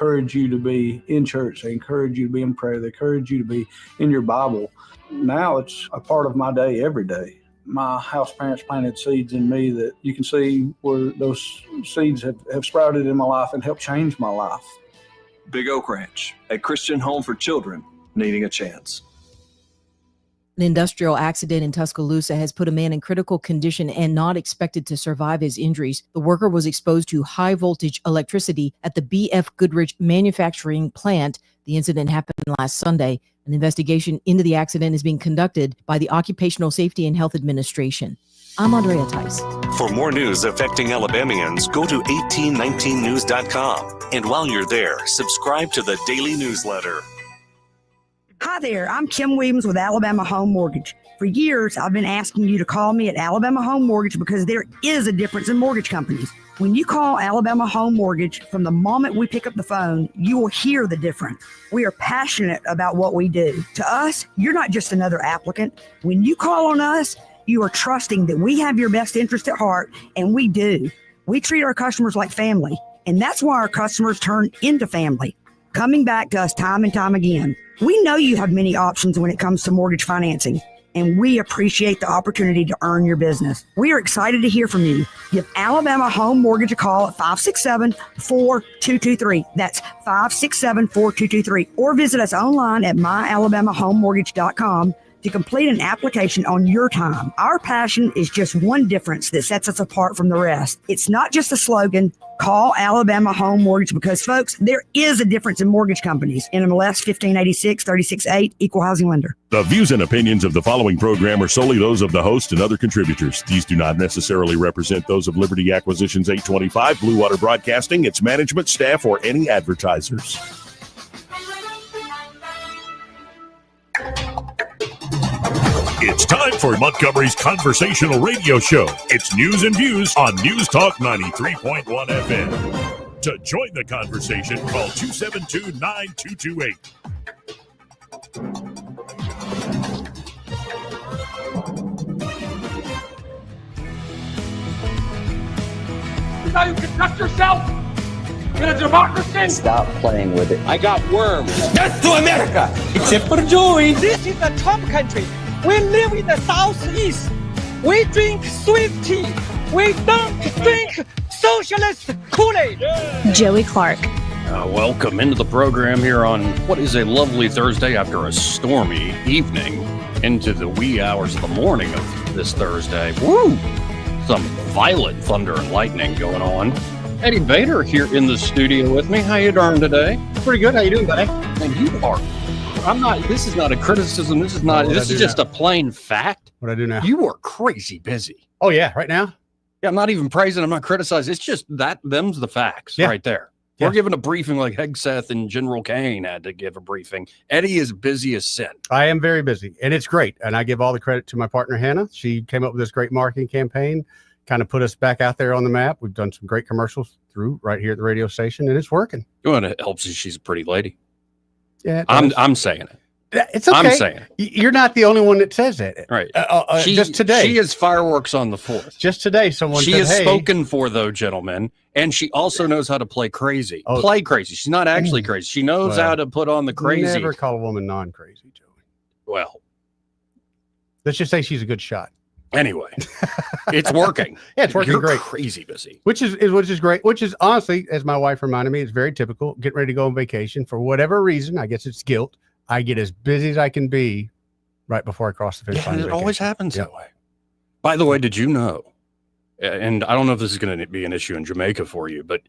encourage you to be in church. They encourage you to be in prayer. They encourage you to be in your Bible. Now it's a part of my day every day. My house parents planted seeds in me that you can see where those seeds have sprouted in my life and helped change my life. Big Oak Ranch, a Christian home for children needing a chance. An industrial accident in Tuscaloosa has put a man in critical condition and not expected to survive his injuries. The worker was exposed to high voltage electricity at the BF Goodrich manufacturing plant. The incident happened last Sunday. An investigation into the accident is being conducted by the Occupational Safety and Health Administration. I'm Andrea Tice. For more news affecting Alabamians, go to 1819news.com. And while you're there, subscribe to the daily newsletter. Hi there, I'm Kim Williams with Alabama Home Mortgage. For years, I've been asking you to call me at Alabama Home Mortgage because there is a difference in mortgage companies. When you call Alabama Home Mortgage, from the moment we pick up the phone, you will hear the difference. We are passionate about what we do. To us, you're not just another applicant. When you call on us, you are trusting that we have your best interest at heart, and we do. We treat our customers like family, and that's why our customers turn into family, coming back to us time and time again. We know you have many options when it comes to mortgage financing, and we appreciate the opportunity to earn your business. We are excited to hear from you. Give Alabama Home Mortgage a call at 567-4223. That's 567-4223. Or visit us online at myalabamahomemortgage.com to complete an application on your time. Our passion is just one difference that sets us apart from the rest. It's not just a slogan. Call Alabama Home Mortgage because, folks, there is a difference in mortgage companies. NMLS 1586-36-8, Equal Housing Lender. The views and opinions of the following program are solely those of the host and other contributors. These do not necessarily represent those of Liberty Acquisitions 825, Blue Water Broadcasting, its management, staff, or any advertisers. It's time for Montgomery's conversational radio show. It's News and Views on News Talk 93.1 FM. To join the conversation, call 272-9228. You know you conduct yourself in a democracy? Stop playing with it. I got worms. Death to America! Except for Joey. This is a Trump country. We live in the Southeast. We drink sweet tea. We don't drink socialist Kool-Aid. Joey Clark. Welcome into the program here on what is a lovely Thursday after a stormy evening into the wee hours of the morning of this Thursday. Woo! Some violent thunder and lightning going on. Eddie Vader here in the studio with me. How you doing today? Pretty good. How you doing, buddy? And you are. I'm not. This is not a criticism. This is not. This is just a plain fact. What I do now? You are crazy busy. Oh yeah, right now. Yeah, I'm not even praising. I'm not criticizing. It's just that them's the facts right there. Yeah. We're giving a briefing like Hegeth and General Kane had to give a briefing. Eddie is busy as sin. I am very busy, and it's great. And I give all the credit to my partner Hannah. She came up with this great marketing campaign, kind of put us back out there on the map. We've done some great commercials through right here at the radio station, and it's working. Well, and it helps that she's a pretty lady. Yeah, I'm saying it. It's okay. I'm saying it. You're not the only one that says that. Right. Just today. She is fireworks on the 4th. Just today, someone she said, is spoken for, though, gentlemen. And she also knows how to play crazy. Play crazy. She's not actually crazy. She knows how to put on the crazy. Never call a woman non-crazy, Joey. Well. Let's just say she's a good shot. Anyway, it's working. Yeah, it's working. You're great. Crazy busy. Which is great. Which is honestly, as my wife reminded me, it's very typical. Getting ready to go on vacation for whatever reason. I guess it's guilt. I get as busy as I can be right before I cross the finish line. It always happens that way. By the way, did you know? And I don't know if this is going to be an issue in Jamaica for you, but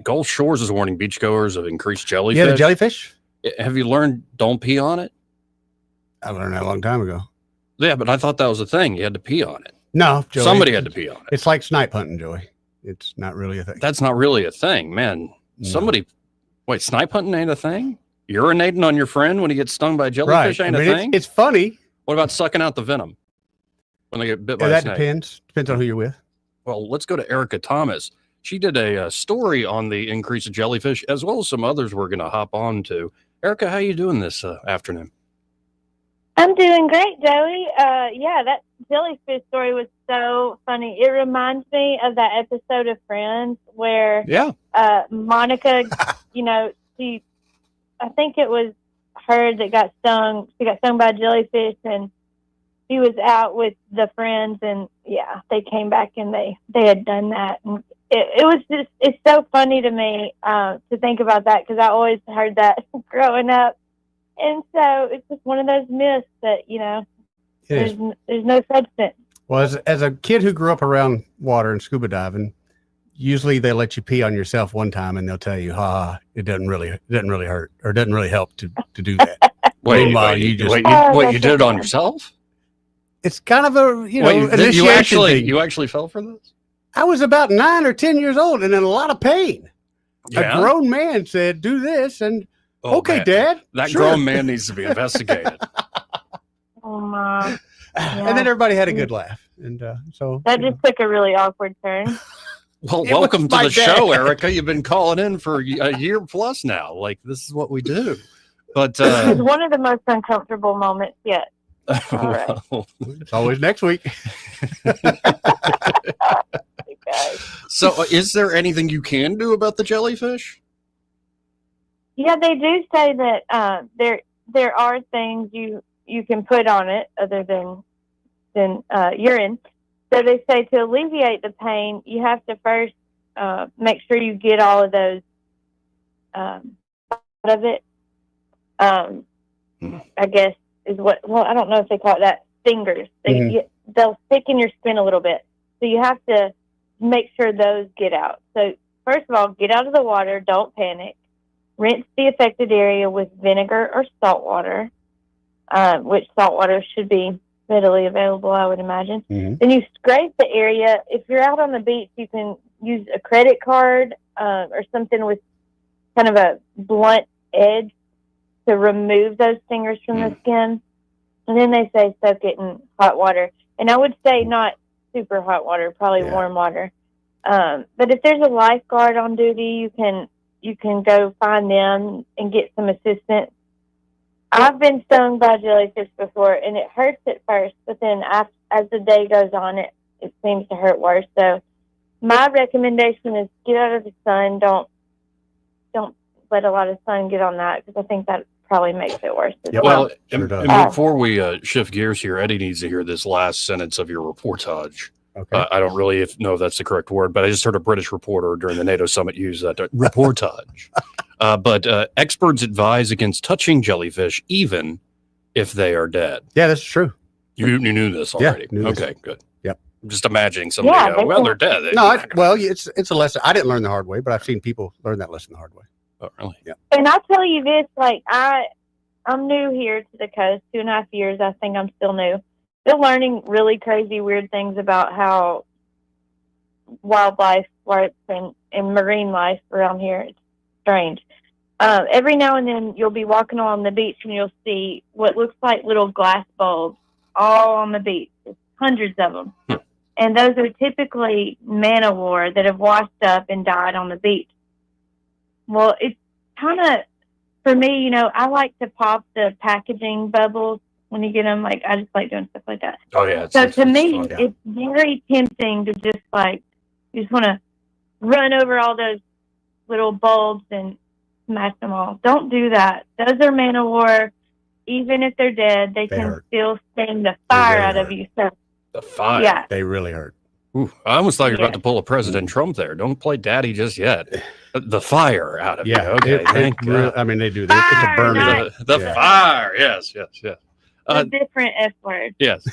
Gulf Shores is warning beachgoers of increased jellyfish. Yeah, the jellyfish. Have you learned don't pee on it? I learned that a long time ago. Yeah, but I thought that was a thing. You had to pee on it. No, Joey, somebody had to pee on it. It's like snipe hunting, Joey. It's not really a thing. That's not really a thing, man. No. Wait, snipe hunting ain't a thing? Urinating on your friend when he gets stung by a jellyfish ain't a thing? It's funny. What about sucking out the venom when they get bit by a snake? That depends. Depends on who you're with. Well, let's go to Erica Thomas. She did a story on the increase of jellyfish, as well as some others we're going to hop on to. Erica, how you doing this afternoon? I'm doing great, Joey. Yeah, that jellyfish story was so funny. It reminds me of that episode of Friends where Monica, I think it was her that got stung. She got stung by a jellyfish, and she was out with the friends, and yeah, they came back and they had done that. And it was just, it's so funny to me to think about that, because I always heard that growing up. And so it's just one of those myths that, there's no substance. Well, as a kid who grew up around water and scuba diving, usually they let you pee on yourself one time and they'll tell you, it doesn't really hurt, or it doesn't really help to do that. Wait, you did it on yourself? It's kind of a, you actually fell for this? I was about 9 or 10 years old and in a lot of pain. Yeah? A grown man said, do this. And okay, man. Dad. That sure. grown man needs to be investigated. Yeah. And then everybody had a good laugh. And so that just took a really awkward turn. Well, welcome to the show, Erica. You've been calling in for a year plus now. Like, this is what we do. But it's one of the most uncomfortable moments yet. Well, it's always next week. So is there anything you can do about the jellyfish? Yeah, they do say that there are things you can put on it other than urine. So they say to alleviate the pain, you have to first make sure you get all of those out of it. I guess is what. Well, I don't know if they call it that. Stingers. They'll stick in your skin a little bit. So you have to make sure those get out. So first of all, get out of the water. Don't panic. Rinse the affected area with vinegar or salt water, which salt water should be readily available, I would imagine. Then you scrape the area. If you're out on the beach, you can use a credit card or something with kind of a blunt edge to remove those stingers from the skin. And then they say soak it in hot water. And I would say not super hot water, probably warm water. But if there's a lifeguard on duty, you can go find them and get some assistance. I've been stung by jellyfish before, and it hurts at first, but then as the day goes on, it seems to hurt worse. So my recommendation is get out of the sun. Don't let a lot of sun get on that, because I think that probably makes it worse as well. And before we shift gears here, Eddie needs to hear this last sentence of your reportage. Okay. I don't really know if that's the correct word, but I just heard a British reporter during the NATO summit use that reportage. But experts advise against touching jellyfish, even if they are dead. Yeah, that's true. You knew this already. Yeah, okay, good. Yep. I'm just imagining somebody go, well, they're dead. It's a lesson. I didn't learn the hard way, but I've seen people learn that lesson the hard way. Oh, really? Yeah. And I'll tell you this, like I'm new here to the coast, 2.5 years. I think I'm still new. Still learning really crazy, weird things about how wildlife works and marine life around here. It's strange. Every now and then you'll be walking along the beach and you'll see what looks like little glass bulbs all on the beach. There's hundreds of them. And those are typically man o' war that have washed up and died on the beach. Well, it's kind of, for me, I like to pop the packaging bubbles when you get them. Like, I just like doing stuff like that. Oh, yeah. So to me, it's very tempting to just you just want to run over all those little bulbs and smash them all. Don't do that. Those are man o' war. Even if they're dead, they can still sting the fire out of you. So the fire. Yeah. They really hurt. Ooh, I almost thought you were about to pull a President Trump there. Don't play daddy just yet. The fire out of you. Okay, thank you. I mean, they do. It's a burn. The fire. Yes. A different F word. Yes.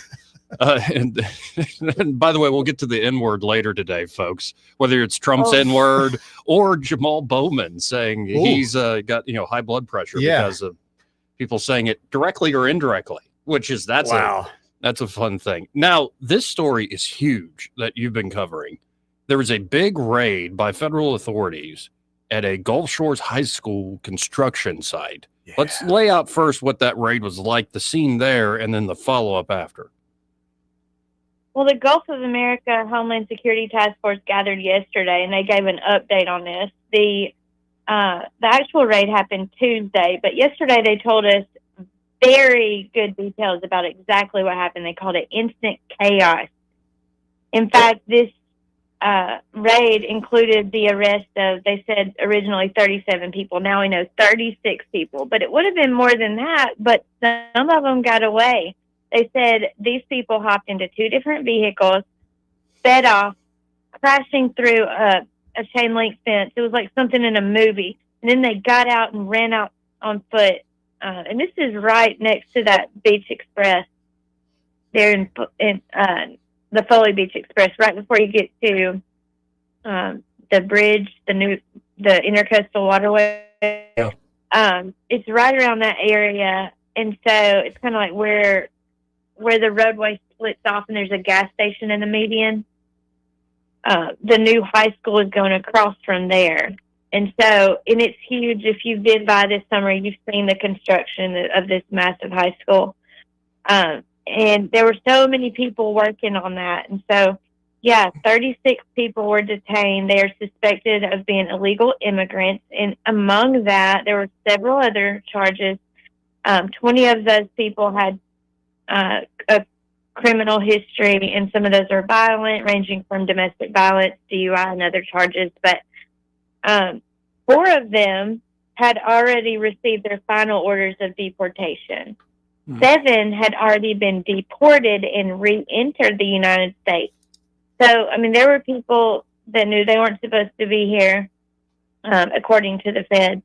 And by the way, we'll get to the N-word later today, folks. Whether it's Trump's N-word or Jamal Bowman saying he's got high blood pressure because of people saying it directly or indirectly, which is that's a fun thing. Now, this story is huge that you've been covering. There was a big raid by federal authorities at a Gulf Shores High School construction site. Yeah. Let's lay out first what that raid was like, the scene there, and then the follow-up after. Well, the Gulf of America Homeland Security Task Force gathered yesterday, and they gave an update on this. The actual raid happened Tuesday, but yesterday they told us very good details about exactly what happened. They called it instant chaos. In fact, this raid included the arrest of, they said originally 37 people. Now we know 36 people, but it would have been more than that, but some of them got away. They said these people hopped into 2 different vehicles, sped off, crashing through a chain link fence. It was like something in a movie. And then they got out and ran out on foot. And this is right next to that Beach Express there in the Foley Beach Express, right before you get to the bridge, the Intercoastal Waterway. Yeah. It's right around that area. And so it's kind of like where the roadway splits off and there's a gas station in the median. The new high school is going across from there. And it's huge. If you've been by this summer, you've seen the construction of this massive high school. And there were so many people working on that. And so, 36 people were detained. They are suspected of being illegal immigrants. And among that, there were several other charges. 20 of those people had a criminal history, and some of those are violent, ranging from domestic violence, DUI, and other charges. But 4 of them had already received their final orders of deportation. 7 had already been deported and re-entered the United States. So, I mean, there were people that knew they weren't supposed to be here, according to the Fed.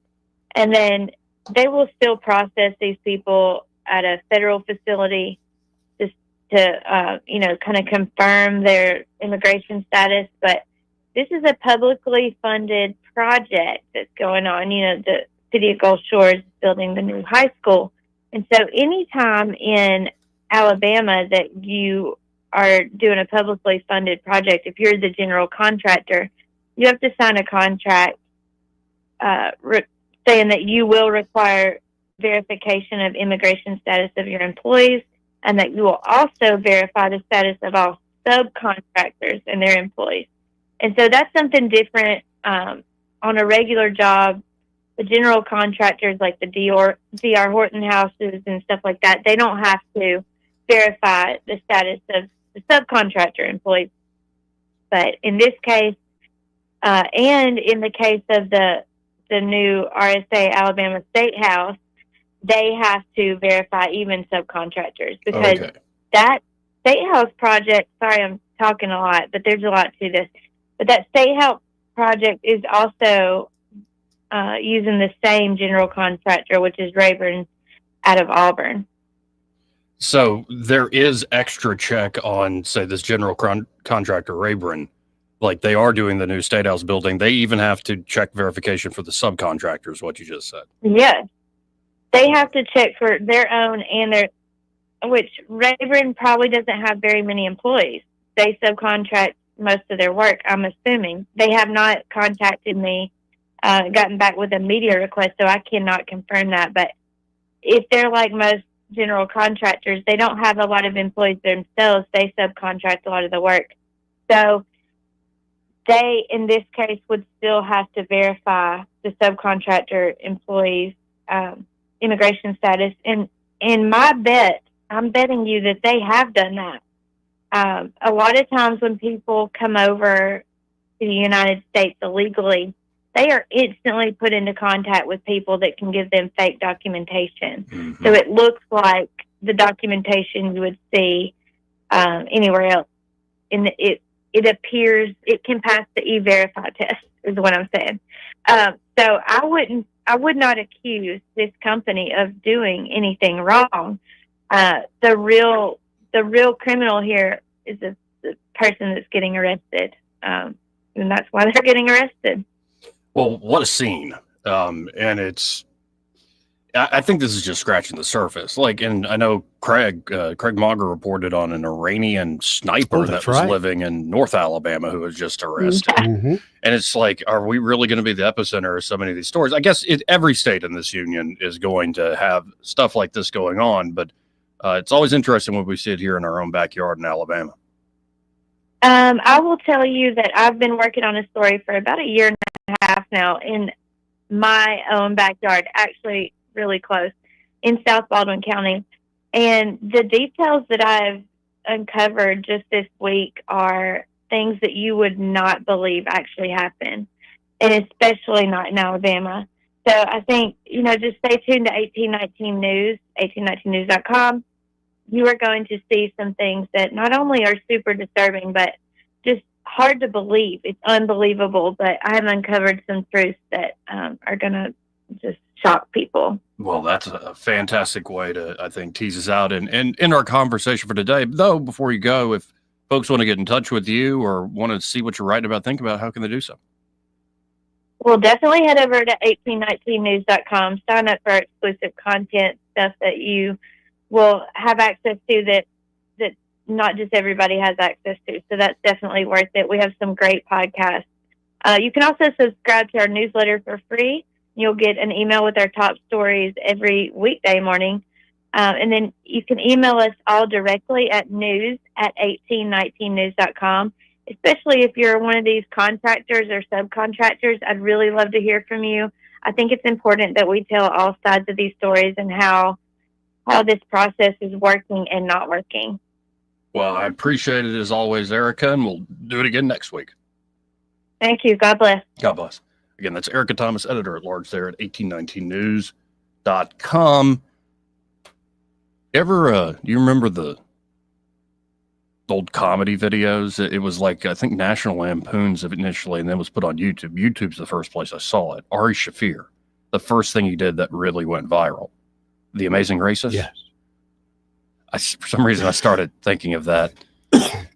And then they will still process these people at a federal facility just to, kind of confirm their immigration status. But this is a publicly funded project that's going on. The city of Gulf Shores is building the new high school. And so anytime in Alabama that you are doing a publicly funded project, if you're the general contractor, you have to sign a contract saying that you will require verification of immigration status of your employees, and that you will also verify the status of all subcontractors and their employees. And so that's something different on a regular job. The general contractors like the D.R. Horton houses and stuff like that, they don't have to verify the status of the subcontractor employees. But in this case, and in the case of the new RSA Alabama State House, they have to verify even subcontractors, because that State House project, sorry, I'm talking a lot, but there's a lot to this. But that State House project is also using the same general contractor, which is Rayburn out of Auburn. So there is extra check on, say, this general contractor, Rayburn. Like, they are doing the new State House building. They even have to check verification for the subcontractors, what you just said. Yes. They have to check for their own and which Rayburn probably doesn't have very many employees. They subcontract most of their work, I'm assuming. They have not contacted me, gotten back with a media request, so I cannot confirm that. But if they're like most general contractors, they don't have a lot of employees themselves. They subcontract a lot of the work. So they, in this case, would still have to verify the subcontractor employees' immigration status. And in my bet, I'm betting you that they have done that. A lot of times when people come over to the United States illegally, they are instantly put into contact with people that can give them fake documentation. Mm-hmm. So it looks like the documentation you would see anywhere else. It appears it can pass the E-Verify test, is what I'm saying. So I would not accuse this company of doing anything wrong. The real criminal here is the person that's getting arrested, and that's why they're getting arrested. Well, what a scene. And I think this is just scratching the surface. Like, and I know Craig Mauger reported on an Iranian sniper that was living in North Alabama who was just arrested. Mm-hmm. And it's like, are we really going to be the epicenter of so many of these stories? I guess every state in this union is going to have stuff like this going on, but it's always interesting when we see it here in our own backyard in Alabama. I will tell you that I've been working on a story for about a year and a half now in my own backyard, actually really close, in South Baldwin County. And the details that I've uncovered just this week are things that you would not believe actually happen, and especially not in Alabama. So I think, just stay tuned to 1819 News, 1819news.com. You are going to see some things that not only are super disturbing, but just hard to believe. It's unbelievable, but I have uncovered some truths that are going to just shock people. Well, that's a fantastic way to, I think, tease us out. And in our conversation for today, though, before you go, if folks want to get in touch with you or want to see what you're writing about, think about, how can they do so? Well, definitely head over to 1819news.com. Sign up for our exclusive content, stuff that you will have access to that not just everybody has access to. So that's definitely worth it. We have some great podcasts. You can also subscribe to our newsletter for free. You'll get an email with our top stories every weekday morning. And then you can email us all directly at news@1819news.com. Especially if you're one of these contractors or subcontractors, I'd really love to hear from you. I think it's important that we tell all sides of these stories and how this process is working and not working. Well, I appreciate it as always, Erica, and we'll do it again next week. Thank you. God bless. God bless. Again, that's Erica Thomas, editor-at-large there at 1819news.com. Ever, you remember the old comedy videos? It was like, I think, National Lampoons initially, and then was put on YouTube. YouTube's the first place I saw it. Ari Shaffir, the first thing he did that really went viral. The Amazing Racist? Yes. For some reason, I started thinking of that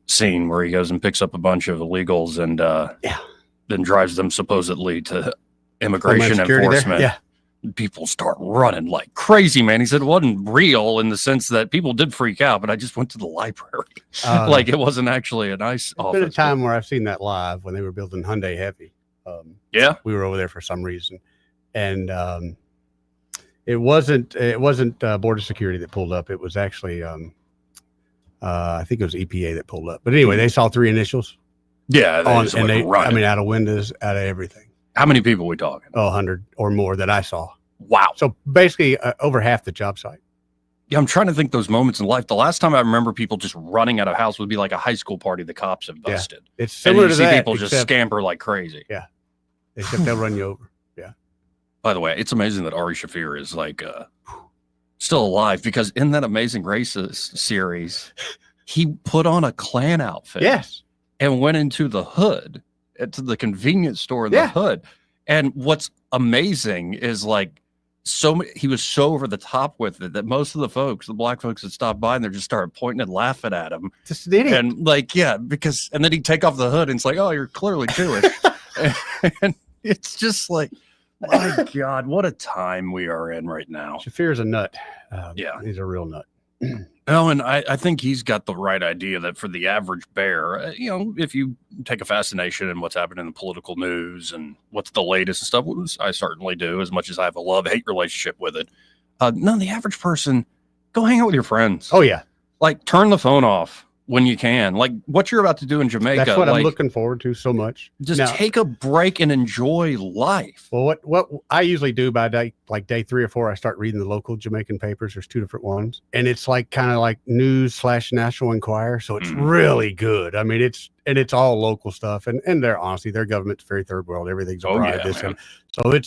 scene where he goes and picks up a bunch of illegals and then drives them supposedly to immigration enforcement. Yeah. People start running like crazy, man. He said it wasn't real in the sense that people did freak out, but I just went to the library. Like it wasn't actually a nice office. There's been a time where I've seen that live when they were building Hyundai Heavy. We were over there for some reason. And it wasn't Border Security that pulled up. It was actually, I think it was EPA that pulled up. But anyway, they saw three initials. Yeah. Out of windows, out of everything. How many people are we talking? 100 or more that I saw. Wow. So basically over half the job site. Yeah, I'm trying to think those moments in life. The last time I remember people just running out of house would be like a high school party the cops have busted. Yeah. It's similar to that. People just scamper like crazy. Yeah. Except they'll run you over. Yeah. By the way, it's amazing that Ari Shaffir is like still alive, because in that Amazing Racist series, he put on a Klan outfit. Yes. And went into the hood, to the convenience store in the hood. And what's amazing is like, he was so over the top with it that most of the black folks that stopped by, and they just started pointing and laughing at him. Just an idiot. And like, and then he'd take off the hood and it's like, oh, you're clearly Jewish. And it's just like, my God, what a time we are in right now. Shafir's a nut. He's a real nut. No, and I think he's got the right idea that for the average bear, if you take a fascination in what's happening in the political news and what's the latest and stuff, I certainly do, as much as I have a love-hate relationship with it. No, the average person, go hang out with your friends. Oh, yeah. Like, turn the phone off when you can. Like, what you're about to do in Jamaica. That's what I'm looking forward to so much. Just take a break and enjoy life. Well, what I usually do by day 3 or 4, I start reading the local Jamaican papers. There's 2 different ones. And it's like kind of like News/National Enquirer. So it's really good. I mean, it's all local stuff. And they're honestly, their government's very third world. Everything's a bribe. So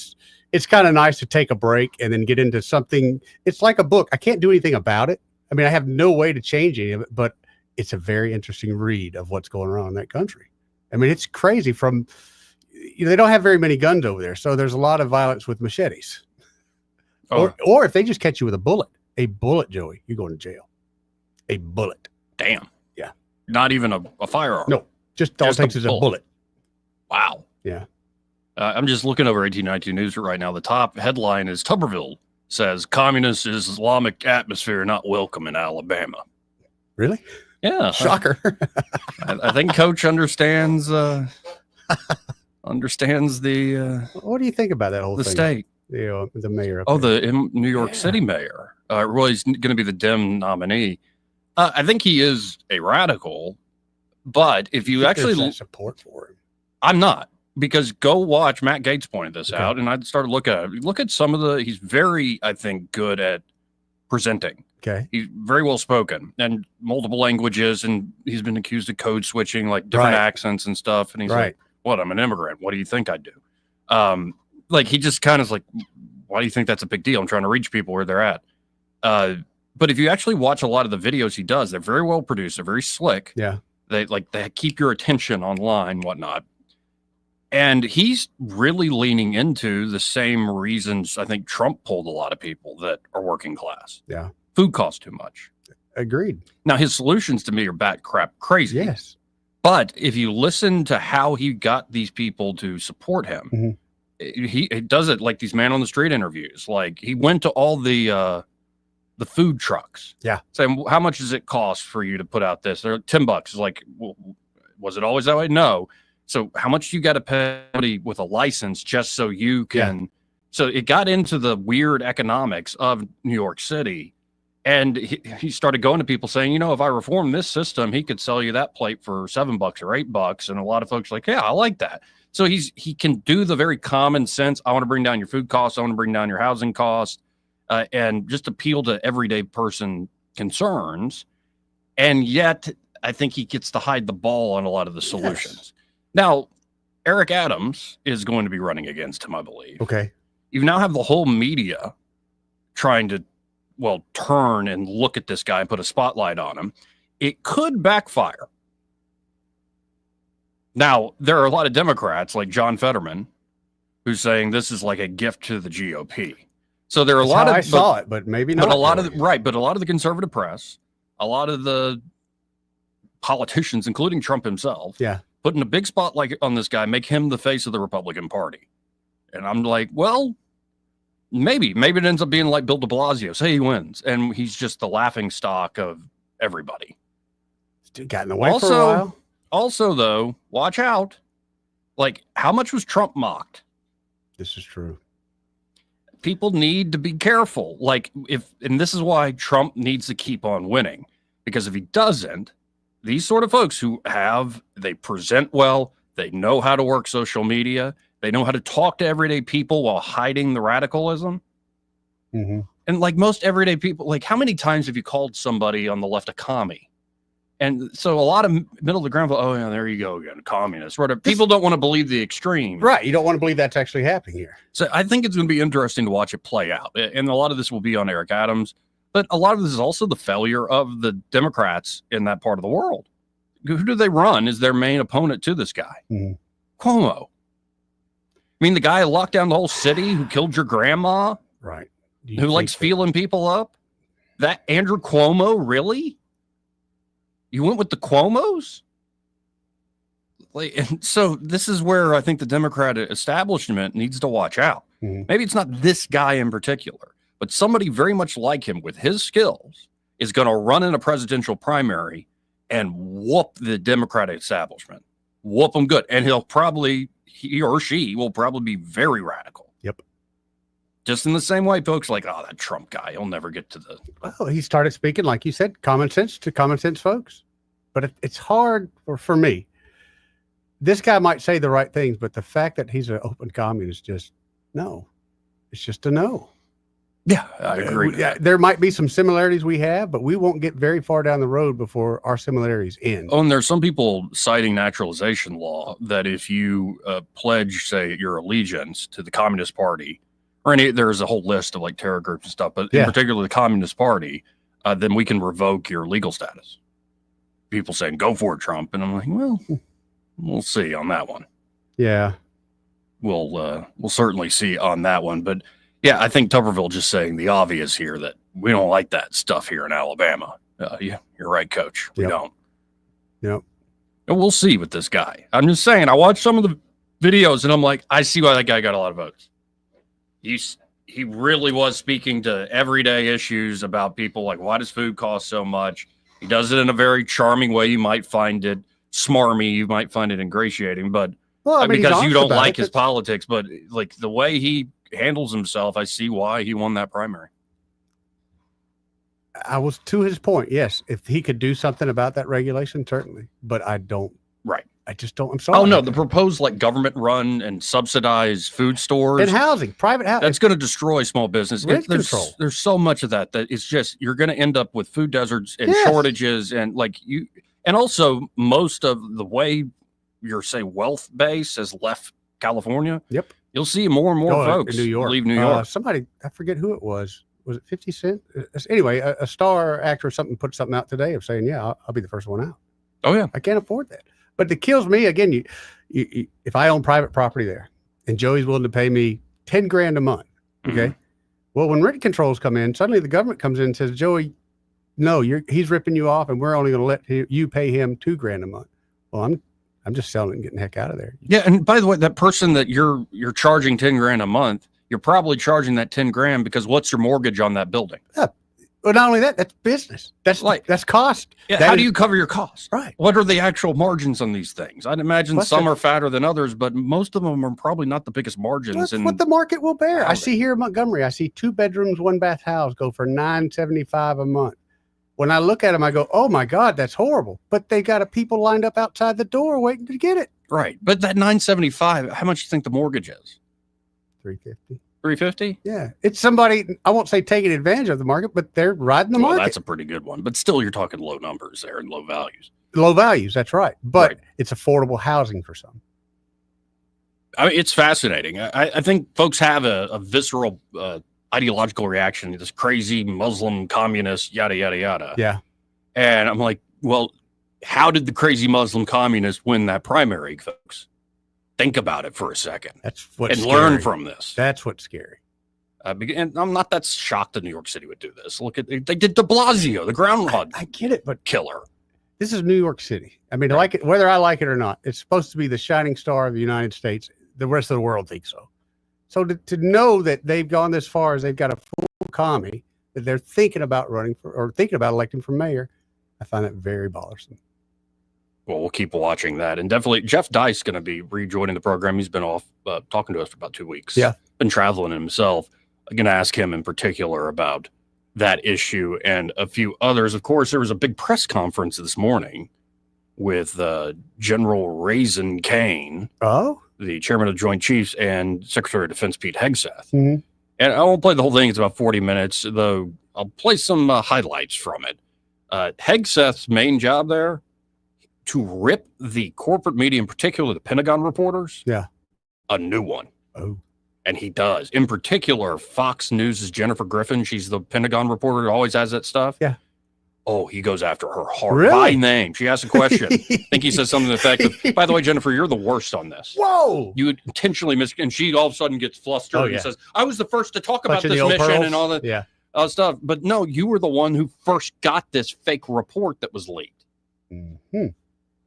it's kind of nice to take a break and then get into something. It's like a book. I can't do anything about it. I mean, I have no way to change any of it, but it's a very interesting read of what's going on in that country. I mean, it's crazy. They don't have very many guns over there, so there's a lot of violence with machetes. Or if they just catch you with a bullet, Joey, you're going to jail. A bullet. Damn. Yeah. Not even a firearm. No, just all it takes is a bullet. Wow. Yeah. I'm just looking over 1819 News right now. The top headline is Tuberville says communist Islamic atmosphere not welcome in Alabama. Really? Yeah. Shocker. I think Coach understands the what do you think about that whole thing? State. The mayor. The New York City mayor. He's going to be the Dem nominee. I think he is a radical, but if you actually support for him, I'm not, because go watch Matt Gaetz pointed this out, and I started look at some of he's very, I think, good at presenting. Okay. He's very well spoken and multiple languages, and he's been accused of code switching, like different accents and stuff. And he's like, what? I'm an immigrant. What do you think I do? Like, he just kind of like, why do you think that's a big deal? I'm trying to reach people where they're at. But if you actually watch a lot of the videos he does, they're very well produced. They're very slick. Yeah. They keep your attention online, whatnot. And he's really leaning into the same reasons I think Trump pulled a lot of people that are working class. Yeah. Food costs too much. Agreed. Now, his solutions to me are bat crap crazy. Yes. But if you listen to how he got these people to support him, he does it like these man on the street interviews. Like, he went to all the food trucks. Yeah. Saying, how much does it cost for you to put out this? They're $10. It's like, well, was it always that way? No. So how much you got to pay with a license just so you can? Yeah. So it got into the weird economics of New York City. And he started going to people saying, you know, if I reform this system, he could sell you that plate for $7 or $8. And a lot of folks are like, yeah, I like that. So he can do the very common sense. I want to bring down your food costs. I want to bring down your housing costs, and just appeal to everyday person concerns. And yet I think he gets to hide the ball on a lot of the solutions. Yes. Now, Eric Adams is going to be running against him, I believe. Okay. You now have the whole media trying to, well, turn and look at this guy and put a spotlight on him. It could backfire. Now, there are a lot of Democrats like John Fetterman who's saying this is like a gift to the GOP. So there are a lot of, I saw it, but maybe not. But a lot of but a lot of the conservative press, a lot of the politicians, including Trump himself, putting a big spotlight on this guy, make him the face of the Republican Party. And I'm like, well, maybe it ends up being like Bill de Blasio. Say he wins, and he's just the laughing stock of everybody. Still got in the way for a while. Also, though, watch out. Like, how much was Trump mocked? This is true. People need to be careful. Like, and this is why Trump needs to keep on winning, because if he doesn't, these sort of folks who they present well, they know how to work social media, they know how to talk to everyday people while hiding the radicalism. Mm-hmm. And like most everyday people, like, how many times have you called somebody on the left a commie? And so a lot of middle of the ground, oh yeah, there you go again, communist. People don't want to believe the extreme. Right. You don't want to believe that's actually happening here. So I think it's going to be interesting to watch it play out. And a lot of this will be on Eric Adams, but a lot of this is also the failure of the Democrats in that part of the world. Who do they run as their main opponent to this guy? Mm-hmm. Cuomo. I mean, the guy who locked down the whole city, who killed your grandma, right? Who likes feeling people up? That Andrew Cuomo, really? You went with the Cuomos? And so this is where I think the Democratic establishment needs to watch out. Mm-hmm. Maybe it's not this guy in particular, but somebody very much like him with his skills is going to run in a presidential primary and whoop the Democratic establishment. Whoop them good. And he or she will probably be very radical. Yep. Just in the same way, folks like, oh, that Trump guy, he'll never get to the... Well, he started speaking, like you said, common sense to common sense folks. But it's hard for me. This guy might say the right things, but the fact that he's an open communist, just no. It's just a no. Yeah, I agree. There might be some similarities we have, but we won't get very far down the road before our similarities end. Oh, and there's some people citing naturalization law that if you pledge, say, your allegiance to the Communist Party, or there's a whole list of like terror groups and stuff, but in particular the Communist Party, then we can revoke your legal status. People saying, go for it, Trump. And I'm like, well, we'll see on that one. Yeah. We'll certainly see on that one. But yeah, I think Tuberville just saying the obvious here that we don't like that stuff here in Alabama. Yeah, you're right, Coach. We don't. Yep. And we'll see with this guy. I'm just saying, I watched some of the videos and I'm like, I see why that guy got a lot of votes. He really was speaking to everyday issues about people like, why does food cost so much? He does it in a very charming way. You might find it smarmy. You might find it ingratiating, but because you don't like his politics, but like the way he handles himself, I see why he won that primary. I was to his point. Yes. If he could do something about that regulation, certainly, but I don't. Right. I just don't. I'm sorry. Oh no, the proposed like government-run and subsidized food stores and housing, private housing. That's going to destroy small business. There's so much of that it's just you're going to end up with food deserts and shortages and and also most of the way your wealth base has left California. Yep, you'll see more and more folks in New York. leave New York. Somebody, I forget who it was. Was it 50 Cent? Anyway, a star actor or something put something out today of saying, "Yeah, I'll be the first one out." Oh yeah, I can't afford that. But it kills me again. You, if I own private property there, and Joey's willing to pay me $10,000 a month, okay. Well, when rent controls come in, suddenly the government comes in and says, "Joey, no, he's ripping you off, and we're only going to let you pay him $2,000 a month." Well, I'm just selling it and getting the heck out of there. Yeah, and by the way, that person that you're charging $10,000 a month, you're probably charging that $10,000 because what's your mortgage on that building? Yeah. Well, not only that, that's business. That's cost. Yeah, how do you cover your costs? Right. What are the actual margins on these things? I'd imagine some are fatter than others, but most of them are probably not the biggest margins. That's what the market will bear. I see here in Montgomery, I see 2 bedrooms, 1 bath house go for $975 a month. When I look at them, I go, "Oh my God, that's horrible!" But they got people lined up outside the door waiting to get it. Right, but that $975, how much do you think the mortgage is? $350. $350? Yeah, it's somebody. I won't say taking advantage of the market, but they're riding the market. That's a pretty good one, but still, you're talking low numbers there and low values. Low values, that's right. But it's affordable housing for some. I mean, it's fascinating. I think folks have a visceral ideological reaction to this crazy Muslim communist, yada, yada, yada. Yeah. And I'm like, well, how did the crazy Muslim communist win that primary, folks? Think about it for a second. That's what's scary. Learn from this. That's what's scary. And I'm not that shocked that New York City would do this. Look at they did De Blasio, the groundhog. I get it, but killer. This is New York City. I mean, like it, whether I like it or not, it's supposed to be the shining star of the United States. The rest of the world thinks so. So to know that they've gone this far as they've got a full commie that they're thinking about running for or thinking about electing for mayor, I find that very bothersome. Well, we'll keep watching that. And definitely Jeff Dice going to be rejoining the program. He's been off talking to us for about 2 weeks. Yeah. Been traveling himself. I'm going to ask him in particular about that issue and a few others. Of course, there was a big press conference this morning with General Raisin Kane, the chairman of the Joint Chiefs, and Secretary of Defense Pete Hegeth. Mm-hmm. And I won't play the whole thing. It's about 40 minutes, though I'll play some highlights from it. Hegeth's main job there, to rip the corporate media, in particular the Pentagon reporters, a new one. Oh. And he does. In particular, Fox News' Jennifer Griffin. She's the Pentagon reporter who always has that stuff. Yeah. Oh, he goes after her hard by name. She asks a question. I think he says something to the effect of, "By the way, Jennifer, you're the worst on this. Whoa. You intentionally and she all of a sudden gets flustered and says, "I was the first to talk about this mission and all that stuff." But no, you were the one who first got this fake report that was leaked. Mm-hmm.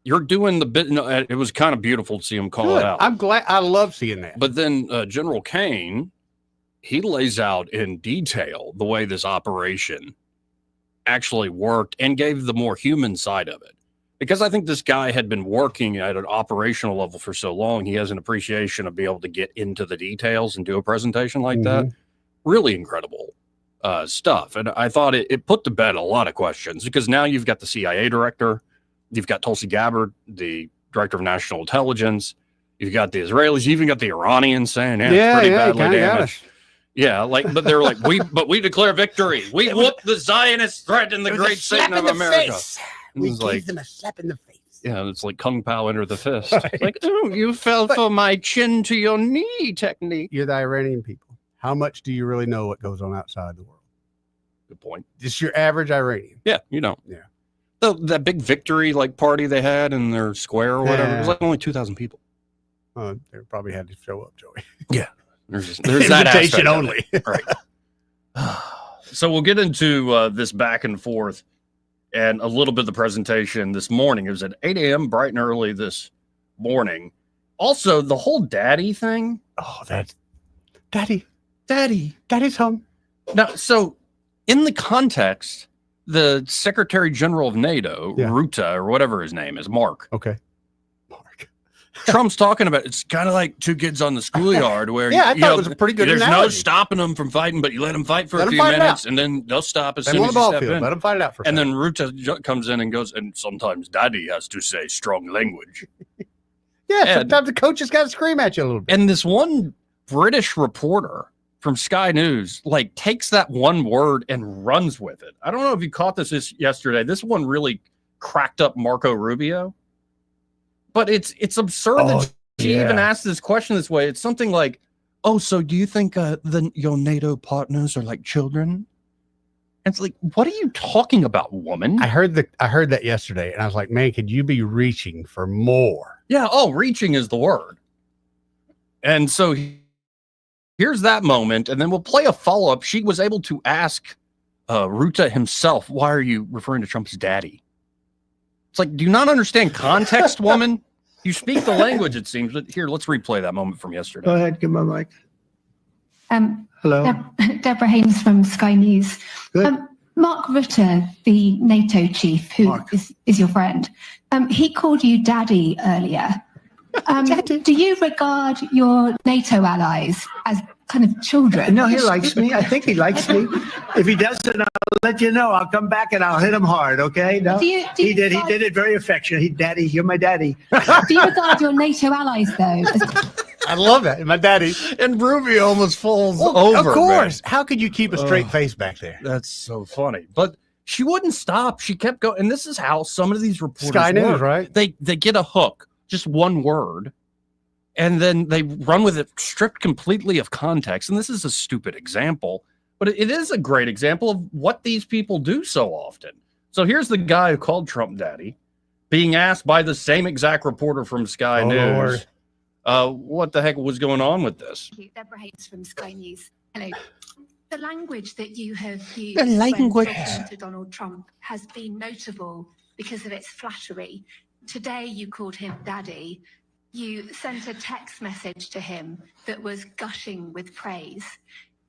You're doing the bit. No, it was kind of beautiful to see him call it out. I'm glad. I love seeing that. But then General Kane, he lays out in detail the way this operation actually worked and gave the more human side of it. Because I think this guy had been working at an operational level for so long, he has an appreciation of being able to get into the details and do a presentation like that. Really incredible stuff. And I thought it put to bed a lot of questions, because now you've got the CIA director, you've got Tulsi Gabbard, the director of national intelligence, you've got the Israelis, you even got the Iranians saying, it's pretty badly damaged. Yeah, but they're like, we declare victory. We whoop the Zionist threat in the great Satan of America. We gave them a slap in the face. Yeah, it's like Kung Pao enter the fist. Right. Like, oh, you fell for my chin to your knee technique. You're the Iranian people. How much do you really know what goes on outside the world? Good point. Just your average Iranian. Yeah, you don't. Yeah. That big victory party they had in their square or whatever, it was like only 2,000 people. They probably had to show up, Joey. Yeah. There's that invitation only. Right. So we'll get into this back and forth and a little bit of the presentation this morning. It was at 8 a.m. bright and early this morning. Also, the whole daddy thing. Oh, that's daddy's home. Now, so in the context, the Secretary General of NATO, Rutte, or whatever his name is, Mark. Okay. Trump's talking about it's kind of like two kids on the schoolyard where I thought it was a pretty good there's analogy. No stopping them from fighting, but you let them fight for a few minutes and then they'll stop as soon as you step in. Let them fight it out for a second. Then Rutte comes in and goes, and sometimes daddy has to say strong language. Yeah, sometimes the coach has got to scream at you a little bit. And this one British reporter from Sky News takes that one word and runs with it. I don't know if you caught this yesterday. This one really cracked up Marco Rubio. But it's absurd that she even asked this question this way. It's something like, "Oh, so do you think your NATO partners are like children?" And it's like, what are you talking about, woman? I heard that yesterday, and I was like, man, could you be reaching for more? Yeah. Oh, reaching is the word. And so here's that moment, and then we'll play a follow-up. She was able to ask Rutte himself, "Why are you referring to Trump as daddy?" It's like, do you not understand context, woman? You speak the language, it seems. But here, let's replay that moment from yesterday. Go ahead, give my mic. Hello. Deborah Haynes from Sky News. Mark Rutte, the NATO chief, who is your friend, he called you daddy earlier. Do you regard your NATO allies as kind of children? No, he likes me. I think he likes me. If he doesn't, I'll let you know. I'll come back and I'll hit him hard, okay? No, he did it very affectionate. Daddy, you're my daddy. Do you regard your NATO allies, though? I love that. My daddy. And Rubio almost falls over. Of course. Man. How could you keep a straight face back there? That's so funny. But she wouldn't stop. She kept going. And this is how some of these reporters Sky News, work. right? They get a hook, just one word, and then they run with it stripped completely of context. And this is a stupid example, but it is a great example of what these people do so often. So here's the guy who called Trump daddy being asked by the same exact reporter from Sky News. What the heck was going on with this? Thank you. Deborah Haynes from Sky News. Hello. The language that you have used when talking to Donald Trump has been notable because of its flattery. Today you called him daddy. You sent a text message to him that was gushing with praise.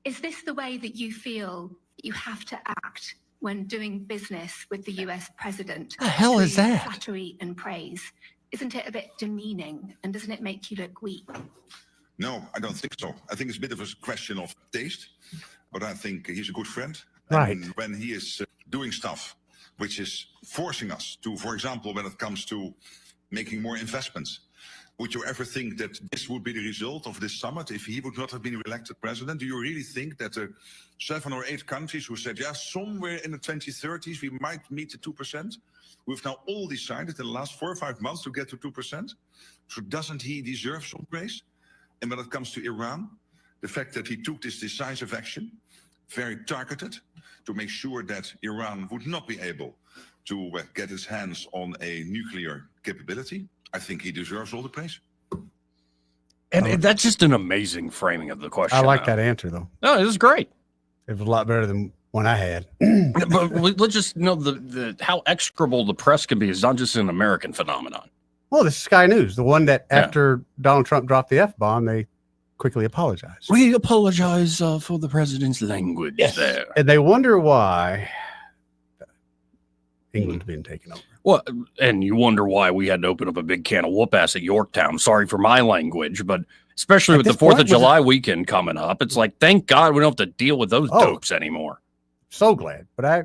Is this the way that you feel you have to act when doing business with the US president? The hell is that? Flattery and praise. Isn't it a bit demeaning, and doesn't it make you look weak? No, I don't think so. I think it's a bit of a question of taste, but I think he's a good friend. Right. And when he is doing stuff which is forcing us to, for example, when it comes to making more investments, would you ever think that this would be the result of this summit if he would not have been elected president? Do you really think that the 7 or 8 countries who said, yeah, somewhere in the 2030s we might meet the 2%? We've now all decided in the last 4 or 5 months to get to 2%. So doesn't he deserve some praise? And when it comes to Iran, the fact that he took this decisive action, very targeted, to make sure that Iran would not be able to get his hands on a nuclear capability, I think he deserves all the praise. And that's just an amazing framing of the question. I like that answer, though. No, it was great. It was a lot better than one I had. But let's just know the how execrable the press can be is not just an American phenomenon. Well, this is Sky News, the one that after Donald Trump dropped the F-bomb, they quickly apologized. We apologize for the president's language there. And they wonder why England's being taken over. Well, and you wonder why we had to open up a big can of whoop ass at Yorktown. Sorry for my language, but especially with the 4th of July weekend coming up, it's like, thank God we don't have to deal with those dopes anymore. So glad. But I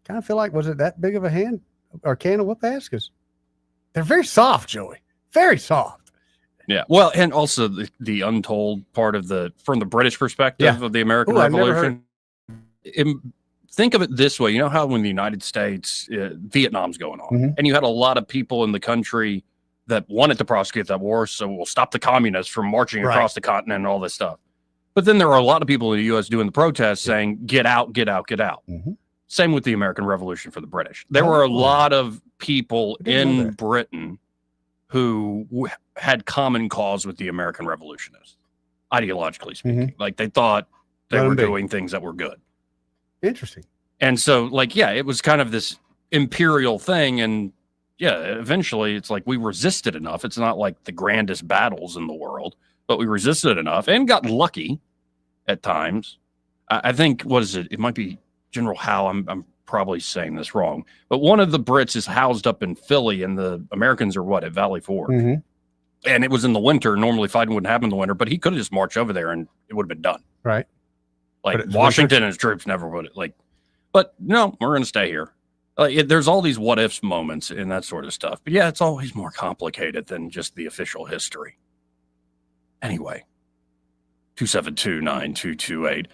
kind of feel like, was it that big of a hand or can of whoop ass? Because they're very soft, Joey. Very soft. Yeah. Well, and also the untold part of from the British perspective of the American Revolution. Think of it this way. You know how when the United States, Vietnam's going on, and you had a lot of people in the country that wanted to prosecute that war, so we'll stop the communists from marching across the continent and all this stuff. But then there are a lot of people in the U.S. doing the protests saying, get out, get out, get out. Same with the American Revolution for the British. There were a lot of people in Britain who had common cause with the American revolutionists, ideologically speaking. Like they thought they were doing things that were good. Interesting. And so, like, yeah, it was kind of this imperial thing. And yeah, eventually it's like we resisted enough. It's not like the grandest battles in the world, but we resisted enough and got lucky at times. I think, what is it? It might be General Howe. I'm probably saying this wrong, but one of the Brits is housed up in Philly and the Americans are at Valley Forge. And it was in the winter. Normally fighting wouldn't happen in the winter, but he could have just marched over there and it would have been done. Right. Like Washington and his troops never would. But no, we're going to stay here. There's all these what ifs moments and that sort of stuff. But yeah, it's always more complicated than just the official history. Anyway, 272-9228.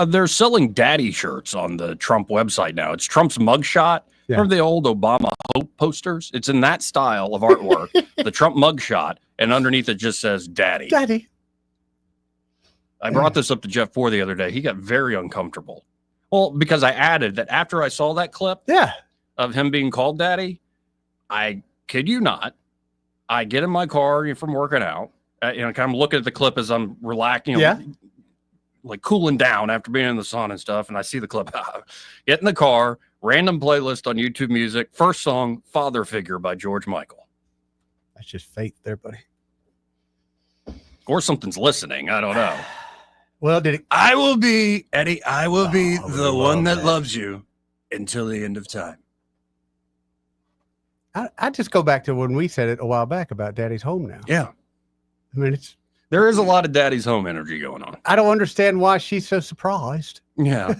They're selling daddy shirts on the Trump website now. It's Trump's mugshot. Yeah. Remember the old Obama Hope posters? It's in that style of artwork, the Trump mugshot, and underneath it just says daddy. Daddy. I brought this up to Jeff Ford the other day. He got very uncomfortable. Well, because I added that after I saw that clip of him being called daddy, I kid you not, I get in my car from working out, kind of looking at the clip as I'm relaxing, like cooling down after being in the sun and stuff, and I see the clip. Get in the car, random playlist on YouTube Music, first song, Father Figure by George Michael. That's just fate there, buddy. Or something's listening, I don't know. Well, did it? I will be, Eddie, I will be the one that loves you until the end of time. I just go back to when we said it a while back about Daddy's Home now. Yeah. I mean, there is a lot of Daddy's Home energy going on. I don't understand why she's so surprised. Yeah.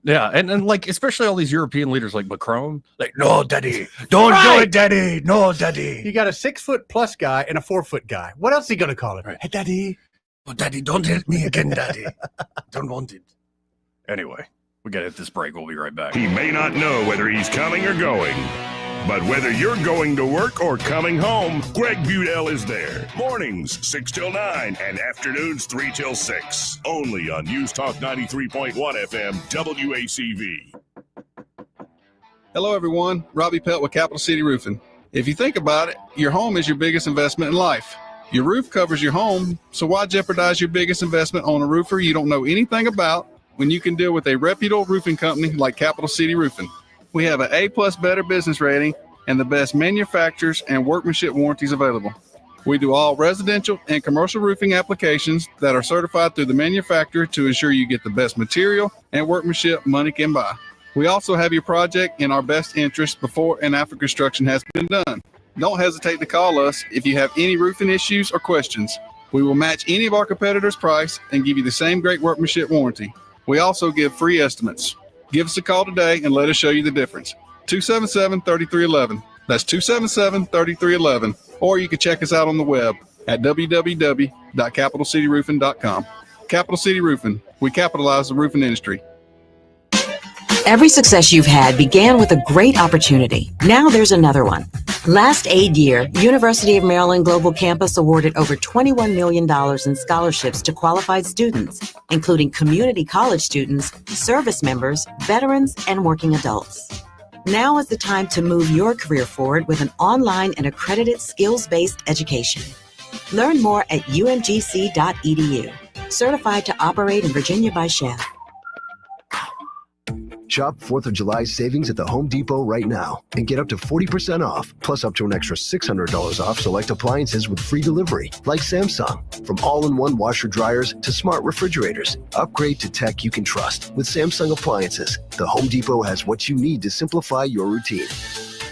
Yeah. And like, especially all these European leaders like Macron, like, no, Daddy, don't do it, Daddy. No, Daddy. You got a 6'+ guy and a 4' guy. What else are you going to call him? Right. Hey, Daddy. Oh, Daddy, don't hit me again, Daddy. Don't want it. Anyway, we got to hit this break. We'll be right back. He may not know whether he's coming or going, but whether you're going to work or coming home, Greg Budell is there. Mornings, 6 till 9, and afternoons, 3 till 6. Only on News Talk 93.1 FM, WACV. Hello, everyone. Robbie Pelt with Capital City Roofing. If you think about it, your home is your biggest investment in life. Your roof covers your home, so why jeopardize your biggest investment on a roofer you don't know anything about when you can deal with a reputable roofing company like Capital City Roofing? We have an A+ Better Business rating and the best manufacturers and workmanship warranties available. We do all residential and commercial roofing applications that are certified through the manufacturer to ensure you get the best material and workmanship money can buy. We also have your project in our best interest before and after construction has been done. Don't hesitate to call us if you have any roofing issues or questions. We will match any of our competitors' price and give you the same great workmanship warranty. We also give free estimates. Give us a call today and let us show you the difference. 277-3311. That's 277-3311. Or you can check us out on the web at www.capitalcityroofing.com. Capital City Roofing. We capitalize the roofing industry. Every success you've had began with a great opportunity. Now there's another one. Last aid year, University of Maryland Global Campus awarded over $21 million in scholarships to qualified students, including community college students, service members, veterans, and working adults. Now is the time to move your career forward with an online and accredited skills-based education. Learn more at umgc.edu. Certified to operate in Virginia by Chef. Shop 4th of July savings at the Home Depot right now and get up to 40% off, plus up to an extra $600 off select appliances with free delivery, like Samsung. From all-in-one washer dryers to smart refrigerators, upgrade to tech you can trust with Samsung appliances. The Home Depot has what you need to simplify your routine.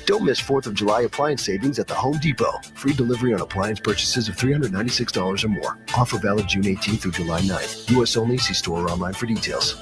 Don't miss 4th of July appliance savings at the Home Depot. Free delivery on appliance purchases of $396 or more. Offer valid June 18th through July 9th. U.S. only. See store or online for details.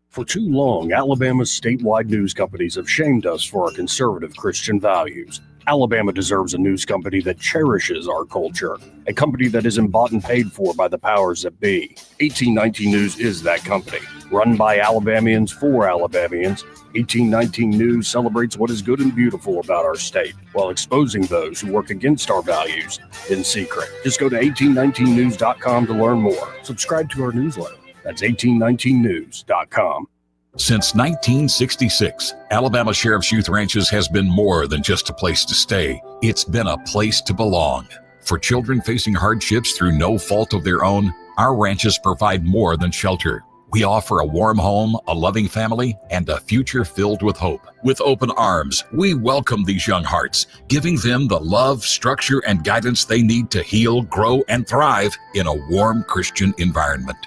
For too long, Alabama's statewide news companies have shamed us for our conservative Christian values. Alabama deserves a news company that cherishes our culture, a company that isn't bought and paid for by the powers that be. 1819 News is that company. Run by Alabamians for Alabamians, 1819 News celebrates what is good and beautiful about our state, while exposing those who work against our values in secret. Just go to 1819news.com to learn more. Subscribe to our newsletter. That's 1819news.com. Since 1966, Alabama Sheriff's Youth Ranches has been more than just a place to stay. It's been a place to belong. For children facing hardships through no fault of their own, our ranches provide more than shelter. We offer a warm home, a loving family, and a future filled with hope. With open arms, we welcome these young hearts, giving them the love, structure, and guidance they need to heal, grow, and thrive in a warm Christian environment.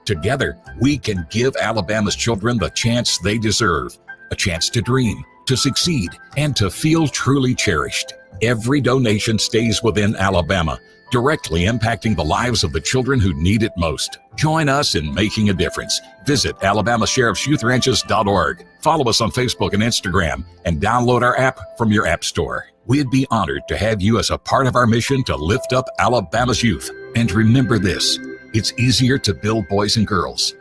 Together, we can give Alabama's children the chance they deserve, a chance to dream, to succeed, and to feel truly cherished. Every donation stays within Alabama, directly impacting the lives of the children who need it most. Join us in making a difference. Visit AlabamaSheriffsYouthRanches.org. Follow us on Facebook and Instagram, and download our app from your app store. We'd be honored to have you as a part of our mission to lift up Alabama's youth. And remember this, it's easier to build boys and girls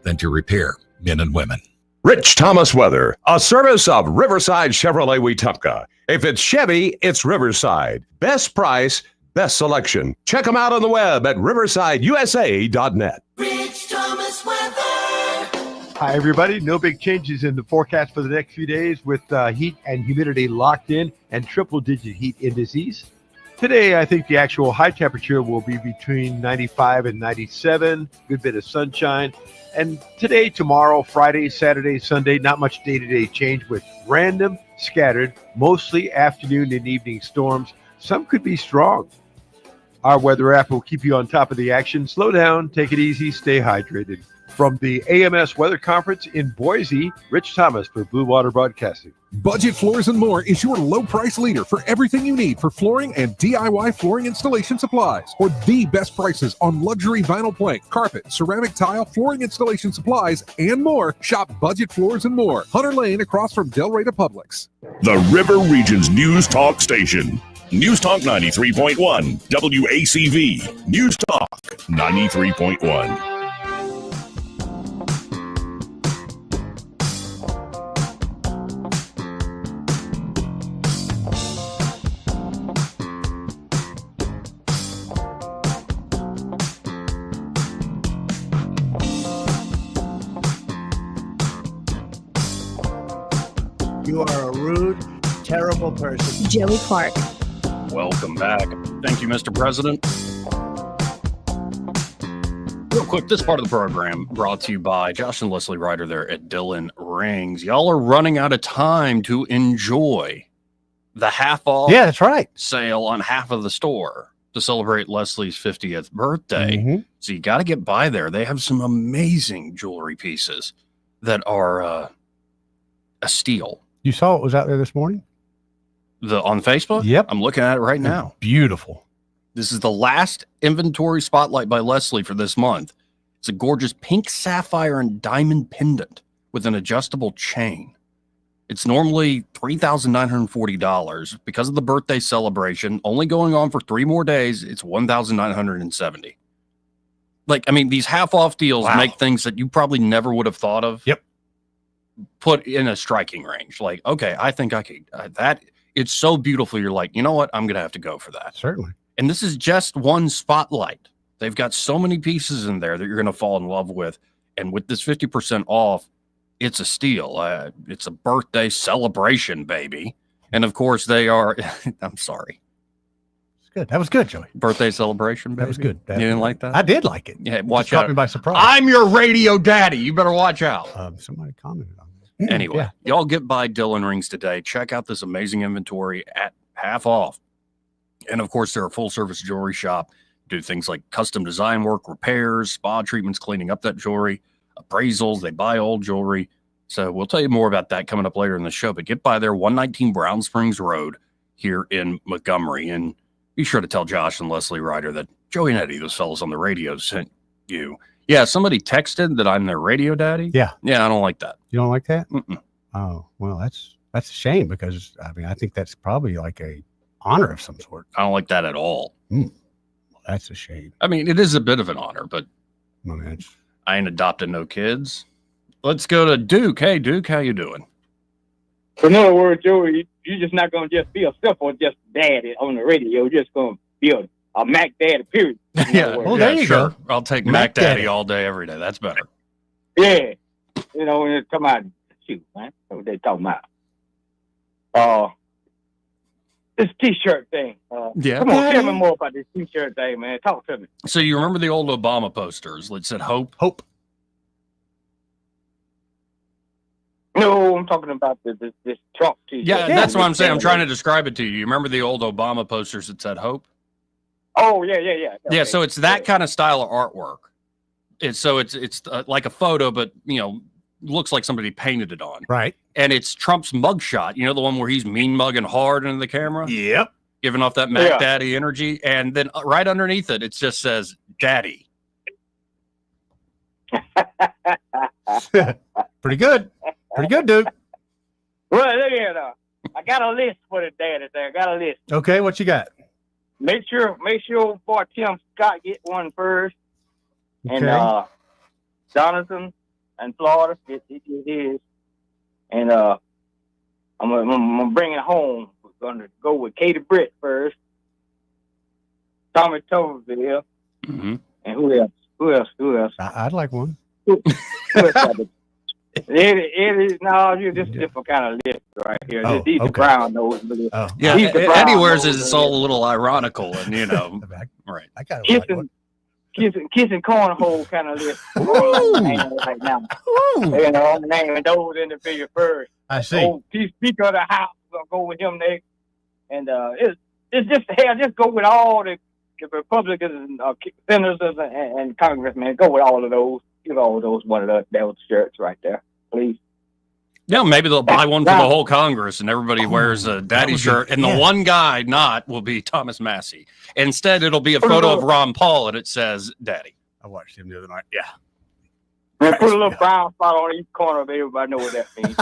than to repair men and women. Rich Thomas Weather, a service of Riverside Chevrolet Wetumpka. If it's Chevy, it's Riverside. Best price, best selection. Check them out on the web at riversideusa.net. Rich Thomas Weather. Hi, everybody. No big changes in the forecast for the next few days with heat and humidity locked in and triple-digit heat indices. Today, I think the actual high temperature will be between 95 and 97, good bit of sunshine. And today, tomorrow, Friday, Saturday, Sunday, not much day-to-day change with random, scattered, mostly afternoon and evening storms. Some could be strong. Our weather app will keep you on top of the action. Slow down, take it easy, stay hydrated. From the AMS Weather Conference in Boise, Rich Thomas for Blue Water Broadcasting. Budget Floors and More is your low-price leader for everything you need for flooring and DIY flooring installation supplies. For the best prices on luxury vinyl plank, carpet, ceramic tile, flooring installation supplies, and more, shop Budget Floors and More, Hunter Lane across from Del Rey to Publix. The River Region's News Talk Station. News Talk 93.1, WACV. News Talk 93.1. You are a rude, terrible person. Joey Clark. Welcome back. Thank you, Mr. President. Real quick, this part of the program brought to you by Josh and Leslie Ryder there at Dillon Rings. Y'all are running out of time to enjoy the half off that's right. sale on half of the store to celebrate Leslie's 50th birthday. So you got to get by there. They have some amazing jewelry pieces that are a steal. You saw it was out there this morning? On Facebook? Yep. I'm looking at it right now. Beautiful. This is the last inventory spotlight by Leslie for this month. It's a gorgeous pink sapphire and diamond pendant with an adjustable chain. It's normally $3,940. Because of the birthday celebration, only going on for 3 more days, it's $1,970. Like, I mean, these half-off deals make things that you probably never would have thought of. Yep. Put in a striking range. Like, okay, I think I could. It's so beautiful. You're like, you know what? I'm going to have to go for that. Certainly. And this is just one spotlight. They've got so many pieces in there that you're going to fall in love with. And with this 50% off, it's a steal. It's a birthday celebration, baby. And of course, they are. I'm sorry. It's good. That was good, Joey. Birthday celebration, baby. That was good. You didn't like that? I did like it. Yeah, watch out. Caught me by surprise. I'm your radio daddy. You better watch out. Somebody commented on this. Anyway, y'all get by Dillon Rings today. Check out this amazing inventory at half off. And of course, they're a full service jewelry shop. Do things like custom design work, repairs, spa treatments, cleaning up that jewelry, appraisals. They buy old jewelry. So we'll tell you more about that coming up later in the show. But get by there, 119 Brown Springs Road here in Montgomery. And be sure to tell Josh and Leslie Ryder that Joey and Eddie, those fellas on the radio, sent you. Yeah, somebody texted that I'm their radio daddy. Yeah. Yeah, I don't like that. You don't like that? Mm-mm. Oh, well, that's a shame because, I mean, I think that's probably like a honor of some sort. I don't like that at all. Well, that's a shame. I mean, it is a bit of an honor, but I ain't adopted no kids. Let's go to Duke. Hey, Duke, how you doing? In other words, Joey, you're just not going to just be a simple just daddy on the radio. You're just going to be a Mac daddy, period. Yeah, well, there you go. I'll take Mac Daddy all day, every day. That's better. Yeah. You know, when it come out, shoot, man. That's what they talking about. This T-shirt thing. Yeah. Come on, tell me more about this T-shirt thing, man. Talk to me. So you remember the old Obama posters that said hope? Hope. No, I'm talking about this Trump T-shirt. Yeah, that's what I'm saying. I'm trying to describe it to you. You remember the old Obama posters that said hope? Oh, yeah. Yeah, so it's that kind of style of artwork. It's like a photo, but, you know, looks like somebody painted it on. Right. And it's Trump's mugshot. You know, the one where he's mean mugging hard into the camera? Yep. Giving off that Mac Daddy energy. And then right underneath it, it just says Daddy. Pretty good. Pretty good, dude. Well, look here, though. I got a list for the daddy there. I got a list. Okay, what you got? Make sure boy Tim Scott get one first. Okay. And Jonathan and Florida, it is. And I'm gonna bring it home. We're gonna go with Katie Britt first. Tommy Toverville. Mm-hmm. And who else? I'd like one. Who else? It is just a different kind of list right here. Oh, These are okay. brown nose. Yeah, Eddie wears it. It's all a little ironical, and right. I got kissing cornhole kind of list right now. You know, I'm naming those individuals first. I see. Speaker of the House, we're gonna go with him next. And it's just just go with all the Republicans and senators and congressmen. Go with all of those. Give all of those one of those shirts right there, please. Yeah, maybe they'll buy one for the whole Congress and everybody wears a daddy shirt. And the one guy will be Thomas Massey. Instead, it'll be a photo of Ron Paul and it says Daddy. I watched him the other night. Yeah. And put a little brown spot on each corner of it. Everybody know what that means.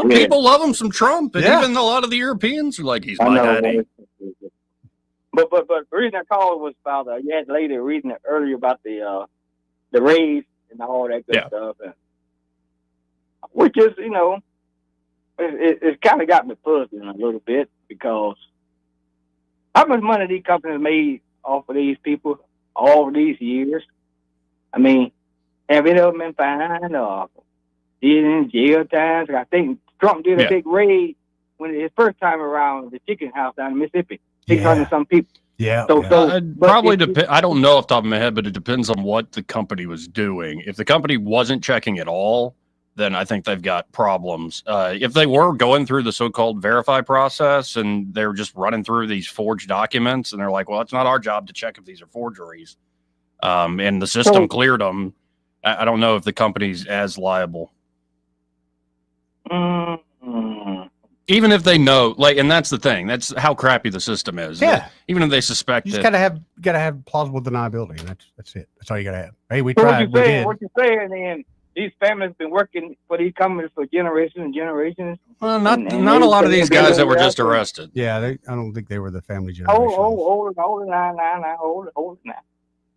People love him some Trump. And even a lot of the Europeans are like, he's my daddy. But the reason I called was about you had a lady reading it earlier about the raise and all that good stuff, and which is it kind of got me puzzling a little bit because how much money these companies made off of these people all these years? I mean, have any of them been fined or did in jail times? I think Trump did a big raid when his first time around the chicken house down in Mississippi. 600 some people. Yeah. Probably depends. I don't know off the top of my head, but it depends on what the company was doing. If the company wasn't checking at all, then I think they've got problems. If they were going through the so-called verify process and they're just running through these forged documents and they're like, well, it's not our job to check if these are forgeries. And the system cleared them. I don't know if the company's as liable. Even if they know, and that's the thing. That's how crappy the system is. Yeah. Even if they suspect you just that. gotta have plausible deniability, and that's it. That's all you gotta have. Hey, we tried. We did. What you saying? Then these families been working for these companies for generations and generations. Well, not a lot of these guys that were just arrested. Yeah, I don't think they were the family generation. Hold it now.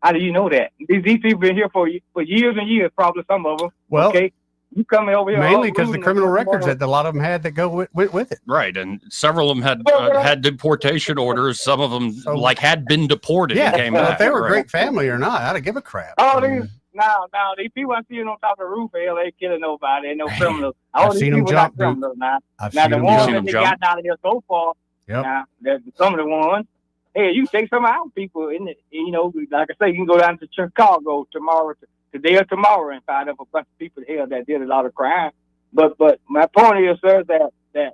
How do you know that? These people been here for years and years, probably some of them. Well, okay. You come over here mainly because the criminal records that a lot of them had that go with it. Right, and several of them had deportation orders. Some of them had been deported. Yeah, and came back. If they were a great family or not, I'd give a crap. Now these people I see on top of the roof, they killing nobody. Ain't no criminals. I've seen them jump. Now the ones that they got out of here so far. Yep. Now some of the ones. Hey, you take some out people in it. Like I say, you can go down to Chicago today or tomorrow and find up a bunch of people here that did a lot of crime. But my point is, sir, that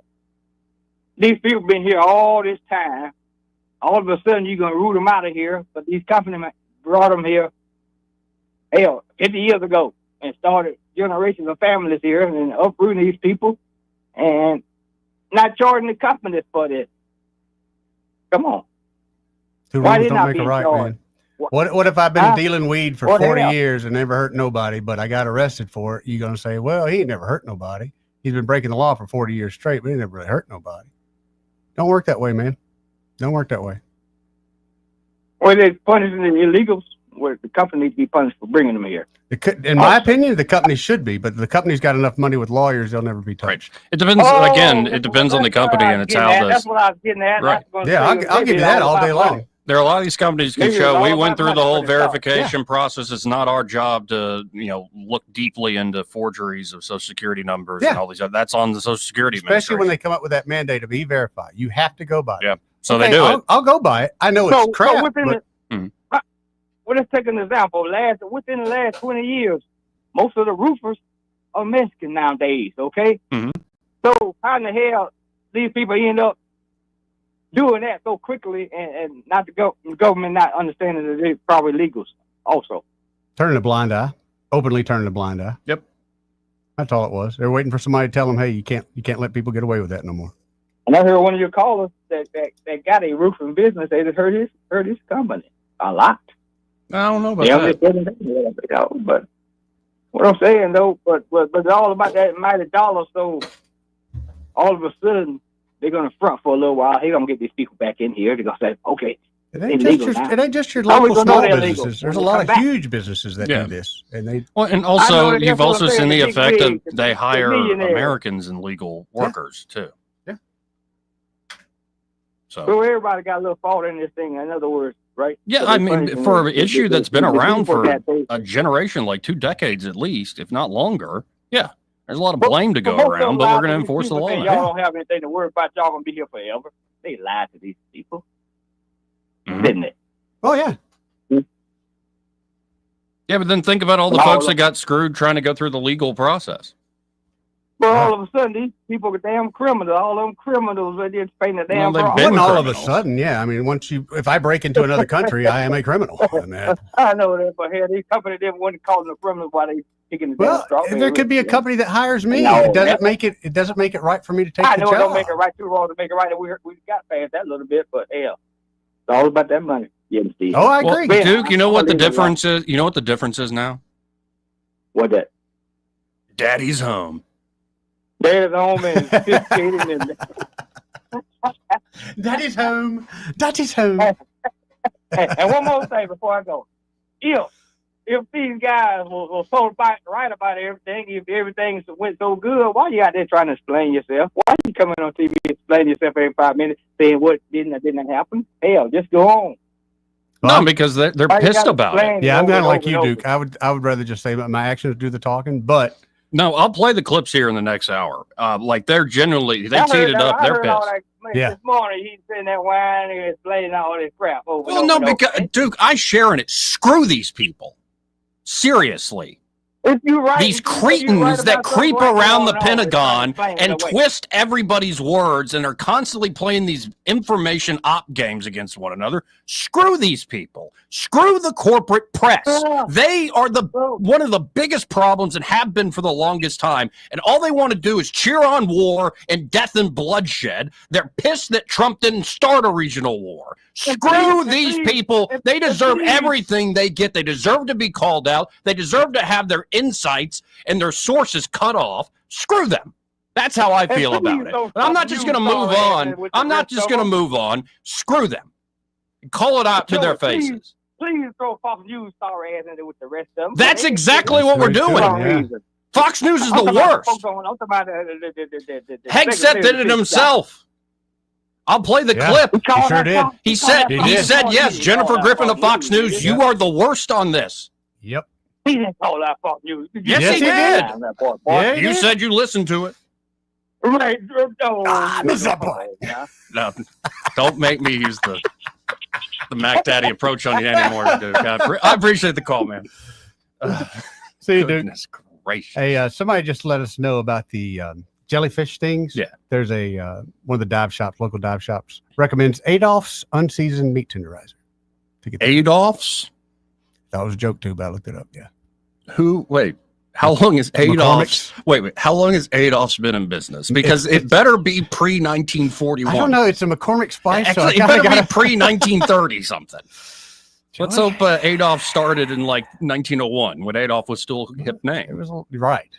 these people been here all this time. All of a sudden, you're gonna root them out of here. But these companies brought them here, 50 years ago, and started generations of families here and uprooting these people, and not charging the companies for this. Come on. Two wrongs don't make a right, man. What if I've been dealing weed for 40 years and never hurt nobody, but I got arrested for it? You're going to say, well, he ain't never hurt nobody. He's been breaking the law for 40 years straight, but he never really hurt nobody. Don't work that way, man. Don't work that way. Well, they're punishing the illegals. Where the company needs to be punished for bringing them here. In my opinion, the company should be, but the company's got enough money with lawyers; they'll never be touched. Right. It depends. Again, it depends on the company and it's how that's what I was getting at. Right. Yeah, I'll give you that all day long. There are a lot of these companies can show we went through the whole verification process. It's not our job to, look deeply into forgeries of Social Security numbers and all these. That's on the Social Security Especially when they come up with that mandate to be verified. You have to go by it. Yeah. So they do it. I'll go by it. I know it's crap. Well, let's take an example. Within the last 20 years, most of the roofers are Mexican nowadays, okay? Mm-hmm. So how in the hell these people end up doing that so quickly and not the government not understanding that they're probably legals also? Turning a blind eye, openly turning a blind eye. Yep. That's all it was. They're waiting for somebody to tell them, hey, you can't let people get away with that no more. And I heard one of your callers that got a roofing business. They just hurt his company a lot. I don't know about that. But what I'm saying though, but it's all about that mighty dollar. So all of a sudden they're gonna front for a little while. He's gonna get these people back in here. They're gonna say, okay. It ain't just your local small businesses. There's a lot of huge businesses that do this, and they. Well, and also you've also seen the effect of they hire Americans and legal workers too. Yeah. So everybody got a little fault in this thing. In other words, right? Yeah, I mean, for an issue that's been around for a generation, like 2 decades at least, if not longer. Yeah, there's a lot of blame to go around, but we're going to enforce the law. Y'all don't have anything to worry about. Y'all gonna be here forever. They lied to these people. Didn't it? Oh yeah. Yeah, but then think about all the folks that got screwed trying to go through the legal process. Well, all of a sudden, these people are damn criminals. All them criminals are just paying the damn fraud. All of a sudden, yeah. I mean, if I break into another country, I am a criminal. I know that, but hell, these companies didn't want to call them a criminal while they taking the damn strawberry. There could be a company that hires me. It doesn't make it right for me to take the job. I know it don't make it right, too wrong to make it right. We got past that a little bit, but hell, it's all about that money. Oh, I agree. Well, Duke, you know what the difference is? You know what the difference is now? What that? Daddy's home. Daddy's home and Daddy's home. Daddy's home. And one more thing before I go. If these guys were so right about everything, if everything went so good, why you out there trying to explain yourself? Why are you coming on TV and explaining yourself every 5 minutes, saying what didn't happen? Hell, just go on. No, because they're pissed about it. Yeah, I'm kind of like you, Duke. I would rather just say my actions do the talking, but no, I'll play the clips here in the next hour. Like they're genuinely they teed it up. They're pissed. This morning he's sitting there whining and explaining all this crap over. Well, no, because Duke, I share in it. Screw these people. Seriously. If you're right, these cretins that creep around the Pentagon and twist everybody's words and are constantly playing these information op games against one another. Screw these people. Screw the corporate press. They are one of the biggest problems and have been for the longest time. And all they want to do is cheer on war and death and bloodshed. They're pissed that Trump didn't start a regional war. Screw these people. They deserve everything they get. They deserve to be called out. They deserve to have their insights and their sources cut off. Screw them. That's how I feel about it. I'm not just going to move on. I'm not just going to move on. Screw them. Call it out to their faces. Please throw Fox News sorry ass in there with the rest of them. That's exactly what we're doing. Yeah. Fox News is the worst. Hegeth did it himself. I'll play the clip. He sure did. He said yes. Jennifer Griffin of Fox News, you are the worst on this. Yep. He didn't call that Fox News. Yes, he did. Yeah, you said you listened to it. Right. No, don't make me use the Mac Daddy approach on you anymore, Duke. I appreciate the call, man. See you, Duke. Gracious. Hey, somebody just let us know about the jellyfish stings. Yeah. There's one of the dive shops, local dive shops, recommends Adolph's unseasoned meat tenderizer. Adolph's? That was a joke too, but I looked it up. Yeah. Wait, how long is Adolph's? Wait, how long has Adolph's been in business? Because it better be pre-1941. I don't know. It's a McCormick spice. Actually, it better be pre-1930 something. Let's hope Adolf started in like 1901 when Adolf was still a hip name. It was right.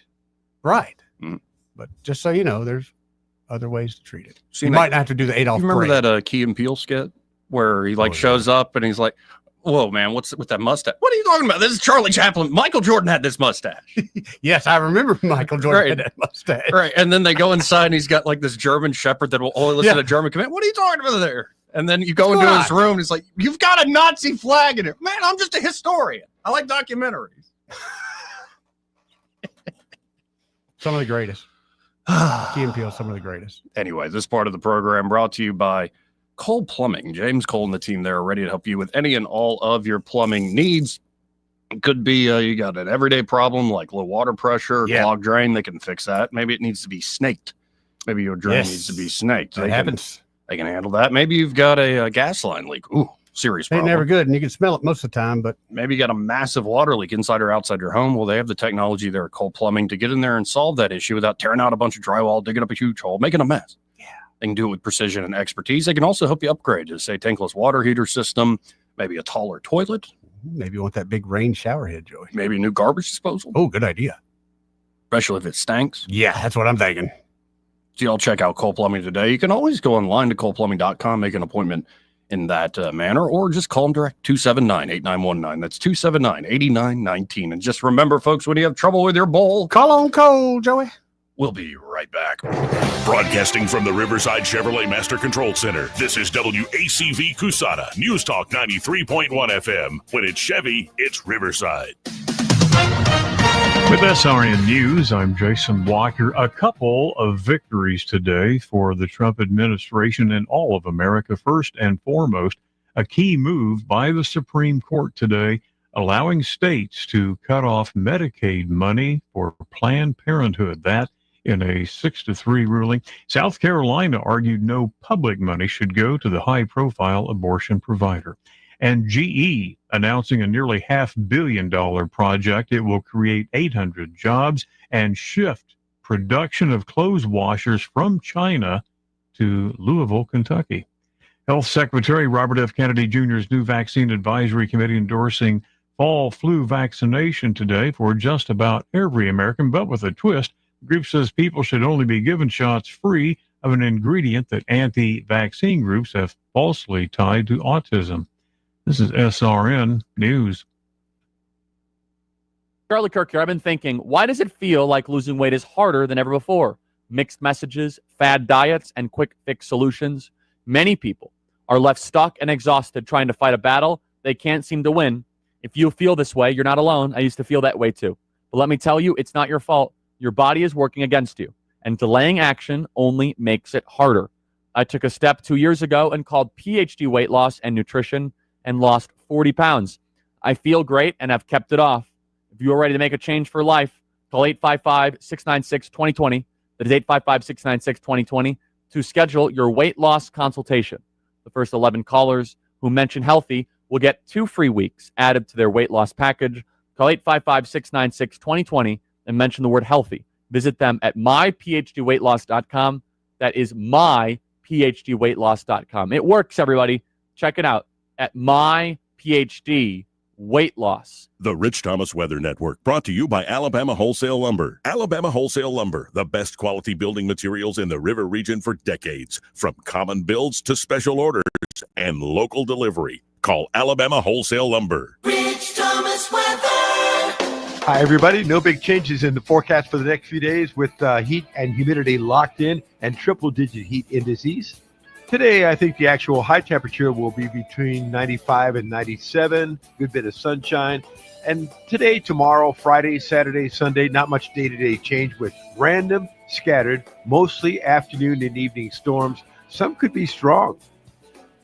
But just so you know, there's other ways to treat it. You might not have to do the Adolf. You remember that Key and Peele skit where he shows up and he's like, "Whoa, man, what's with that mustache? What are you talking about? This is Charlie Chaplin. Michael Jordan had this mustache." Yes, I remember Michael Jordan had that mustache. Right, and then they go inside and he's got like this German Shepherd that will only listen to German command. What are you talking about there? And then you go into his room and it's like, "You've got a Nazi flag in it." Man, I'm just a historian. I like documentaries. Some of the greatest. Key and Peele, some of the greatest. Anyway, this part of the program brought to you by Cole Plumbing. James Cole and the team there are ready to help you with any and all of your plumbing needs. It could be you got an everyday problem like low water pressure, clogged drain. They can fix that. Maybe it needs to be snaked. Maybe your drain needs to be snaked. That happens. They can handle that. Maybe you've got a gas line leak. Ooh, serious Ain't problem. never good, and you can smell it most of the time, but Maybe you got a massive water leak inside or outside your home. Well, they have the technology there at Cole Plumbing to get in there and solve that issue without tearing out a bunch of drywall, digging up a huge hole, making a mess. Yeah. They can do it with precision and expertise. They can also help you upgrade to, say, tankless water heater system, maybe a taller toilet. Maybe you want that big rain shower head, Joey. Maybe a new garbage disposal. Oh, good idea. Especially if it stinks. Yeah, that's what I'm thinking. So y'all check out Cole Plumbing today. You can always go online to coleplumbing.com, make an appointment in that manner, or just call them direct, 279-8919. That's 279-8919. And just remember, folks, when you have trouble with your bowl, call on Cole, Joey. We'll be right back. Broadcasting from the Riverside Chevrolet Master Control Center, this is WACV Cusana, News Talk 93.1 FM. When it's Chevy, it's Riverside. With SRN News, I'm Jason Walker. A couple of victories today for the Trump administration and all of America. First and foremost, a key move by the Supreme Court today, allowing states to cut off Medicaid money for Planned Parenthood. That in a 6-3 ruling. South Carolina argued no public money should go to the high-profile abortion provider. And GE announcing a nearly $500 million project. It will create 800 jobs and shift production of clothes washers from China to Louisville, Kentucky. Health Secretary Robert F. Kennedy Jr.'s new vaccine advisory committee endorsing fall flu vaccination today for just about every American, but with a twist. The group says people should only be given shots free of an ingredient that anti-vaccine groups have falsely tied to autism. This is SRN News. Charlie Kirk here. I've been thinking, why does it feel like losing weight is harder than ever before? Mixed messages, fad diets, and quick fix solutions. Many people are left stuck and exhausted trying to fight a battle they can't seem to win. If you feel this way, you're not alone. I used to feel that way too. But let me tell you, it's not your fault. Your body is working against you, and delaying action only makes it harder. I took a step 2 years ago and called PhD Weight Loss and Nutrition and lost 40 pounds. I feel great and have kept it off. If you are ready to make a change for life, call 855-696-2020. That is 855-696-2020 to schedule your weight loss consultation. The first 11 callers who mention healthy will get 2 free weeks added to their weight loss package. Call 855-696-2020 and mention the word healthy. Visit them at myphdweightloss.com. That is myphdweightloss.com. It works, everybody. Check it out at myPhD Weight Loss. The Rich Thomas Weather Network, brought to you by Alabama Wholesale Lumber. Alabama Wholesale Lumber, the best quality building materials in the river region for decades. From common builds to special orders and local delivery. Call Alabama Wholesale Lumber. Rich Thomas Weather. Hi, everybody. No big changes in the forecast for the next few days with heat and humidity locked in and triple-digit heat indices. Today, I think the actual high temperature will be between 95 and 97, good bit of sunshine. And today, tomorrow, Friday, Saturday, Sunday, not much day-to-day change with random, scattered, mostly afternoon and evening storms. Some could be strong.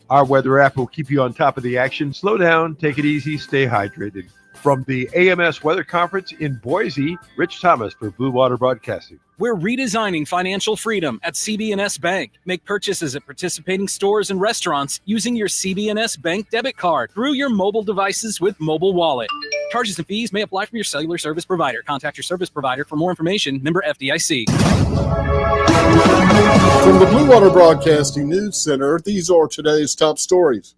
Our weather app will keep you on top of the action. Slow down, take it easy, stay hydrated. From the AMS Weather Conference in Boise, Rich Thomas for Blue Water Broadcasting. We're redesigning financial freedom at CB&S Bank. Make purchases at participating stores and restaurants using your CB&S Bank debit card through your mobile devices with Mobile Wallet. Charges and fees may apply from your cellular service provider. Contact your service provider for more information. Member FDIC. From the Blue Water Broadcasting News Center, these are today's top stories.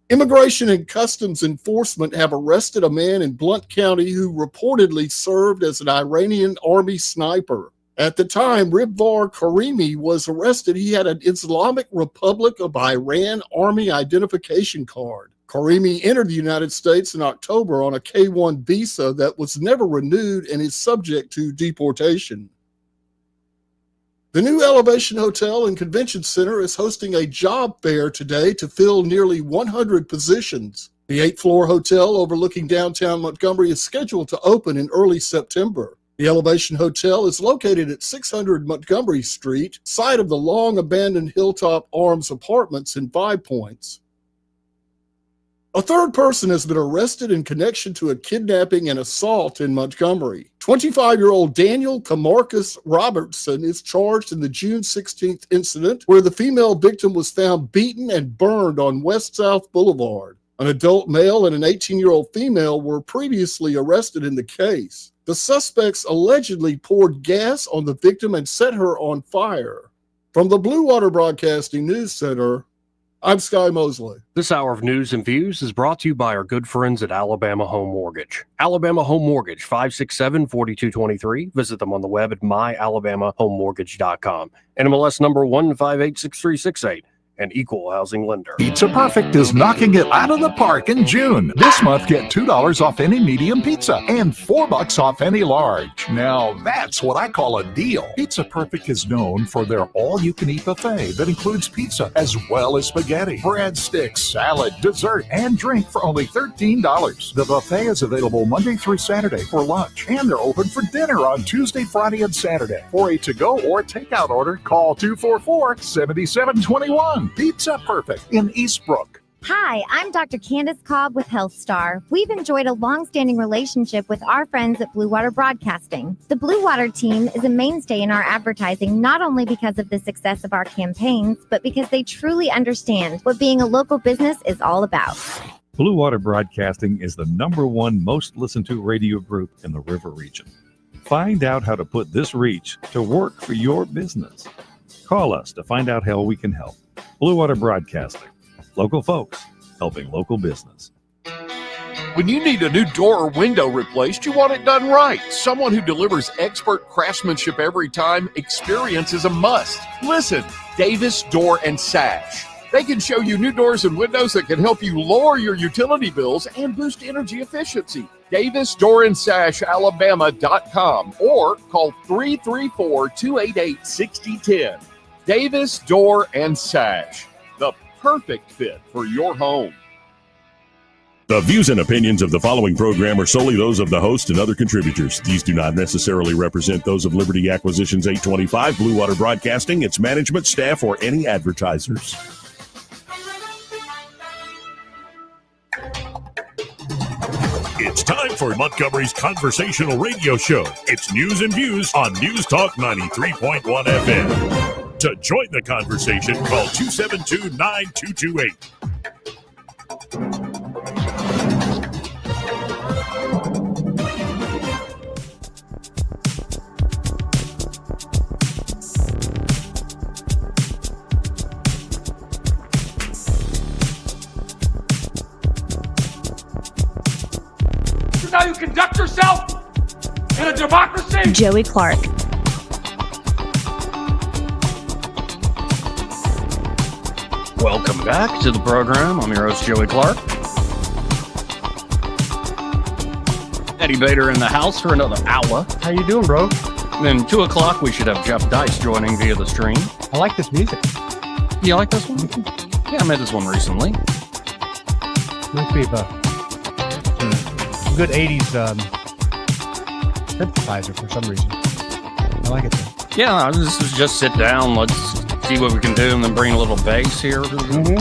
Immigration and Customs Enforcement have arrested a man in Blount County who reportedly served as an Iranian army sniper. At the time Ribvar Karimi was arrested, he had an Islamic Republic of Iran Army identification card. Karimi entered the United States in October on a K-1 visa that was never renewed and is subject to deportation. The new Elevation Hotel and Convention Center is hosting a job fair today to fill nearly 100 positions. The 8th-floor hotel overlooking downtown Montgomery is scheduled to open in early September. The Elevation Hotel is located at 600 Montgomery Street, site of the long-abandoned Hilltop Arms Apartments in 5 Points. A third person has been arrested in connection to a kidnapping and assault in Montgomery. 25-year-old Daniel Camarcus Robertson is charged in the June 16th incident where the female victim was found beaten and burned on West South Boulevard. An adult male and an 18-year-old female were previously arrested in the case. The suspects allegedly poured gas on the victim and set her on fire. From the Blue Water Broadcasting News Center, I'm Sky Mosley. This hour of news and views is brought to you by our good friends at Alabama Home Mortgage. Alabama Home Mortgage, 567-4223. Visit them on the web at myalabamahomemortgage.com. NMLS number 1586368. An equal housing lender. Pizza Perfect is knocking it out of the park in June. This month, get $2 off any medium pizza and $4 off any large. Now, that's what I call a deal. Pizza Perfect is known for their all-you-can-eat buffet that includes pizza as well as spaghetti, breadsticks, salad, dessert, and drink for only $13. The buffet is available Monday through Saturday for lunch, and they're open for dinner on Tuesday, Friday, and Saturday. For a to-go or takeout order, call 244-7721. Pizza Perfect in Eastbrook. Hi, I'm Dr. Candace Cobb with Health Star. We've enjoyed a long-standing relationship with our friends at Blue Water Broadcasting. The Blue Water team is a mainstay in our advertising, not only because of the success of our campaigns, but because they truly understand what being a local business is all about. Blue Water Broadcasting is the #1 most listened to radio group in the river region. Find out how to put this reach to work for your business. Call us to find out how we can help. Blue Water Broadcasting. Local folks helping local business. When you need a new door or window replaced, you want it done right. Someone who delivers expert craftsmanship every time. Experience is a must. Listen, Davis Door and Sash. They can show you new doors and windows that can help you lower your utility bills and boost energy efficiency. Davis Door and Sash, Alabama.com or call 334-288-6010. Davis Door and Sash, the perfect fit for your home. The views and opinions of the following program are solely those of the host and other contributors. These do not necessarily represent those of Liberty Acquisitions 825, Blue Water Broadcasting, its management, staff, or any advertisers. It's time for Montgomery's conversational radio show. It's news and views on News Talk 93.1 FM. To join the conversation, call 272-9228. This is how you conduct yourself in a democracy? Joey Clark. Welcome back to the program. I'm your host, Joey Clark. Eddie Bader in the house for another hour. How you doing, bro? And then 2 o'clock, we should have Jeff Dice joining via the stream. I like this music. You like this one? Yeah, I made this one recently. Reminds me of a good 80s synthesizer for some reason. I like it though. Yeah, this is just sit down. Let's see what we can do and then bring a little bass here. Mm-hmm.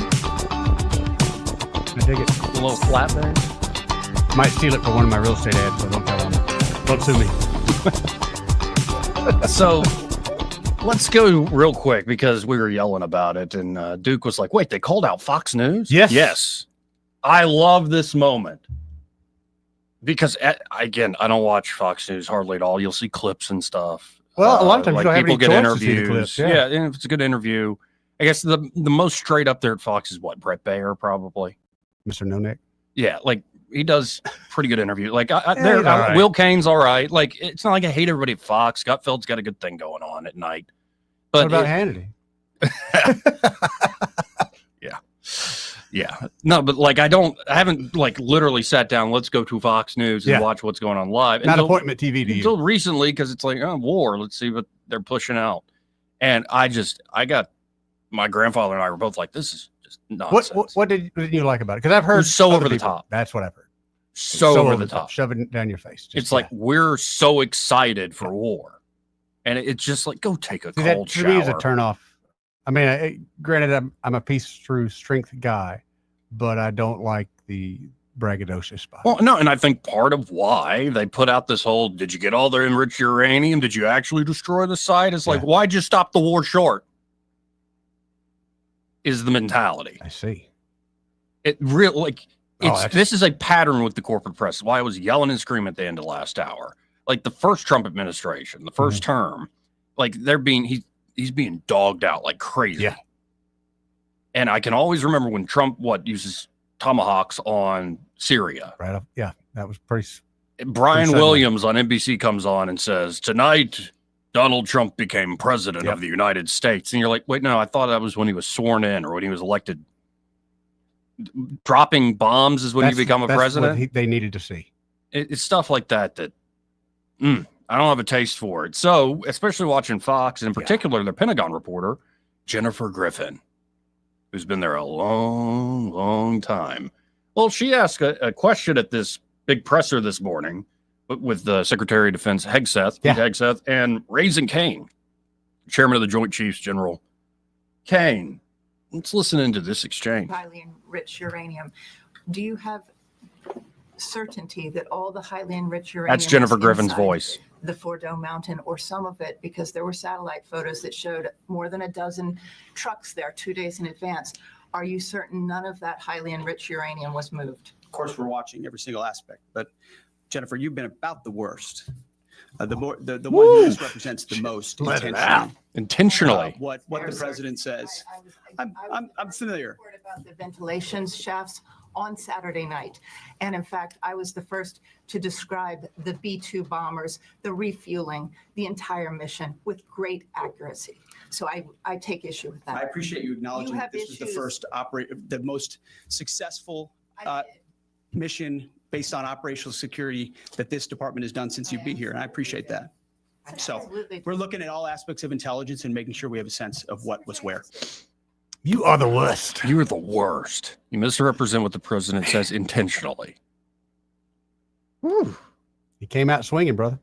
I dig it. A little flat bass. Might steal it for one of my real estate ads, so don't tell them. Don't sue me. So let's go real quick because we were yelling about it and Duke was like, wait, they called out Fox News? Yes. Yes. I love this moment. Because, again, I don't watch Fox News hardly at all. You'll see clips and stuff. Well, a lot of times like you don't have people any get choice to see the interviews. clips, yeah. And if it's a good interview, I guess the most straight up there at Fox is what? Brett Baer, probably. Mr. No Neck. Yeah, like he does pretty good interview. Like right. Will Kane's all right. Like it's not like I hate everybody at Fox. Gutfeld's got a good thing going on at night. But what about Hannity? Yeah. No, but like I haven't like literally sat down, let's go to Fox News and watch what's going on live. Not appointment TV to you. Until recently, because it's like, oh, war. Let's see what they're pushing out. And I got my grandfather and I were both like, this is just nonsense. What did you like about it? Because I've heard so over the people, top. That's what I've heard. So over the top. Shove it down your face. It's like we're so excited for war. And it's just like, go take a cold shower. To me is a turnoff. I mean, granted, I'm a peace through strength guy, but I don't like the braggadocious spot. Well, no, and I think part of why they put out this whole, did you get all the enriched uranium? Did you actually destroy the site? It's like, why'd you stop the war short? Is the mentality. I see. It real like this is a pattern with the corporate press. Why I was yelling and screaming at the end of last hour. Like the first Trump administration, the first term, like he's being dogged out like crazy. Yeah. And I can always remember when Trump uses tomahawks on Syria. Right up. Yeah, that was pretty. Brian Williams on NBC comes on and says, tonight Donald Trump became president of the United States. And you're like, wait, no, I thought that was when he was sworn in or when he was elected. Dropping bombs is when you become a president. What they needed to see. It's stuff like that I don't have a taste for it. So, especially watching Fox, and in particular, their Pentagon reporter, Jennifer Griffin, who's been there a long, long time. Well, she asked a question at this big presser this morning with the Secretary of Defense Hegeth, Hegeth, and Raising Kane, chairman of the Joint Chiefs, General Kane. Let's listen into this exchange. Highly enriched uranium. Do you have certainty that all the highly enriched uranium That's Jennifer Griffin's voice. The Fordo Mountain, or some of it, because there were satellite photos that showed more than a dozen trucks there 2 days in advance. Are you certain none of that highly enriched uranium was moved? Of course, we're watching every single aspect, but Jennifer, you've been about the worst. The one who misrepresents the most intentionally. What the president says. I'm familiar. About the ventilation shafts on Saturday night. And in fact, I was the first to describe the B-2 bombers, the refueling, the entire mission with great accuracy. So I take issue with that. I appreciate you acknowledging that this was the first the most successful mission based on operational security that this department has done since you've been here. And I appreciate that. So we're looking at all aspects of intelligence and making sure we have a sense of what was where. You are the worst. You're the worst. You misrepresent what the president says intentionally. Whew. He came out swinging, brother.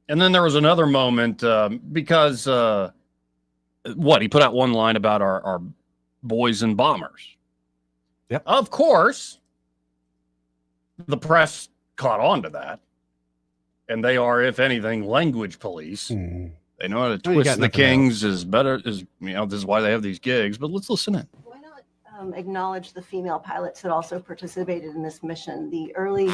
And then there was another moment because he put out one line about our boys and bombers. Yep. Of course, the press caught on to that. And they are, if anything, language police. They know how to twist the kings this is why they have these gigs. But let's listen in. Why not acknowledge the female pilots that also participated in this mission? The early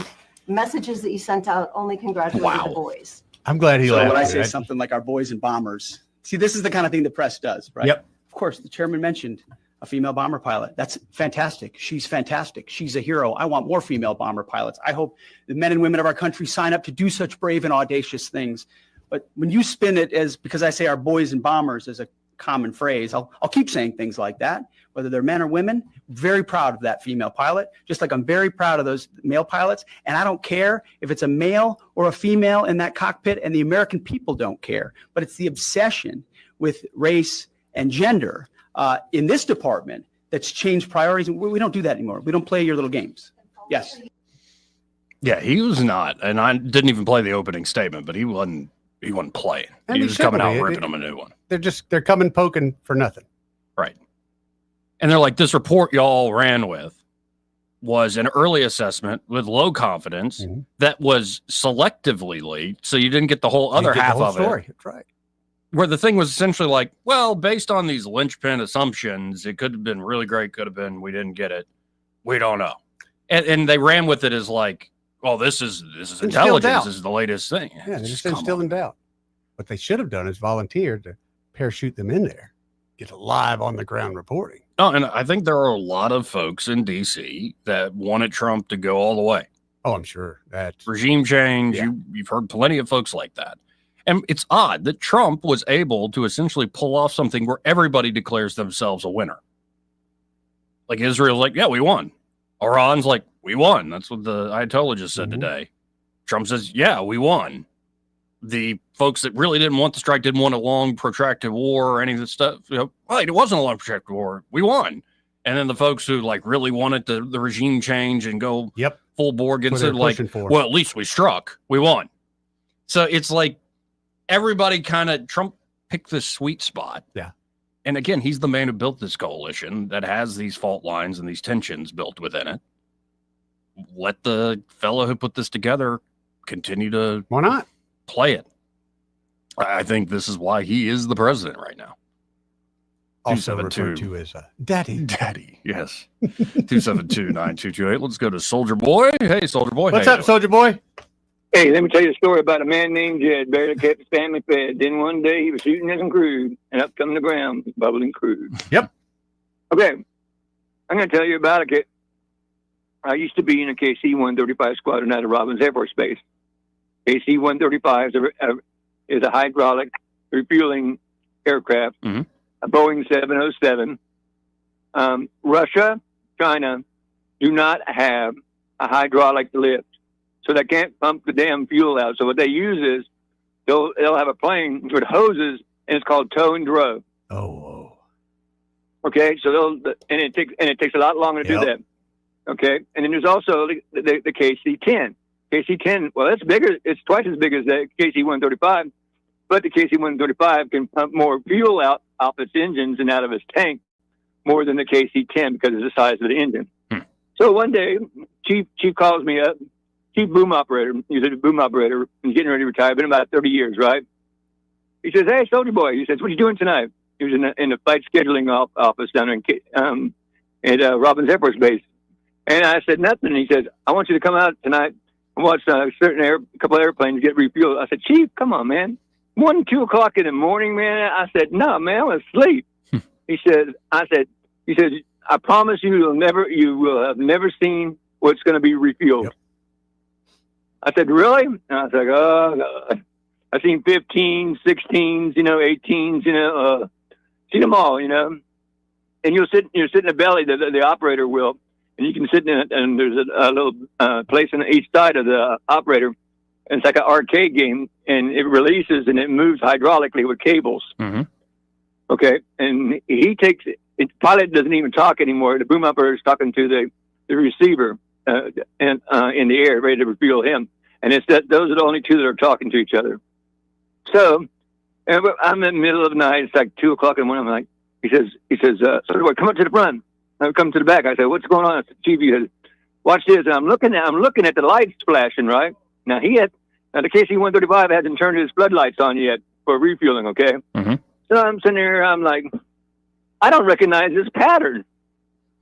messages that you sent out only congratulated the boys. I'm glad he laughed. When I say something like our boys and bombers, see, this is the kind of thing the press does, right? Yep. Of course, the chairman mentioned a female bomber pilot. That's fantastic. She's fantastic. She's a hero. I want more female bomber pilots. I hope the men and women of our country sign up to do such brave and audacious things. But when you spin it as, because I say our boys and bombers as a common phrase, I'll keep saying things like that, whether they're men or women. Very proud of that female pilot, just like I'm very proud of those male pilots. And I don't care if it's a male or a female in that cockpit, and the American people don't care. But it's the obsession with race and gender in this department that's changed priorities. We don't do that anymore. We don't play your little games. Yes. Yeah, he was not. And I didn't even play the opening statement, but he wasn't playing. And he was coming out be. ripping them a new one. They're coming poking for nothing. Right. And they're like, this report y'all ran with was an early assessment with low confidence that was selectively leaked. So you didn't get the whole other half of story. it. That's right. Where the thing was essentially like, well, based on these linchpin assumptions, it could have been really great. Could have been, we didn't get it. We don't know. And they ran with it as like, well, this is intelligence. This is the latest thing. Yeah, they're just still in doubt. What they should have done is volunteered to parachute them in there, get live on the ground reporting. Oh, and I think there are a lot of folks in D.C. that wanted Trump to go all the way. Oh, I'm sure. That's regime change. Yeah. You've heard plenty of folks like that. And it's odd that Trump was able to essentially pull off something where everybody declares themselves a winner. Like Israel's like, yeah, we won. Iran's like, we won. That's what the Ayatollah just said today. Trump says, yeah, we won. The folks that really didn't want the strike, didn't want a long, protracted war or any of this stuff. Well, it wasn't a long, protracted war. We won. And then the folks who like really wanted the regime change and go full bore against it, like, well, at least we struck. We won. So it's like everybody kind of, Trump picked this sweet spot. Yeah. And again, he's the man who built this coalition that has these fault lines and these tensions built within it. let the fellow who put this together continue to why not play it. I think this is why he is the president right now. Also referred to as Daddy. Daddy, yes. 272-9228. Let's go to Soldier Boy. Hey, Soldier Boy. What's How up, you Soldier Boy? Hey, let me tell you a story about a man named Jed. Barely kept his family fed. Then one day he was shooting at some crude, and up come the ground, bubbling crude. Yep. Okay, I'm going to tell you about a kid. I used to be in a KC-135 squadron out of Robbins Air Force Base. KC-135 is a hydraulic refueling aircraft, a Boeing 707. Russia, China do not have a hydraulic lift, so they can't pump the damn fuel out. So what they use is they'll have a plane with hoses, and it's called tow and row. Oh. Okay, so it takes a lot longer to do that. Okay, and then there's also the KC-10. KC-10, well, that's bigger. It's twice as big as the KC-135, but the KC-135 can pump more fuel out off its engines and out of its tank more than the KC-10 because of the size of the engine. So one day, Chief calls me up. Chief boom operator. He's a boom operator. He's getting ready to retire. Been about 30 years, right? He says, "Hey, Soldier Boy." He says, "What are you doing tonight?" He was in the flight scheduling office down at Robbins Air Force Base. And I said, "Nothing." He says, "I want you to come out tonight and watch a couple of airplanes get refueled." I said, "Chief, come on, man. 1, 2 o'clock in the morning, man." I said, "No, man, I'm asleep." He said, "I promise you will have never seen what's going to be refueled." Yep. I said, "Really?" And I was like, "Oh, God. I've seen 15s, 16s, 18s, seen them all, And you'll sit in the belly, the operator will, and you can sit in it, and there's a little place on each side of the operator, and it's like an arcade game, and it releases and it moves hydraulically with cables. Okay, and he takes it. The pilot doesn't even talk anymore. The boom operator is talking to the receiver in the air, ready to refuel him. And those are the only two that are talking to each other. So I'm in the middle of the night. It's like 2 o'clock in the morning. I'm like, he says, "So come up to the front." I come to the back. I said, "What's going on?" I said, "Chief," he says, "Watch this." And I'm looking at the lights flashing, right? Now the KC-135 hasn't turned his floodlights on yet for refueling, okay? So I'm sitting there, I'm like, I don't recognize this pattern.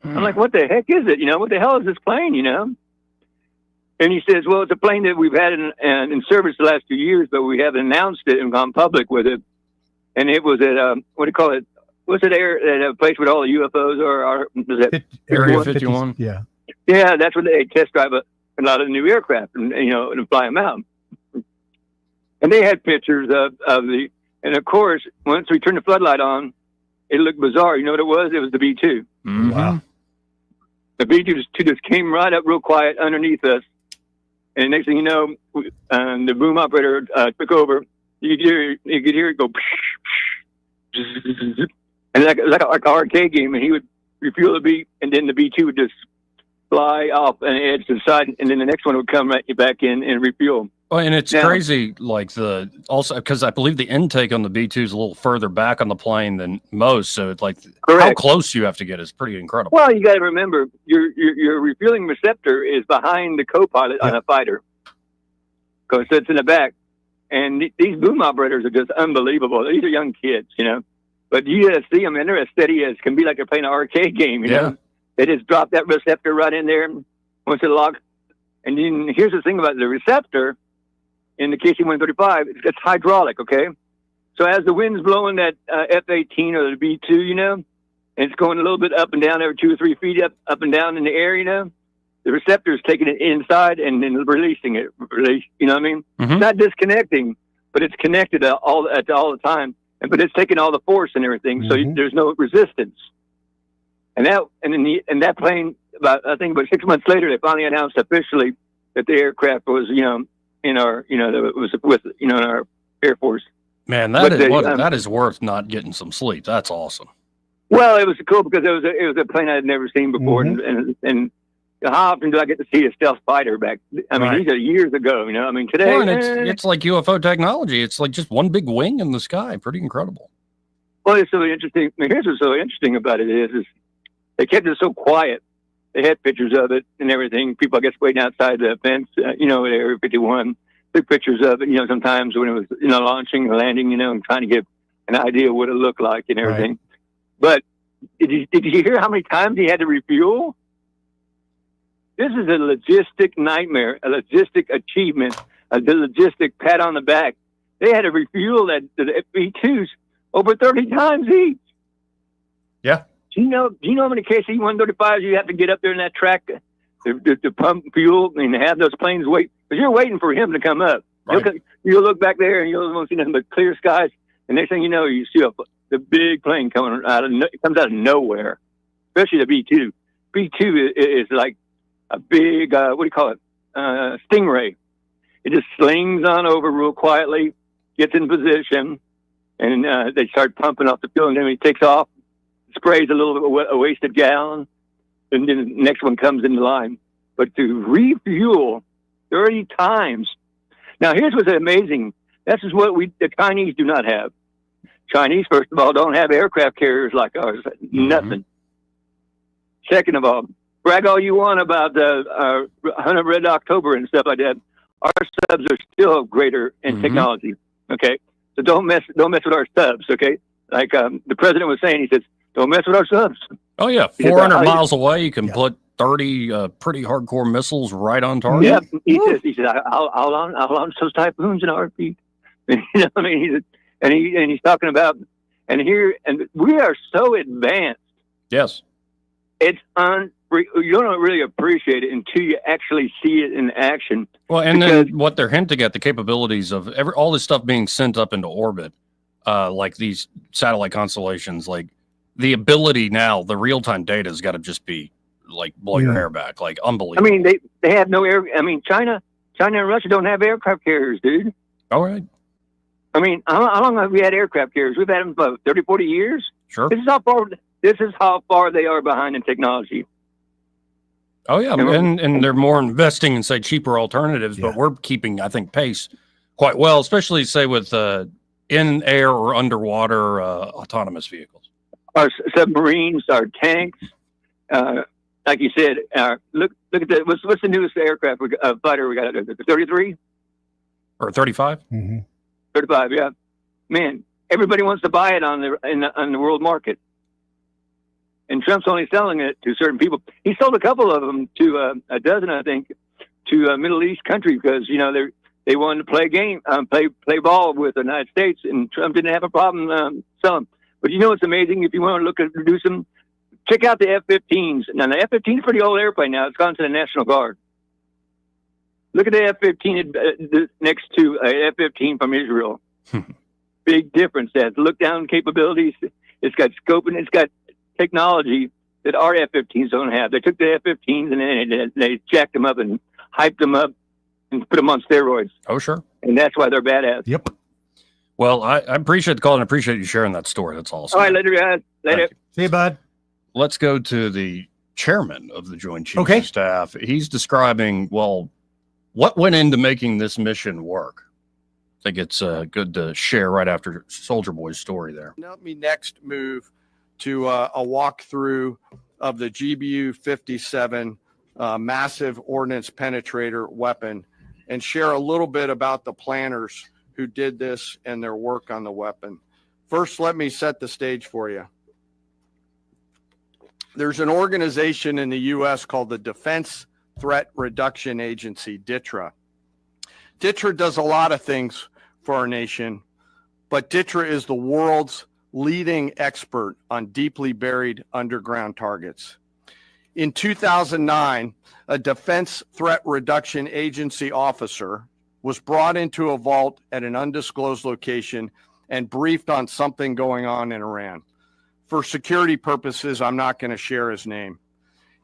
I'm like, what the heck is it? What the hell is this plane, And he says, "Well, it's a plane that we've had in service the last few years, but we haven't announced it and gone public with it." And it was at, what do you call it? What's it, that place where all the UFOs are? Was that Area 51? Yeah. Yeah, that's where they test drive a lot of the new aircraft and fly them out. And they had pictures of and of course, once we turned the floodlight on, it looked bizarre. You know what it was? It was the B-2. Wow. The B-2 just came right up real quiet underneath us. And next thing you know, the boom operator took over. You could hear it go, and like an arcade game. And he would refuel the B, and then the B-2 would just fly off and edge to the side, and then the next one would come right back in and refuel. Well, and it's crazy, like also because I believe the intake on the B-2 is a little further back on the plane than most. So it's like how close you have to get is pretty incredible. Well, you got to remember your refueling receptor is behind the co-pilot on a fighter, because it's in the back. And these boom operators are just unbelievable. These are young kids, But you just see them, and they're as steady as can be, like they're playing an arcade game. You know, they just drop that receptor right in there once it locks. And then here's the thing about the receptor. In the KC-135, it's hydraulic, okay? So as the wind's blowing that F-18 or the B-2, and it's going a little bit up and down every 2 or 3 feet up and down in the air, the receptor is taking it inside and then releasing it. You know what I mean? It's not disconnecting, but it's connected all the time. But it's taking all the force and everything, so there's no resistance. And that plane, I think about 6 months later, they finally announced officially that the aircraft was, in our, that was with, in our Air Force. Man, that is worth not getting some sleep. That's awesome. Well, it was cool because it was a plane I had never seen before, and how often do I get to see a stealth fighter back? I mean, these are years ago. I mean, today it's like UFO technology. It's like just one big wing in the sky. Pretty incredible. Well, it's so interesting. I mean, here's what's so interesting about it is they kept it so quiet they had pictures of it and everything. People, I guess, waiting outside the fence, at Area 51, took pictures of it, sometimes when it was, launching or landing, and trying to get an idea of what it looked like and everything. Right. But did you hear how many times he had to refuel? This is a logistic nightmare, a logistic achievement, a logistic pat on the back. They had to refuel the B-2s over 30 times each. Yeah. Do you know how many KC-135s you have to get up there in that track to pump fuel and have those planes wait? Because you're waiting for him to come up. Right. You'll look back there and you'll see nothing but clear skies. And next thing you know, you see the big plane coming it comes out of nowhere, especially the B-2. B-2 is like a big, what do you call it? Stingray. It just slings on over real quietly, gets in position, and they start pumping off the fuel. And then he takes off, sprays a little a wasted gallon, and then the next one comes into line. But to refuel 30 times. Now, here's what's amazing. This is what the Chinese do not have. Chinese, first of all, don't have aircraft carriers like ours. Nothing. Second of all, brag all you want about the 100 Red October and stuff like that. Our subs are still greater in technology. Okay, so don't mess with our subs. Okay, like the president was saying, he says, "Don't mess with our subs." Oh yeah, 400 miles away, you can put 30 pretty hardcore missiles right on target. Yeah, he said, "I'll launch those Typhoons in a heartbeat." What I mean? He's talking about, and we are so advanced. Yes, it's you don't really appreciate it until you actually see it in action. Well, and then what they're hinting at, the capabilities of all this stuff being sent up into orbit, like these satellite constellations, like the ability now, the real-time data has got to just be like blow your hair back, like unbelievable. I mean, they have no air. I mean, China and Russia don't have aircraft carriers, dude. All right. I mean, how long have we had aircraft carriers? We've had them for 30, 40 years. Sure. This is how far they are behind in technology. Oh yeah, and they're more investing in, say, cheaper alternatives, but we're keeping, I think, pace quite well, especially, say, with in air or underwater autonomous vehicles. Our submarines, our tanks, like you said, look at that. What's the newest aircraft fighter we got? The 33 or 35? 35, yeah. Man, everybody wants to buy it on the world market. And Trump's only selling it to certain people. He sold a couple of them to a dozen, I think, to Middle East countries because they wanted to play ball with the United States, and Trump didn't have a problem selling. But what's amazing? If you want to do some, check out the F-15s. Now the F-15 is a pretty old airplane now. It's gone to the National Guard. Look at the F-15 next to a F-15 from Israel. Big difference. It has look-down capabilities. It's got scoping. It's got technology that our F-15s don't have. They took the F-15s and then they jacked them up and hyped them up and put them on steroids. Oh, sure. And that's why they're badass. Yep. Well, I appreciate the call and appreciate you sharing that story. That's awesome. All right, later, guys. Later. See you, bud. Let's go to the chairman of the Joint Chiefs of Staff. He's describing, what went into making this mission work. I think it's good to share right after Soldier Boy's story there. Let me next move to a walkthrough of the GBU-57 massive ordnance penetrator weapon and share a little bit about the planners who did this and their work on the weapon. First, let me set the stage for you. There's an organization in the U.S. called the Defense Threat Reduction Agency, DTRA. DTRA does a lot of things for our nation, but DTRA is the world's leading expert on deeply buried underground targets. In 2009, a Defense Threat Reduction Agency officer was brought into a vault at an undisclosed location and briefed on something going on in Iran. For security purposes, I'm not going to share his name.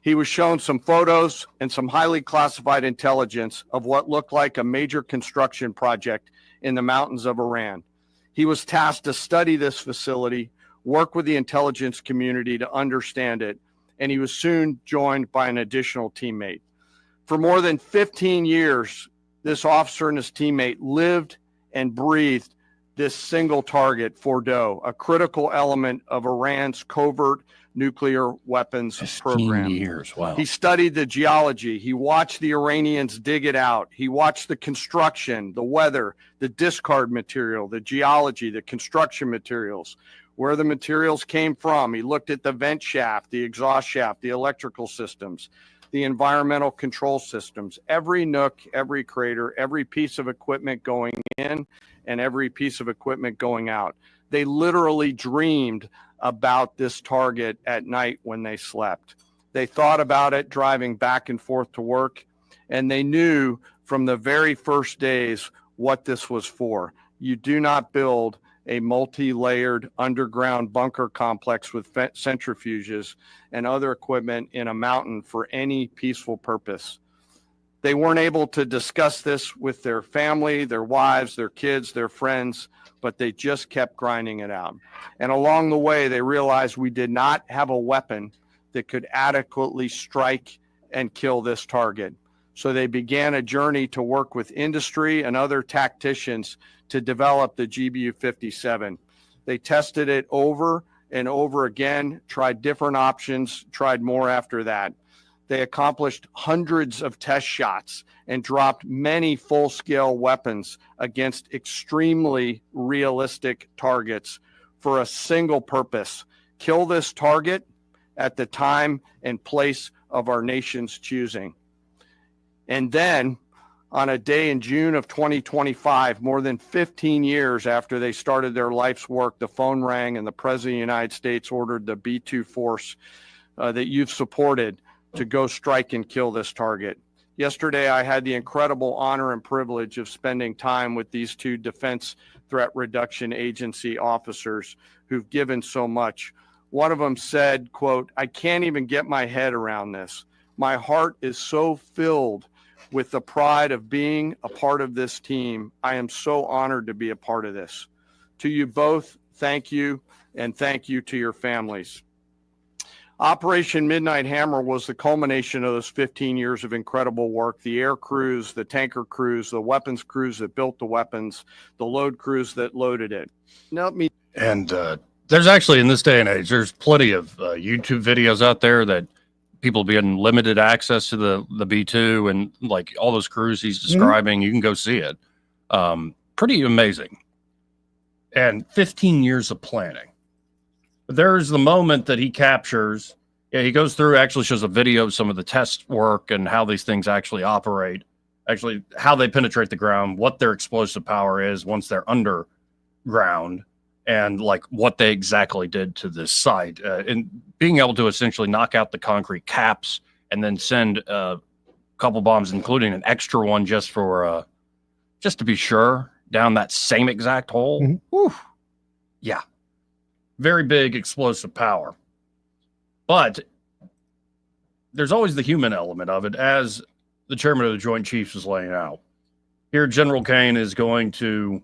He was shown some photos and some highly classified intelligence of what looked like a major construction project in the mountains of Iran. He was tasked to study this facility, work with the intelligence community to understand it, and he was soon joined by an additional teammate. For more than 15 years, this officer and his teammate lived and breathed this single target, Fordow, a critical element of Iran's covert nuclear weapons 15 program. years. Wow. He studied the geology. He watched the Iranians dig it out. He watched the construction, the weather, the discard material, the geology, the construction materials, where the materials came from. He looked at the vent shaft, the exhaust shaft, the electrical systems, the environmental control systems, every nook, every crater, every piece of equipment going in and every piece of equipment going out. They literally dreamed about this target at night when they slept. They thought about it driving back and forth to work, and they knew from the very first days what this was for. You do not build a multi-layered underground bunker complex with centrifuges and other equipment in a mountain for any peaceful purpose. They weren't able to discuss this with their family, their wives, their kids, their friends, but they just kept grinding it out. And along the way, they realized we did not have a weapon that could adequately strike and kill this target. So they began a journey to work with industry and other tacticians to develop the GBU-57. They tested it over and over again, tried different options, tried more after that. They accomplished hundreds of test shots and dropped many full-scale weapons against extremely realistic targets for a single purpose: kill this target at the time and place of our nation's choosing. And then, on a day in June of 2025, more than 15 years after they started their life's work, the phone rang and the President of the United States ordered the B-2 force that you've supported to go strike and kill this target. Yesterday, I had the incredible honor and privilege of spending time with these two Defense Threat Reduction Agency officers who've given so much. One of them said, quote, "I can't even get my head around this. My heart is so filled with the pride of being a part of this team. I am so honored to be a part of this." To you both, thank you, and thank you to your families. Operation Midnight Hammer was the culmination of those 15 years of incredible work. The air crews, the tanker crews, the weapons crews that built the weapons, the load crews that loaded it. And there's actually, in this day and age, there's plenty of YouTube videos out there that people be in limited access to the B-2 and like all those crews he's describing. You can go see it. Pretty amazing. And 15 years of planning. There's the moment that he captures. Yeah, he goes through, actually shows a video of some of the test work and how these things actually operate, actually how they penetrate the ground, what their explosive power is once they're underground, and like what they exactly did to this site. And being able to essentially knock out the concrete caps and then send a couple bombs, including an extra one just for just to be sure, down that same exact hole. Whew. Yeah. Very big explosive power. But there's always the human element of it, as the chairman of the Joint Chiefs was laying out. Here, General Kane is going to,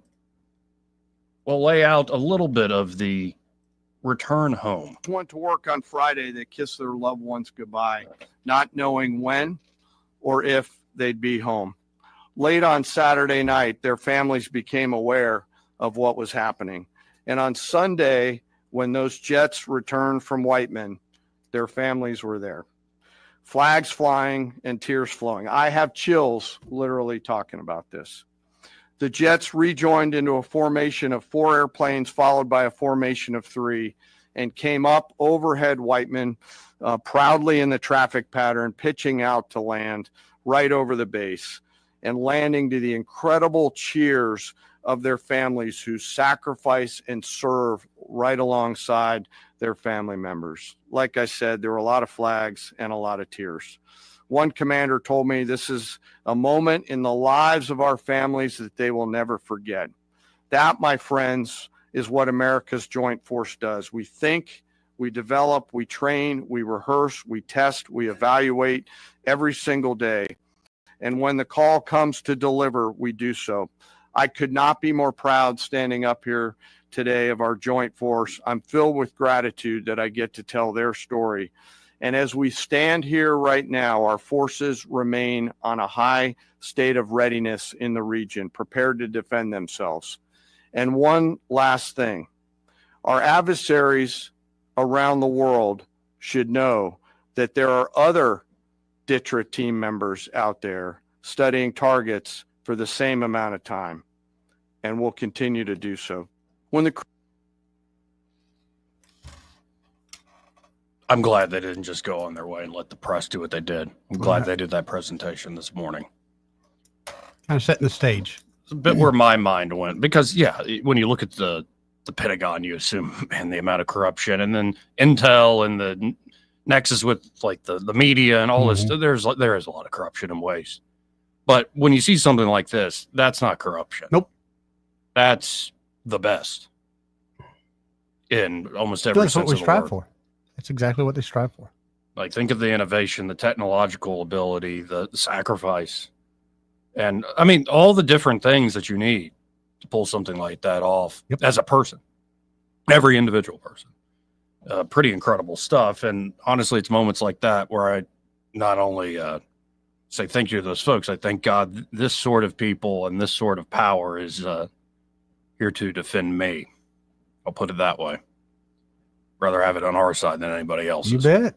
well, lay out a little bit of the return home. Went to work on Friday. They kissed their loved ones goodbye, not knowing when or if they'd be home. Late on Saturday night, their families became aware of what was happening. And on Sunday, when those jets returned from Whiteman, their families were there. Flags flying and tears flowing. I have chills literally talking about this. The jets rejoined into a formation of 4 airplanes, followed by a formation of 3, and came up overhead Whiteman, proudly in the traffic pattern, pitching out to land right over the base and landing to the incredible cheers of their families who sacrifice and serve right alongside their family members. Like I said, there were a lot of flags and a lot of tears. One commander told me this is a moment in the lives of our families that they will never forget. That, my friends, is what America's Joint Force does. We think, we develop, we train, we rehearse, we test, we evaluate every single day. And when the call comes to deliver, we do so. I could not be more proud standing up here today of our Joint Force. I'm filled with gratitude that I get to tell their story. And as we stand here right now, our forces remain on a high state of readiness in the region, prepared to defend themselves. And one last thing, our adversaries around the world should know that there are other DTRA team members out there studying targets for the same amount of time, and will continue to do so. I'm glad they didn't just go on their way and let the press do what they did. I'm glad they did that presentation this morning. Kind of setting the stage. It's a bit where my mind went, because when you look at the Pentagon, you assume, man, the amount of corruption, and then Intel and the nexus with like the media and all this, there is a lot of corruption and waste. But when you see something like this, that's not corruption. Nope. That's the best in almost every sense of the word. That's what we strive for. That's exactly what they strive for. Like, think of the innovation, the technological ability, the sacrifice, and I mean, all the different things that you need to pull something like that off as a person, every individual person. Pretty incredible stuff. And honestly, it's moments like that where I not only say thank you to those folks, I thank God this sort of people and this sort of power is here to defend me. I'll put it that way. Rather have it on our side than anybody else's. You bet.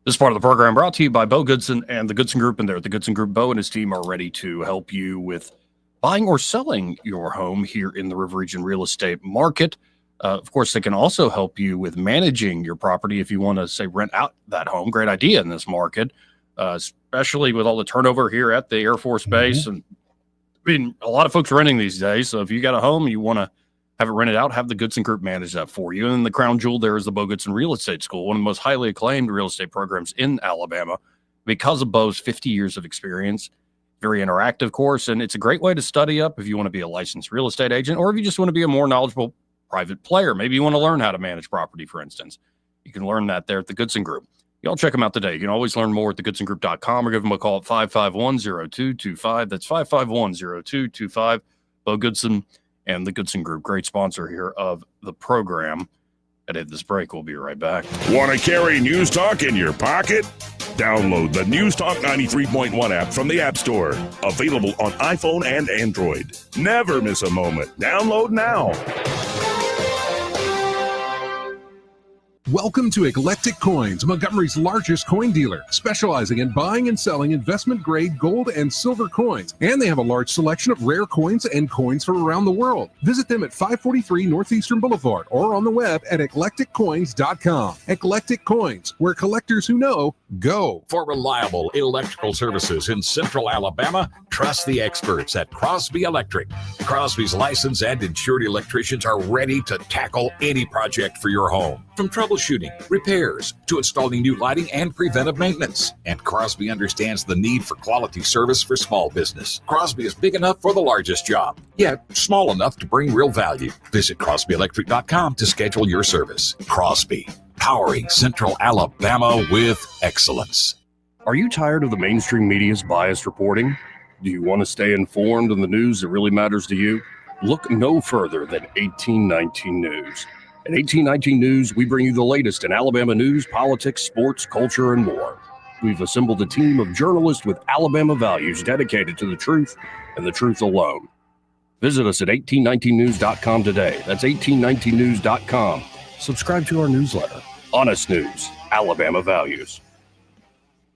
This part of the program brought to you by Bo Goodson and the Goodson Group. And there, the Goodson Group, Bo and his team are ready to help you with buying or selling your home here in the River Region real estate market. Of course, they can also help you with managing your property if you want to, say, rent out that home. Great idea in this market, especially with all the turnover here at the Air Force Base. And I mean, a lot of folks are renting these days. So if you got a home, you want to have it rented out, have the Goodson Group manage that for you. And the crown jewel there is the Bo Goodson Real Estate School, one of the most highly acclaimed real estate programs in Alabama because of Bo's 50 years of experience. Very interactive course, and it's a great way to study up if you want to be a licensed real estate agent, or if you just want to be a more knowledgeable private player. Maybe you want to learn how to manage property, for instance. You can learn that there at the Goodson Group. Y'all check them out today. You can always learn more at thegoodsongroup.com or give them a call at 551-0225. That's 551-0225. Bo Goodson and the Goodson Group, great sponsor here of the program. At this break, we'll be right back. Want to carry News Talk in your pocket? Download the News Talk 93.1 app from the App Store. Available on iPhone and Android. Never miss a moment. Download now. Welcome to Eclectic Coins, Montgomery's largest coin dealer, specializing in buying and selling investment-grade gold and silver coins. And they have a large selection of rare coins and coins from around the world. Visit them at 543 Northeastern Boulevard or on the web at eclecticcoins.com. Eclectic Coins, where collectors who know go. For reliable electrical services in Central Alabama, trust the experts at Crosby Electric. Crosby's licensed and insured electricians are ready to tackle any project for your home. From troubleshooting, repairs, to installing new lighting and preventive maintenance. And Crosby understands the need for quality service for small business. Crosby is big enough for the largest job, yet small enough to bring real value. Visit CrosbyElectric.com to schedule your service. Crosby, powering Central Alabama with excellence. Are you tired of the mainstream media's biased reporting? Do you want to stay informed on the news that really matters to you? Look no further than 1819 News. At 1819 News, we bring you the latest in Alabama news, politics, sports, culture, and more. We've assembled a team of journalists with Alabama values dedicated to the truth and the truth alone. Visit us at 1819news.com today. That's 1819news.com. Subscribe to our newsletter. Honest News, Alabama Values.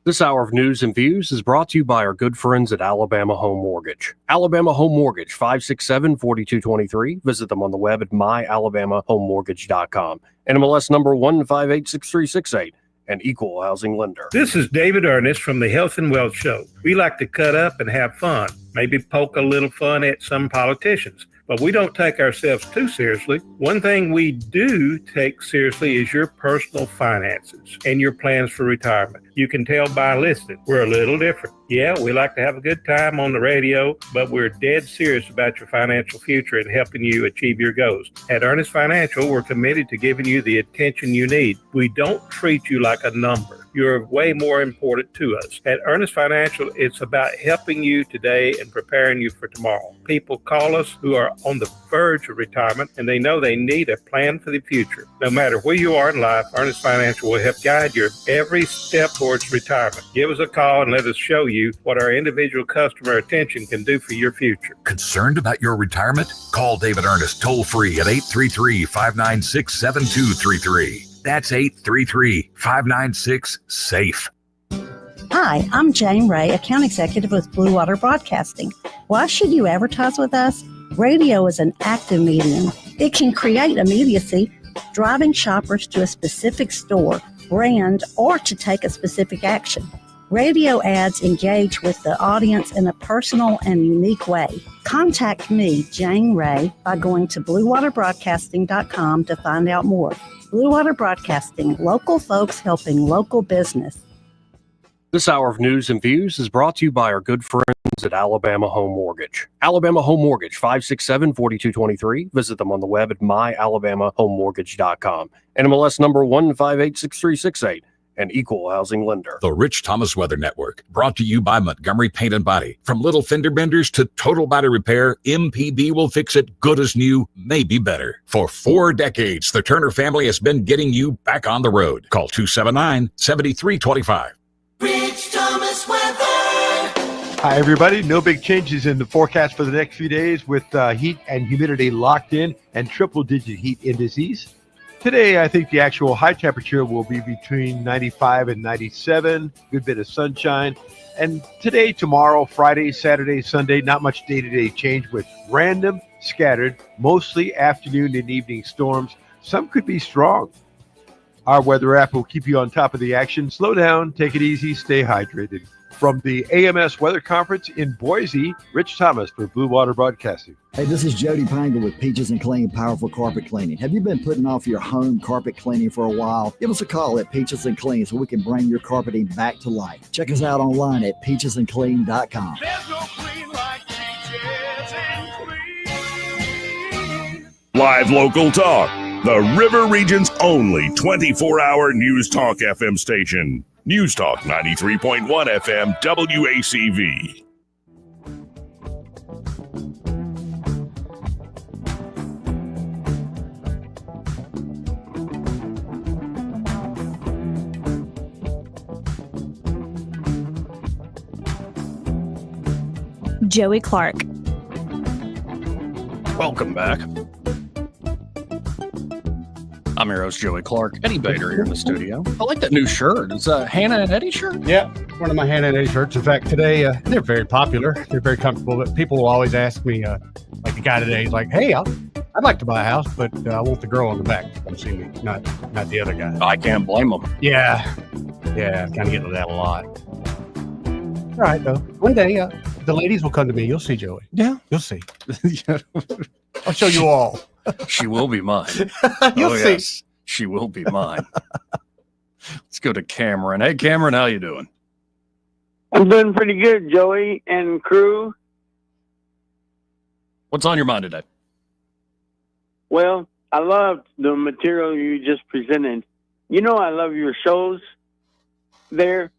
This hour of news and views is brought to you by our good friends at Alabama Home Mortgage. Alabama Home Mortgage, 567-4223. Visit them on the web at myalabamahomemortgage.com. NMLS number 1586368, an equal housing lender. This is David Ernest from the Health and Wealth Show. We like to cut up and have fun, maybe poke a little fun at some politicians. But we don't take ourselves too seriously. One thing we do take seriously is your personal finances and your plans for retirement. You can tell by listening, we're a little different. Yeah, we like to have a good time on the radio, but we're dead serious about your financial future and helping you achieve your goals. At Ernest Financial, we're committed to giving you the attention you need. We don't treat you like a number. You're way more important to us. At Ernest Financial, it's about helping you today and preparing you for tomorrow. People call us who are on the verge of retirement, and they know they need a plan for the future. No matter where you are in life, Ernest Financial will help guide your every step towards retirement. Give us a call and let us show you what our individual customer attention can do for your future. Concerned about your retirement? Call David Ernest toll-free at 833-596-7233. That's 833-596-SAFE. Hi, I'm Jane Ray, account executive with Blue Water Broadcasting. Why should you advertise with us? Radio is an active medium. It can create immediacy, driving shoppers to a specific store, brand, or to take a specific action. Radio ads engage with the audience in a personal and unique way. Contact me, Jane Ray, by going to bluewaterbroadcasting.com to find out more. Blue Water Broadcasting, local folks helping local business. This hour of news and views is brought to you by our good friends at Alabama Home Mortgage. Alabama Home Mortgage, 567-4223. Visit them on the web at myalabamahomemortgage.com. NMLS number 1586368, an equal housing lender. The Rich Thomas Weather Network, brought to you by Montgomery Paint and Body. From little fender benders to total body repair, MPB will fix it good as new, maybe better. For 4 decades, the Turner family has been getting you back on the road. Call 279-7325. Rich Thomas Weather. Hi, everybody. No big changes in the forecast for the next few days with heat and humidity locked in and triple-digit heat indices. Today, I think the actual high temperature will be between 95 and 97, good bit of sunshine. And today, tomorrow, Friday, Saturday, Sunday, not much day-to-day change with random, scattered, mostly afternoon and evening storms. Some could be strong. Our weather app will keep you on top of the action. Slow down, take it easy, stay hydrated. From the AMS Weather Conference in Boise, Rich Thomas for Blue Water Broadcasting. Hey, this is Jody Pangle with Peaches and Clean Powerful Carpet Cleaning. Have you been putting off your home carpet cleaning for a while? Give us a call at Peaches and Clean so we can bring your carpeting back to life. Check us out online at peachesandclean.com. There's no clean like Peaches and Clean. Live local talk. The River Region's only 24-hour News Talk FM station. News Talk 93.1 FM WACV. Joey Clark. Welcome back. I'm your host, Joey Clark. Eddie Bader here in the studio. I like that new shirt. It's a Hannah and Eddie shirt? Yeah, one of my Hannah and Eddie shirts. In fact, today, they're very popular. They're very comfortable. But people will always ask me, like the guy today, he's like, hey, I'd like to buy a house, but I want the girl on the back to come see me, not the other guy. I can't blame him. Yeah, kind of getting to that a lot. All right, though. One day, the ladies will come to me. You'll see, Joey. Yeah. You'll see. I'll show you all. She will be mine. You'll see. Yes, she will be mine. Let's go to Cameron. Hey, Cameron, how you doing? I'm doing pretty good, Joey and crew. What's on your mind today? Well, I loved the material you just presented. You know I love your shows there.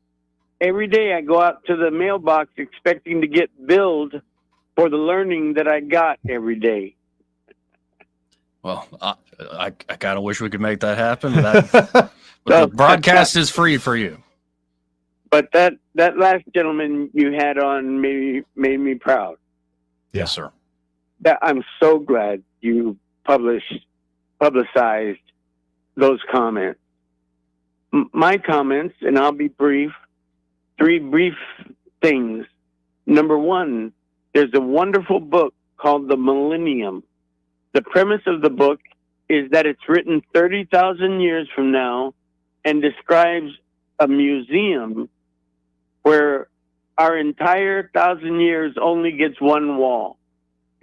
Every day I go out to the mailbox expecting to get billed for the learning that I got every day. Well, I kind of wish we could make that happen. But the broadcast is free for you. But that last gentleman you had on made me proud. Yes, sir. I'm so glad you publicized those comments. My comments, and I'll be brief, 3 brief things. Number 1, there's a wonderful book called The Millennium. The premise of the book is that it's written 30,000 years from now and describes a museum where our entire 1,000 years only gets one wall.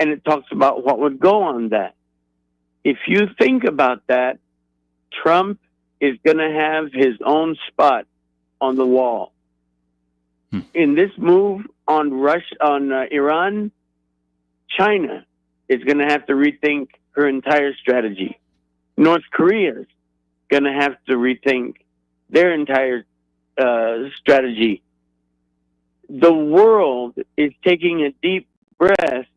And it talks about what would go on that. If you think about that, Trump is going to have his own spot on the wall. In this move on Iran, China is going to have to rethink her entire strategy. North Korea is going to have to rethink their entire strategy. The world is taking a deep breath,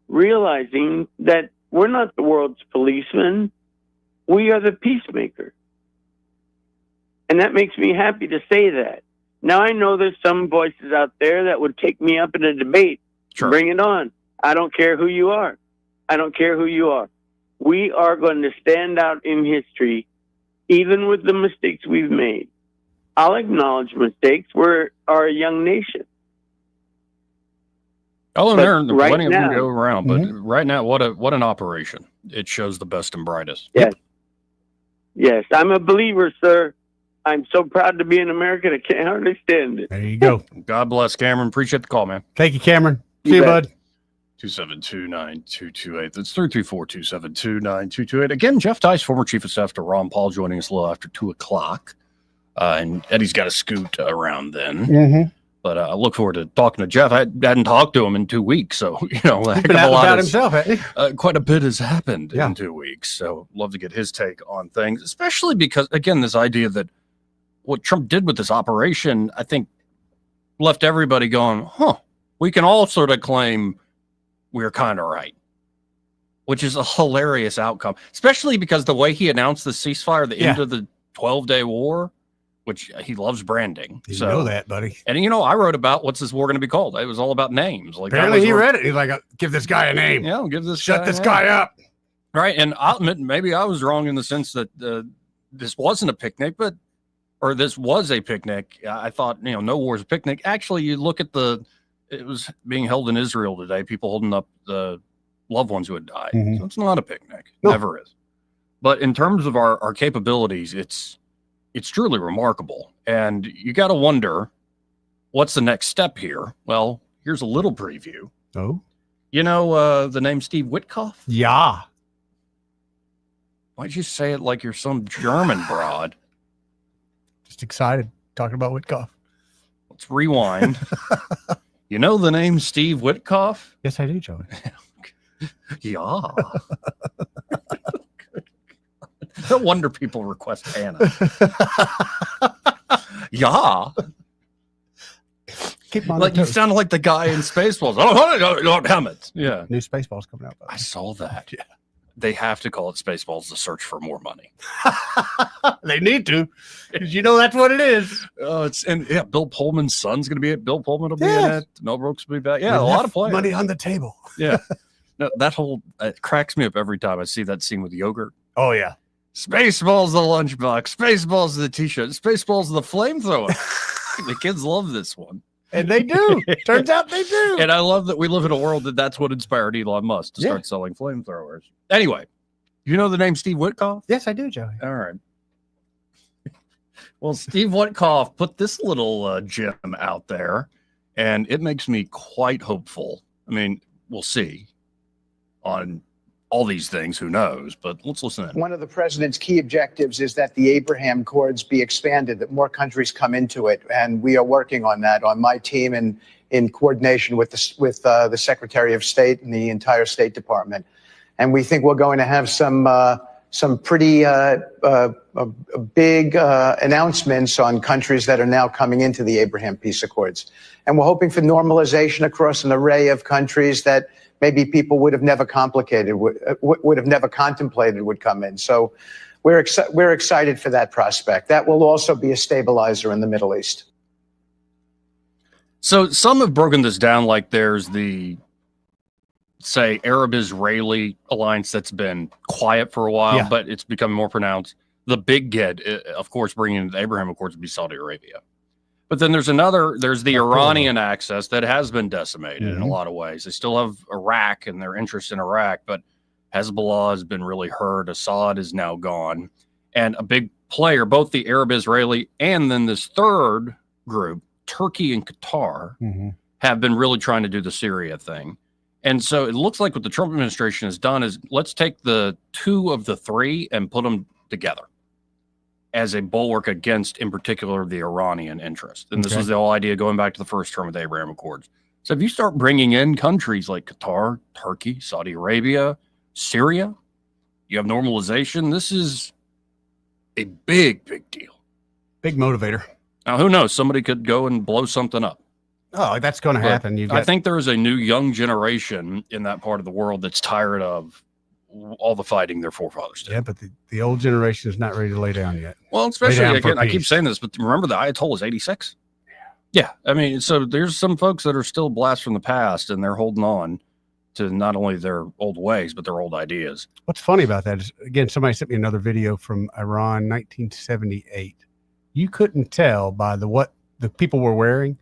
realizing that we're not the world's policemen. We are the peacemaker. And that makes me happy to say that. Now, I know there's some voices out there that would take me up in a debate. Sure. Bring it on. I don't care who you are. I don't care who you are. We are going to stand out in history even with the mistakes we've made. I'll acknowledge mistakes. We are a young nation. Oh, and But there are right plenty of them now- to go around, but right now, what an operation! It shows the best and brightest. Yes. Yes, I'm a believer, sir. I'm so proud to be an American. I can't hardly stand it. There you go. God bless, Cameron. Appreciate the call, man. Thank you, Cameron. You See you, bet. bud. 272-9228. That's 334-272-9228. Again, Jeff Tice, former chief of staff to Ron Paul, joining us a little after 2 o'clock. And Eddie's got to scoot around then. Mm-hmm. But I look forward to talking to Jeff. I hadn't talked to him in 2 weeks, so a heck Been of a out lot about has- himself, hasn't he? quite a bit has happened Yeah. in 2 weeks. So love to get his take on things, especially because, again, this idea that what Trump did with this operation, I think, left everybody going, we can all sort of claim we're kind of right, which is a hilarious outcome, especially because the way he announced the ceasefire, the end of the 12-day war, which he loves branding. You know that, buddy. And, I wrote about what's this war going to be called. It was all about names. Like, that Apparently was he where- read it. He's like, give this guy a name. Yeah, give this Shut guy this a guy name. up. Right. And I'll admit, maybe I was wrong in the sense that this wasn't a picnic, or this was a picnic. I thought, no war's a picnic. Actually, you look at it was being held in Israel today, people holding up the loved ones who had died. Mhm. So it's not a picnic. No. Never is. But in terms of our capabilities, it's truly remarkable. And you got to wonder, what's the next step here? Well, here's a little preview. Oh? The name Steve Witkoff? Yeah. Why'd you say it like you're some German broad? Just excited talking about Witkoff. Let's rewind. You know the name Steve Witkoff? Yes, I do, Joey. Yeah. No wonder people request Hannah. Yeah. Keep him on Like the you toes. sound like the guy in Spaceballs. Oh, damn it. Yeah. New Spaceballs coming out. I saw that. Yeah. They have to call it Spaceballs, the search for more money. They need to, because that's what it is. Bill Pullman's son's going to be it. Bill Pullman will be in Yes. it. Mel Brooks will be back. Yeah, We a lot left of players. money on the table. Yeah. No, that whole it cracks me up every time I see that scene with yogurt. Oh yeah. Spaceballs the lunchbox. Spaceballs the t-shirt. Spaceballs the flamethrower. The kids love this one. And they do. Turns out they do. And I love that we live in a world that's what inspired Elon Musk to Yeah. start selling flamethrowers. Anyway, you know the name Steve Witkoff? Yes, I do, Joey. All right. Well, Steve Witkoff put this little gem out there, and it makes me quite hopeful. I mean, we'll see on all these things. Who knows? But let's listen in. One of the president's key objectives is that the Abraham Accords be expanded, that more countries come into it, and we are working on that on my team and in coordination with the Secretary of State and the entire State Department. And we think we're going to have some pretty big announcements on countries that are now coming into the Abraham Peace Accords. And we're hoping for normalization across an array of countries that maybe people would have never contemplated would come in. So we're excited for that prospect. That will also be a stabilizer in the Middle East. So some have broken this down like there's the, say, Arab-Israeli alliance that's been quiet for a while, Yeah. but it's becoming more pronounced. The big get, of course, bringing in the Abraham Accords would be Saudi Arabia. But then there's the Iranian axis that has been decimated in a lot of ways. They still have Iraq and their interest in Iraq, but Hezbollah has been really hurt. Assad is now gone. And a big player, both the Arab-Israeli and then this third group, Turkey and Qatar, have been really trying to do the Syria thing. And so it looks like what the Trump administration has done is let's take the two of the three and put them together as a bulwark against, in particular, the Iranian interest. And this Okay. was the whole idea going back to the first term of the Abraham Accords. So if you start bringing in countries like Qatar, Turkey, Saudi Arabia, Syria, you have normalization. This is a big, big deal. Big motivator. Now, who knows? Somebody could go and blow something up. Oh, that's going to But happen. I think there is a new young generation in that part of the world that's tired of all the fighting their forefathers did. Yeah, but the old generation is not ready to lay down yet. Well, Lay especially, down for again, I keep peace. saying this, but remember the Ayatollah is 86? Yeah. I mean, so there's some folks that are still blast from the past and they're holding on. to not only their old ways, but their old ideas. What's funny about that is, again, somebody sent me another video from Iran, 1978. You couldn't tell by what the people were wearing,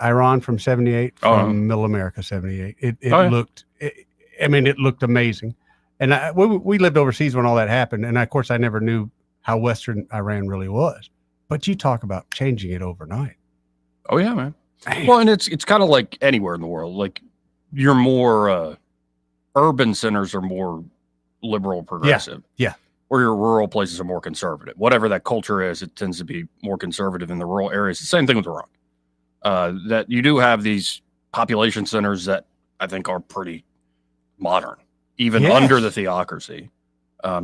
Iran from 78 from Middle America 78. It looked, it looked amazing. And we lived overseas when all that happened. And of course, I never knew how Western Iran really was. But you talk about changing it overnight. Oh, yeah, man. Well, and it's kind of like anywhere in the world. Like, you're more urban centers are more liberal, progressive. Yeah. Or your rural places are more conservative. Whatever that culture is, it tends to be more conservative in the rural areas. The same thing with Iran. That you do have these population centers that I think are pretty modern, even under the theocracy.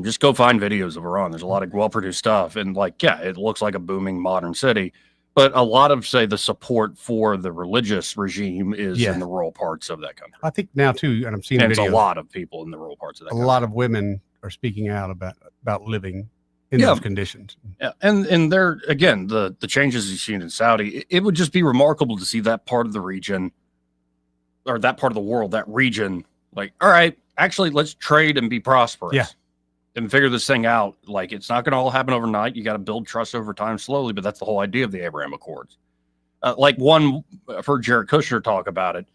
Just go find videos of Iran. There's a lot of well-produced stuff. And it looks like a booming modern city. But a lot of, say, the support for the religious regime is in the rural parts of that country. I think now, too, and I'm seeing it's videos, a lot of people in the rural parts of that country. A lot of women are speaking out about living in those conditions. Yeah, and there, again, the changes you've seen in Saudi, it would just be remarkable to see that part of the region, or that part of the world, that region, like, all right, actually, let's trade and be prosperous. Yeah. And figure this thing out. Like, it's not going to all happen overnight. You got to build trust over time slowly, but that's the whole idea of the Abraham Accords. Like, one, I've heard Jared Kushner talk about it,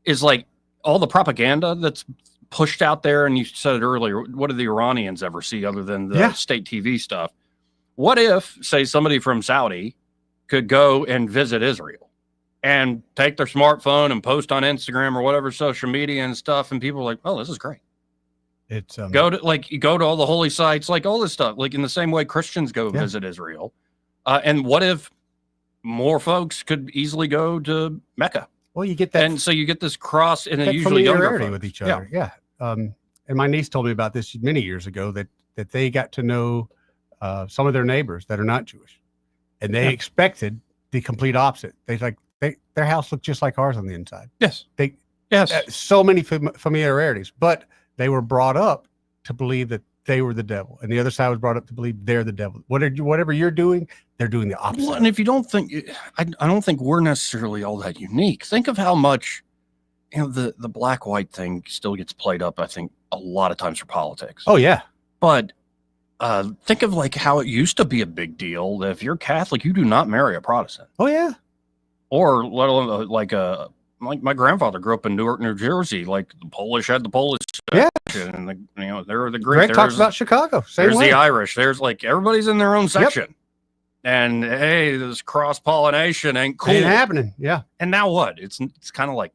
is like all the propaganda that's pushed out there. And you said it earlier, what do the Iranians ever see other than the state TV stuff? What if, say, somebody from Saudi could go and visit Israel and take their smartphone and post on Instagram or whatever social media and stuff, and people are like, oh, this is great. It's go to all the holy sites, like all this stuff, like in the same way Christians go visit Israel. And what if more folks could easily go to Mecca? Well, you get that, and so you get this cross, and usually younger folks. With each other. Yeah. And my niece told me about this many years ago that they got to know some of their neighbors that are not Jewish, and they expected the complete opposite. Their house looked just like ours on the inside. Yes. So many familiarities, but they were brought up to believe that they were the devil, and the other side was brought up to believe they're the devil. Whatever you're doing, they're doing the opposite. Well, and if you don't think, I don't think we're necessarily all that unique. Think of how much, the black-white thing still gets played up, I think, a lot of times for politics. Oh, yeah. But think of like how it used to be a big deal that if you're Catholic, you do not marry a Protestant. Oh, yeah. Or let alone like my grandfather grew up in Newark, New Jersey. Like, the Polish had the Polish section, and they're the Greek. Greg talks about Chicago. There's the Irish. There's like everybody's in their own section. And hey, this cross-pollination ain't cool. Ain't happening. Yeah. And now what? It's kind of like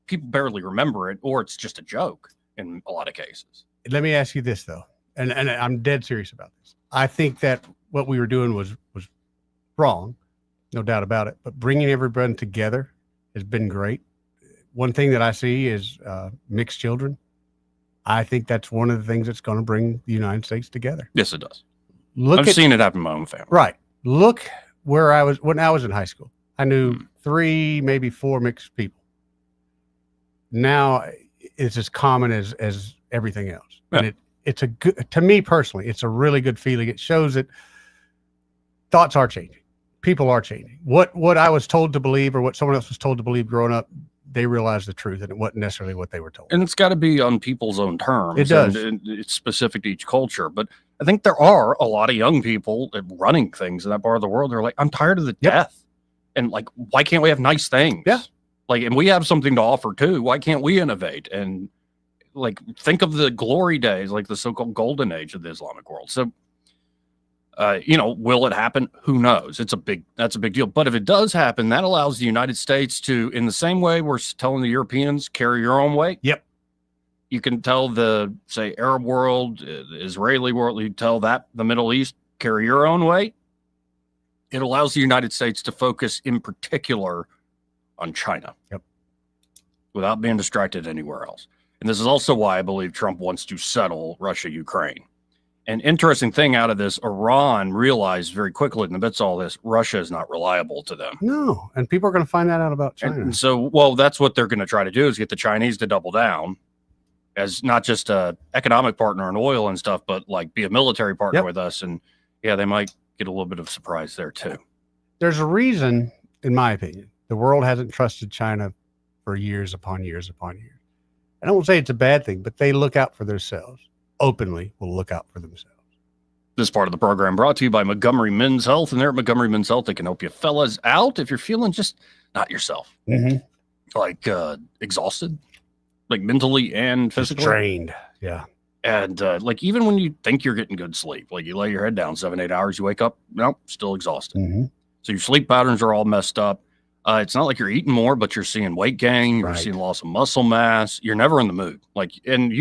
people barely remember it, or it's just a joke in a lot of cases. Let me ask you this though, and I'm dead serious about this. I think that what we were doing was wrong, no doubt about it. But bringing everyone together has been great. One thing that I see is mixed children. I think that's one of the things that's going to bring the United States together. Yes, it does. I've seen it happen in my own family. Right. Look where I was when I was in high school. I knew 3, maybe 4 mixed people. Now it's as common as everything else. Yeah. And it's a good, to me personally, it's a really good feeling. It shows that thoughts are changing. People are changing. What I was told to believe, or what someone else was told to believe growing up, they realized the truth, and it wasn't necessarily what they were told. And it's got to be on people's own terms. It does. And it's specific to each culture. But I think there are a lot of young people running things in that part of the world. They're like, I'm tired of the death. And like, why can't we have nice things? Yeah. Like, and we have something to offer too. Why can't we innovate? And like, think of the glory days, like the so-called golden age of the Islamic world. So, will it happen? Who knows? That's a big deal. But if it does happen, that allows the United States to, in the same way we're telling the Europeans, carry your own weight. Yep. You can tell the, say, Arab world, the Israeli world, you tell that the Middle East, carry your own weight. It allows the United States to focus in particular on China. Yep. Without being distracted anywhere else. And this is also why I believe Trump wants to settle Russia-Ukraine. An interesting thing out of this, Iran realized very quickly in the midst of all this, Russia is not reliable to them. No, and people are going to find that out about China. And so, well, that's what they're going to try to do, is get the Chinese to double down as not just a economic partner in oil and stuff, but like be a military partner with us. And yeah, they might get a little bit of surprise there too. There's a reason, in my opinion, the world hasn't trusted China for years upon years upon years. I won't say it's a bad thing, but they look out for themselves. Openly will look out for themselves. This part of the program brought to you by Montgomery Men's Health. And there at Montgomery Men's Health, they can help you fellas out if you're feeling just not yourself. Mm-hmm. Like exhausted, like mentally and physically. Drained. Yeah. And like even when you think you're getting good sleep, like you lay your head down 7-8 hours, you wake up, nope, still exhausted. Mm-hmm. So your sleep patterns are all messed up. It's not like you're eating more, but you're seeing weight gain, you're seeing loss of muscle mass. You're never in the mood. Like, and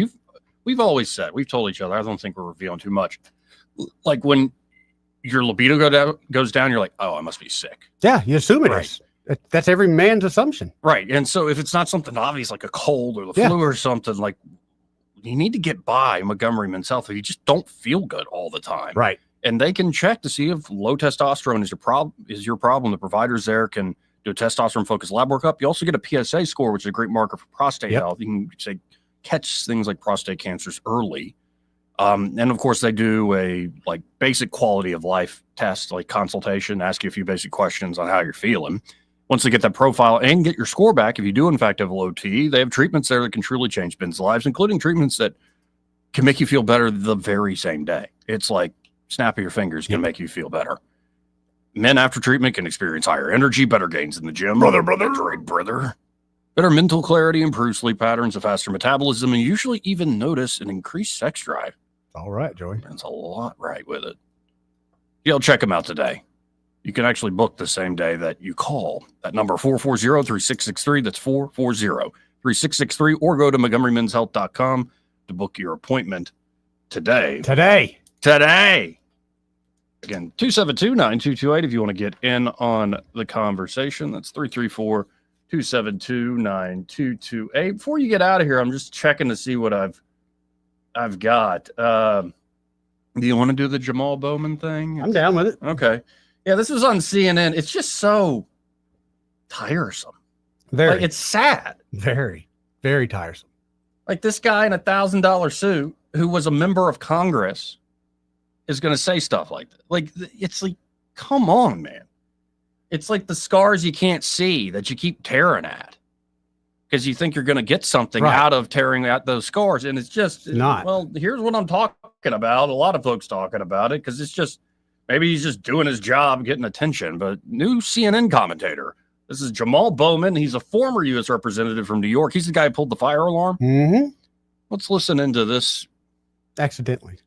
we've always said, we've told each other, I don't think we're revealing too much. Like when your libido goes down, you're like, oh, I must be sick. Yeah, you assume it is. That's every man's assumption. Right. And so if it's not something obvious like a cold or the flu or something, like you need to get by Montgomery Men's Health if you just don't feel good all the time. Right. And they can check to see if low testosterone is your problem. The providers there can do a testosterone focused lab workup. You also get a PSA score, which is a great marker for prostate health. You can say catch things like prostate cancers early. And of course they do a like basic quality of life test, like consultation, ask you a few basic questions on how you're feeling. Once they get that profile and get your score back, if you do in fact have low T, they have treatments there that can truly change men's lives, including treatments that can make you feel better the very same day. It's like snap of your fingers can make you feel better. Men after treatment can experience higher energy, better gains in the gym. Brother. Better mental clarity, improved sleep patterns, a faster metabolism, and usually even notice an increased sex drive. All right, Joey. There's a lot right with it. You'll check them out today. You can actually book the same day that you call. That number 440-3663. That's 440-3663. Or go to MontgomeryMen'sHealth.com to book your appointment today. Today. Again, 272-9228 if you want to get in on the conversation. That's 334-272-9228. Before you get out of here, I'm just checking to see what I've got. Do you want to do the Jamal Bowman thing? I'm down with it. Okay. Yeah, this was on CNN. It's just so tiresome. Very. Like, it's sad. Very, very tiresome. Like this guy in $1,000 suit who was a member of Congress is going to say stuff like that. Like, it's like, come on, man. It's like the scars you can't see that you keep tearing at because you think you're going to get something out of tearing at those scars. And it's just not. Well, here's what I'm talking about. A lot of folks talking about it because it's just, maybe he's just doing his job, getting attention. But new CNN commentator. This is Jamal Bowman. He's a former U.S. representative from New York. He's the guy who pulled the fire alarm. Mm-hmm. Let's listen into this. Accidentally.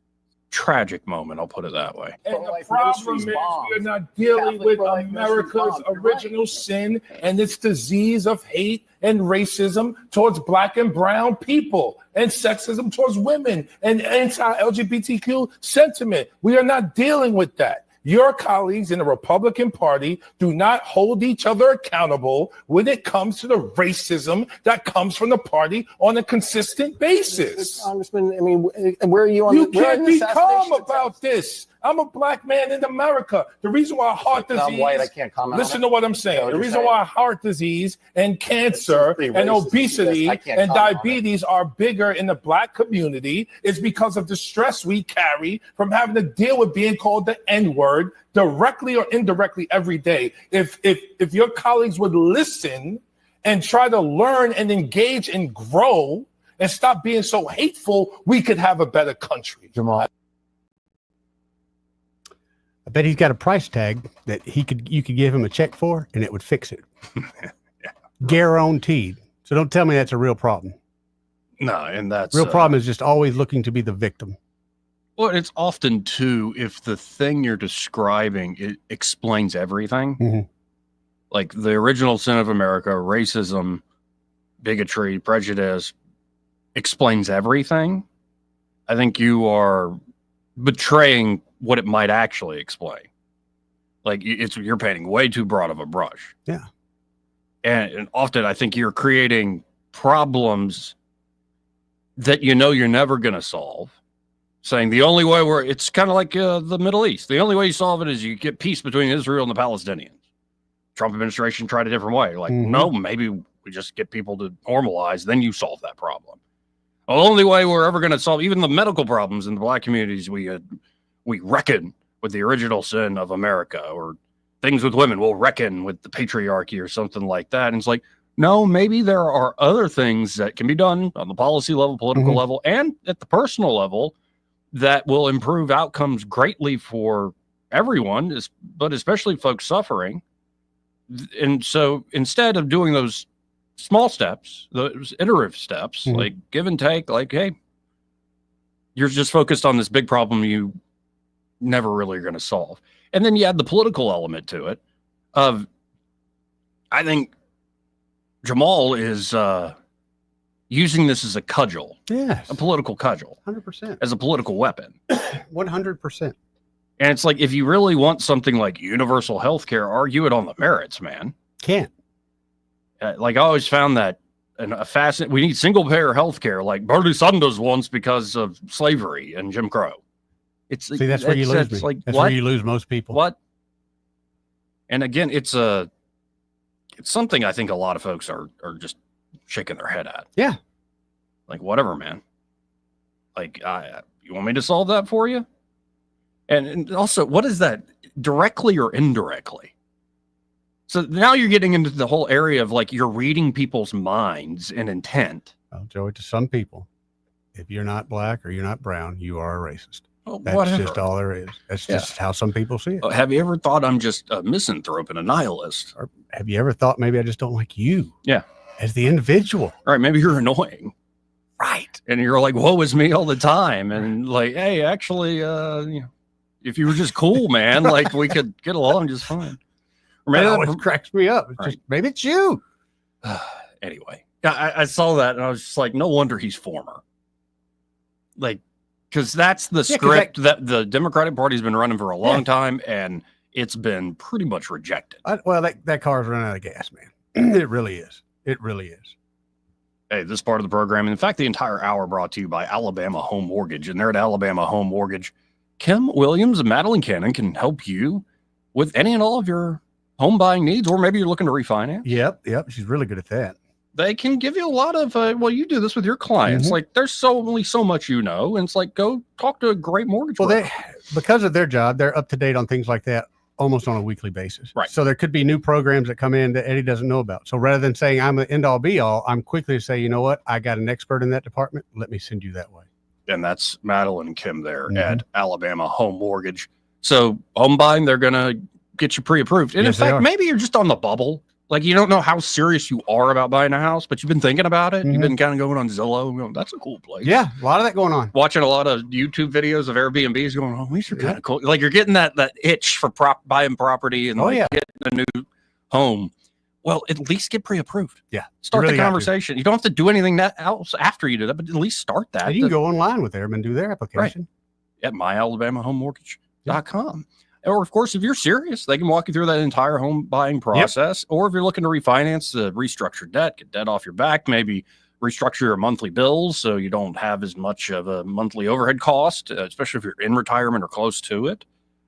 Tragic moment, I'll put it that way. And the problem is we're not dealing with America's original sin and its disease of hate and racism towards black and brown people and sexism towards women and anti-LGBTQ sentiment. We are not dealing with that. Your colleagues in the Republican Party do not hold each other accountable when it comes to the racism that comes from the party on a consistent basis. Congressman, I mean, where are you on? You can't be calm about this. I'm a black man in America. The reason why heart disease. I'm white. I can't comment. Listen to what I'm saying. The reason why heart disease and cancer and obesity and diabetes are bigger in the black community is because of the stress we carry from having to deal with being called the N-word directly or indirectly every day. If your colleagues would listen and try to learn and engage and grow and stop being so hateful, we could have a better country. Jamal. I bet he's got a price tag that you could give him a check for and it would fix it. Guaranteed. So don't tell me that's a real problem. No, and that's real problem is just always looking to be the victim. Well, it's often too if the thing you're describing it explains everything. Mm-hmm. Like the original sin of America, racism, bigotry, prejudice explains everything. I think you are betraying what it might actually explain. Like you're painting way too broad of a brush. Yeah. And often I think you're creating problems that you know you're never going to solve. Saying the only way it's kind of like the Middle East. The only way you solve it is you get peace between Israel and the Palestinians. Trump administration tried a different way. Like, no, maybe we just get people to normalize, then you solve that problem. The only way we're ever going to solve even the medical problems in the black communities, we reckon with the original sin of America, or things with women, we'll reckon with the patriarchy or something like that. And it's like, No, maybe there are other things that can be done on the policy level, political level, and at the personal level that will improve outcomes greatly for everyone, but especially folks suffering. And so instead of doing those small steps, those iterative steps, like give and take, like, hey, you're just focused on this big problem you never really are going to solve. And then you add the political element to it of, I think Jamal is using this as a cudgel. Yes. A political cudgel. 100%. As a political weapon. 100%. And it's like, if you really want something like universal health care, argue it on the merits, man. Can't. Like, I always found that we need single payer health care like Bernie Sanders wants because of slavery and Jim Crow. See, that's where you lose me. Like, that's what? where you lose most people. What? And again, it's something I think a lot of folks are just shaking their head at. Yeah. Like, whatever, man. Like, you want me to solve that for you? And also, what is that, directly or indirectly? So now you're getting into the whole area of, like, you're reading people's minds and intent. Well, Joey, to some people, if you're not black or you're not brown, you are a racist. Well, That's whatever. just all there is. That's just how some people see it. Have you ever thought I'm just a misanthrope and a nihilist? Or have you ever thought maybe I just don't like you? Yeah. As the individual. All right, maybe you're annoying. Right. And you're like, woe is me all the time. And like, hey, actually, you know, if you were just cool, man, like we could get along just fine. Or That maybe always cracks me up. It's just, maybe it's you. Anyway, I saw that and I was just like, no wonder he's former. Like, because that's the script that the Democratic Party's been running for a long time, and it's been pretty much rejected. Well, that car's running out of gas, man. It really is. It really is. Hey, this part of the program, and in fact, the entire hour brought to you by Alabama Home Mortgage. And there at Alabama Home Mortgage, Kim Williams and Madeline Cannon can help you with any and all of your home buying needs, or maybe you're looking to refinance. Yep. She's really good at that. They can give you a lot of, well, you do this with your clients. Like, there's only so much you know, and it's like, go talk to a great mortgage broker. Because of their job, they're up to date on things like that almost on a weekly basis. Right. So there could be new programs that come in that Eddie doesn't know about. So rather than saying I'm an end-all be-all, I'm quickly to say, you know what? I got an expert in that department. Let me send you that way. And that's Madeline and Kim there at Alabama Home Mortgage. So home buying, they're going to get you pre-approved. And Yes, in they fact, are. maybe you're just on the bubble. Like, you don't know how serious you are about buying a house, but you've been thinking about it. You've been kind of going on Zillow. Going, that's a cool place. Yeah, a lot of that going on. Watching a lot of YouTube videos of Airbnbs going, oh, these are kind of cool. Like, you're getting that itch for buying property and getting a new home. Well, at least get pre-approved. Yeah. Start really the conversation. You don't have to do anything else after you do that, but at least start that. And you can go online with them and do their application. At myalabamahomemortgage.com. Or, of course, if you're serious, they can walk you through that entire home buying process. Or if you're looking to refinance, restructure debt, get debt off your back, maybe restructure your monthly bills so you don't have as much of a monthly overhead cost, especially if you're in retirement or close to it.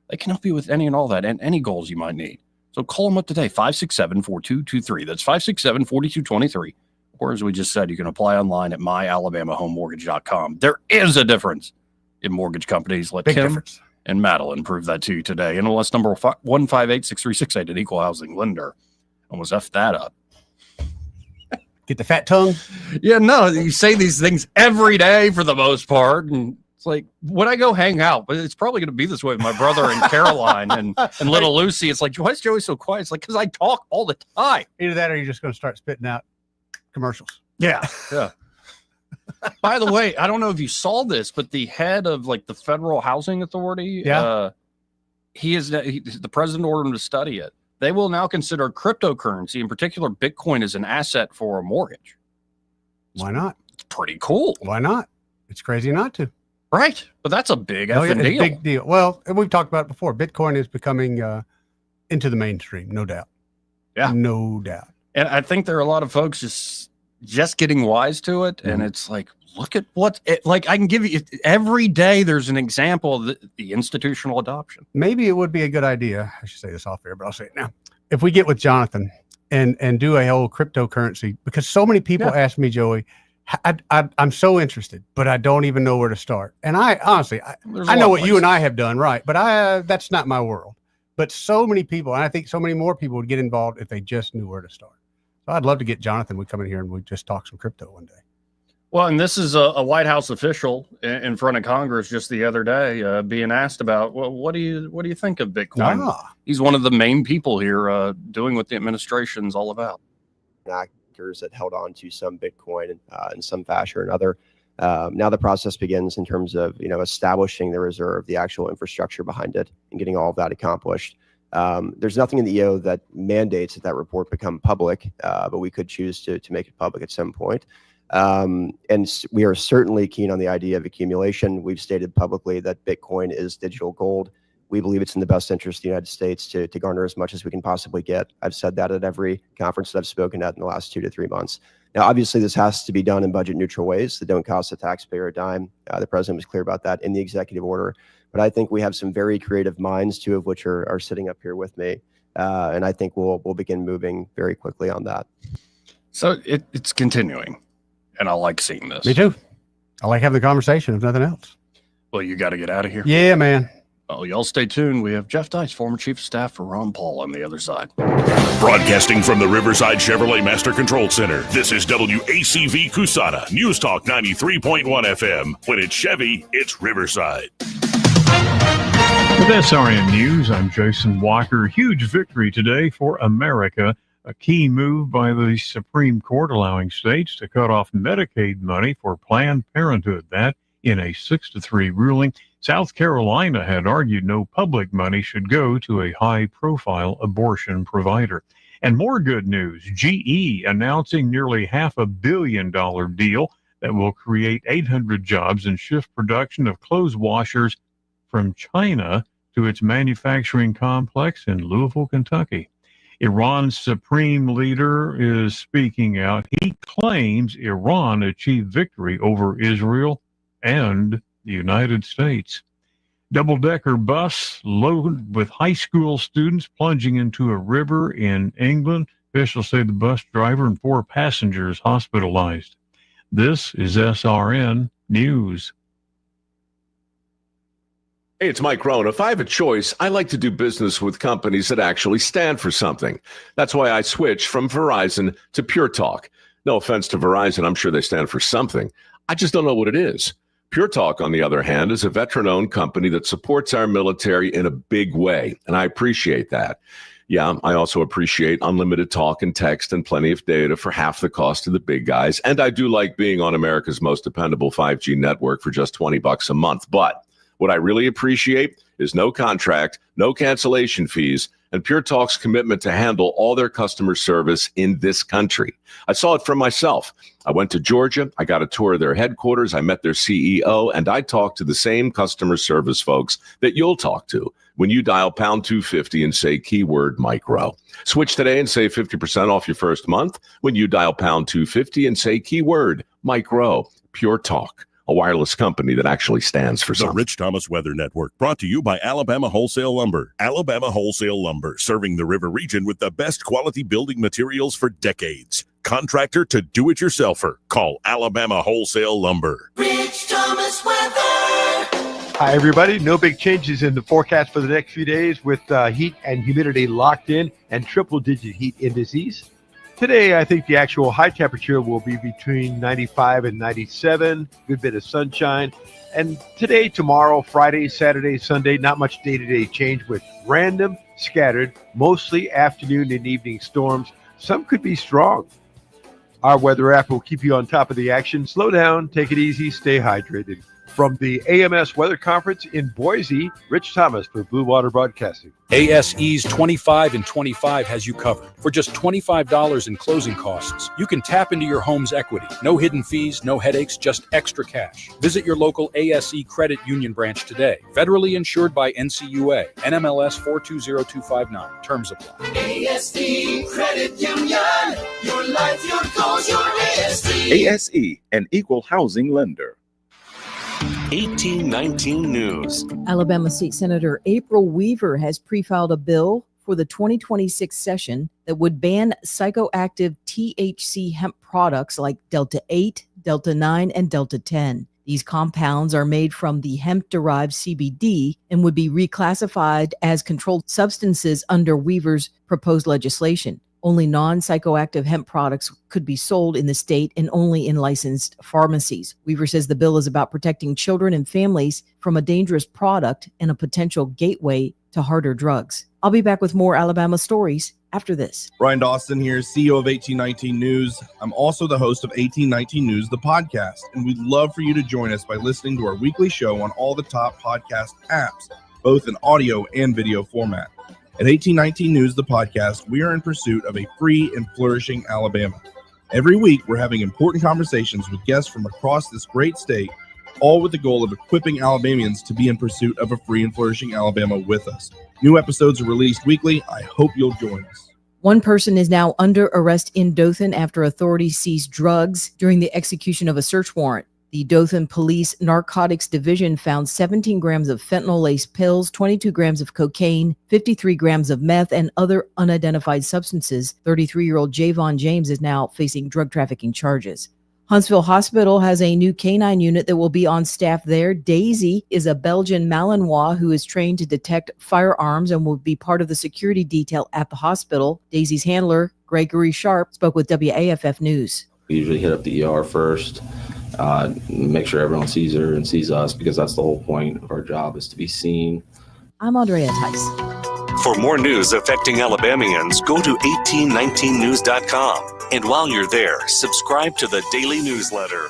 They can help you with any and all that and any goals you might need. So call them up today, 567-4223. That's 567-4223. Or as we just said, you can apply online at myalabamahomemortgage.com. There is a difference in mortgage companies. Let Big Kim difference. and Madeline prove that to you today. NLS number 1586368, an equal housing lender. Almost F that up. Get the fat tongue. Yeah, no, you say these things every day for the most part. And it's like, when I go hang out, but it's probably going to be this way with my brother and Caroline and little Lucy. It's like, why is Joey so quiet? It's like, because I talk all the time. Either that or you're just going to start spitting out commercials. Yeah. By the way, I don't know if you saw this, but the head of like the Federal Housing Authority, the president ordered him to study it. They will now consider cryptocurrency, in particular Bitcoin, as an asset for a mortgage. Why not? It's pretty cool. Why not? It's crazy not to. Right. But that's a big It's a deal. big deal. Well, and we've talked about it before. Bitcoin is becoming into the mainstream, no doubt. Yeah. No doubt. And I think there are a lot of folks just getting wise to it. And it's like, look at like I can give you every day. There's an example of the institutional adoption. Maybe it would be a good idea. I should say this off air, but I'll say it now. If we get with Jonathan and do a whole cryptocurrency, because so many people ask me, Joey, I'm so interested, but I don't even know where to start. And I honestly, I know what you and I have done, right? But that's not my world. But so many people, and I think so many more people would get involved if they just knew where to start. So I'd love to get Jonathan. We come in here and we just talk some crypto one day. Well, and this is a White House official in front of Congress just the other day being asked about, well, what do you think of Bitcoin? He's one of the main people here doing what the administration's all about. Actors that held on to some Bitcoin in some fashion or another. Now the process begins in terms of establishing the reserve, the actual infrastructure behind it, and getting all of that accomplished. There's nothing in the EO that mandates that report become public, but we could choose to make it public at some point. And we are certainly keen on the idea of accumulation. We've stated publicly that Bitcoin is digital gold. We believe it's in the best interest of the United States to garner as much as we can possibly get. I've said that at every conference that I've spoken at in the last 2 to 3 months. Now, obviously, this has to be done in budget neutral ways that don't cost the taxpayer a dime. The president was clear about that in the executive order. But I think we have some very creative minds, 2 of which are sitting up here with me. And I think we'll begin moving very quickly on that. So it's continuing. And I like seeing this. Me too. I like having the conversation, if nothing else. Well, you got to get out of here. Yeah, man. Well, y'all stay tuned. We have Jeff Dice, former chief of staff for Ron Paul, on the other side. Broadcasting from the Riverside Chevrolet Master Control Center, this is WACV Cusana, News Talk 93.1 FM. When it's Chevy, it's Riverside. With SRN News, I'm Jason Walker. Huge victory today for America. A key move by the Supreme Court allowing states to cut off Medicaid money for Planned Parenthood. That in a 6-3 ruling. South Carolina had argued no public money should go to a high-profile abortion provider. And more good news, GE announcing nearly $500 million deal that will create 800 jobs and shift production of clothes washers from China to its manufacturing complex in Louisville, Kentucky. Iran's supreme leader is speaking out. He claims Iran achieved victory over Israel and the United States. Double-decker bus loaded with high school students plunging into a river in England. Officials say the bus driver and 4 passengers hospitalized. This is SRN News. Hey, it's Mike Rohn. If I have a choice, I like to do business with companies that actually stand for something. That's why I switched from Verizon to Pure Talk. No offense to Verizon, I'm sure they stand for something. I just don't know what it is. Pure Talk, on the other hand, is a veteran-owned company that supports our military in a big way, and I appreciate that. Yeah, I also appreciate unlimited talk and text and plenty of data for half the cost of the big guys, and I do like being on America's most dependable 5G network for just $20 a month, but what I really appreciate is no contract, no cancellation fees, and Pure Talk's commitment to handle all their customer service in this country. I saw it for myself. I went to Georgia, I got a tour of their headquarters, I met their CEO, and I talked to the same customer service folks that you'll talk to when you dial pound 250 and say keyword micro. Switch today and save 50% off your first month when you dial pound 250 and say keyword micro. Pure Talk, a wireless company that actually stands for something. The Rich Thomas Weather Network, brought to you by Alabama Wholesale Lumber. Alabama Wholesale Lumber, serving the river region with the best quality building materials for decades. Contractor to do-it-yourselfer. Call Alabama Wholesale Lumber. Rich Thomas Weather. Hi, everybody. No big changes in the forecast for the next few days with heat and humidity locked in and triple-digit heat indices. Today, I think the actual high temperature will be between 95 and 97, good bit of sunshine. And today, tomorrow, Friday, Saturday, Sunday, not much day-to-day change with random, scattered, mostly afternoon and evening storms. Some could be strong. Our weather app will keep you on top of the action. Slow down, take it easy, stay hydrated. From the AMS Weather Conference in Boise, Rich Thomas for Blue Water Broadcasting. ASE's 25 and 25 has you covered. For just $25 in closing costs, you can tap into your home's equity. No hidden fees, no headaches, just extra cash. Visit your local ASE Credit Union branch today. Federally insured by NCUA, NMLS 420259. Terms apply. ASE Credit Union. Your life, your goals, your ASE. ASE, an equal housing lender. 1819 News. Alabama State Senator April Weaver has pre-filed a bill for the 2026 session that would ban psychoactive THC hemp products like Delta 8, Delta 9, and Delta 10. These compounds are made from the hemp-derived CBD and would be reclassified as controlled substances under Weaver's proposed legislation. Only non-psychoactive hemp products could be sold in the state and only in licensed pharmacies. Weaver says the bill is about protecting children and families from a dangerous product and a potential gateway to harder drugs. I'll be back with more Alabama stories after this. Brian Dawson here, CEO of 1819 News. I'm also the host of 1819 News, the podcast, and we'd love for you to join us by listening to our weekly show on all the top podcast apps, both in audio and video format. At 1819 News, the podcast, we are in pursuit of a free and flourishing Alabama. Every week, we're having important conversations with guests from across this great state, all with the goal of equipping Alabamians to be in pursuit of a free and flourishing Alabama with us. New episodes are released weekly. I hope you'll join us. One person is now under arrest in Dothan after authorities seized drugs during the execution of a search warrant. The Dothan Police Narcotics Division found 17 grams of fentanyl-laced pills, 22 grams of cocaine, 53 grams of meth, and other unidentified substances. 33-year-old Javon James is now facing drug trafficking charges. Huntsville Hospital has a new canine unit that will be on staff there. Daisy is a Belgian Malinois who is trained to detect firearms and will be part of the security detail at the hospital. Daisy's handler, Gregory Sharp, spoke with WAFF News. We usually hit up the ER first, make sure everyone sees her and sees us, because that's the whole point of our job, is to be seen. I'm Andrea Tice. For more news affecting Alabamians, go to 1819news.com. And while you're there, subscribe to the daily newsletter.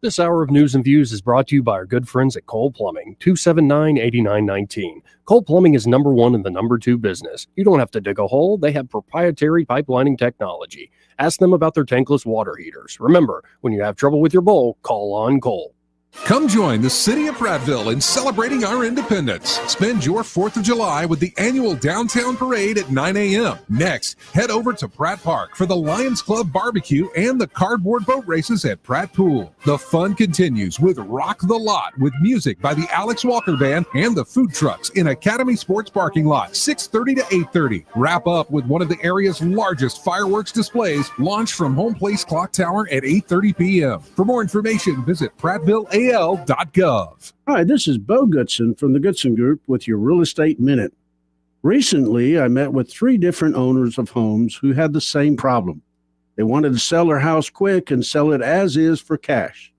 This hour of News and Views is brought to you by our good friends at Cole Plumbing, 279-8919. Cole Plumbing is number one in the number two business. You don't have to dig a hole. They have proprietary pipelining technology. Ask them about their tankless water heaters. Remember, when you have trouble with your bowl, call on Cole. Come join the city of Prattville in celebrating our independence. Spend your 4th of July with the annual Downtown Parade at 9 a.m. Next, head over to Pratt Park for the Lions Club barbecue and the cardboard boat races at Pratt Pool. The fun continues with Rock the Lot with music by the Alex Walker Band and the food trucks in Academy Sports parking lot, 6:30 to 8:30. Wrap up with one of the area's largest fireworks displays, launched from Home Place Clock Tower at 8:30 p.m. For more information, visit prattvilleal.gov. Hi, this is Bo Goodson from the Goodson Group with your Real Estate Minute. Recently, I met with 3 different owners of homes who had the same problem. They wanted to sell their house quick and sell it as is for cash.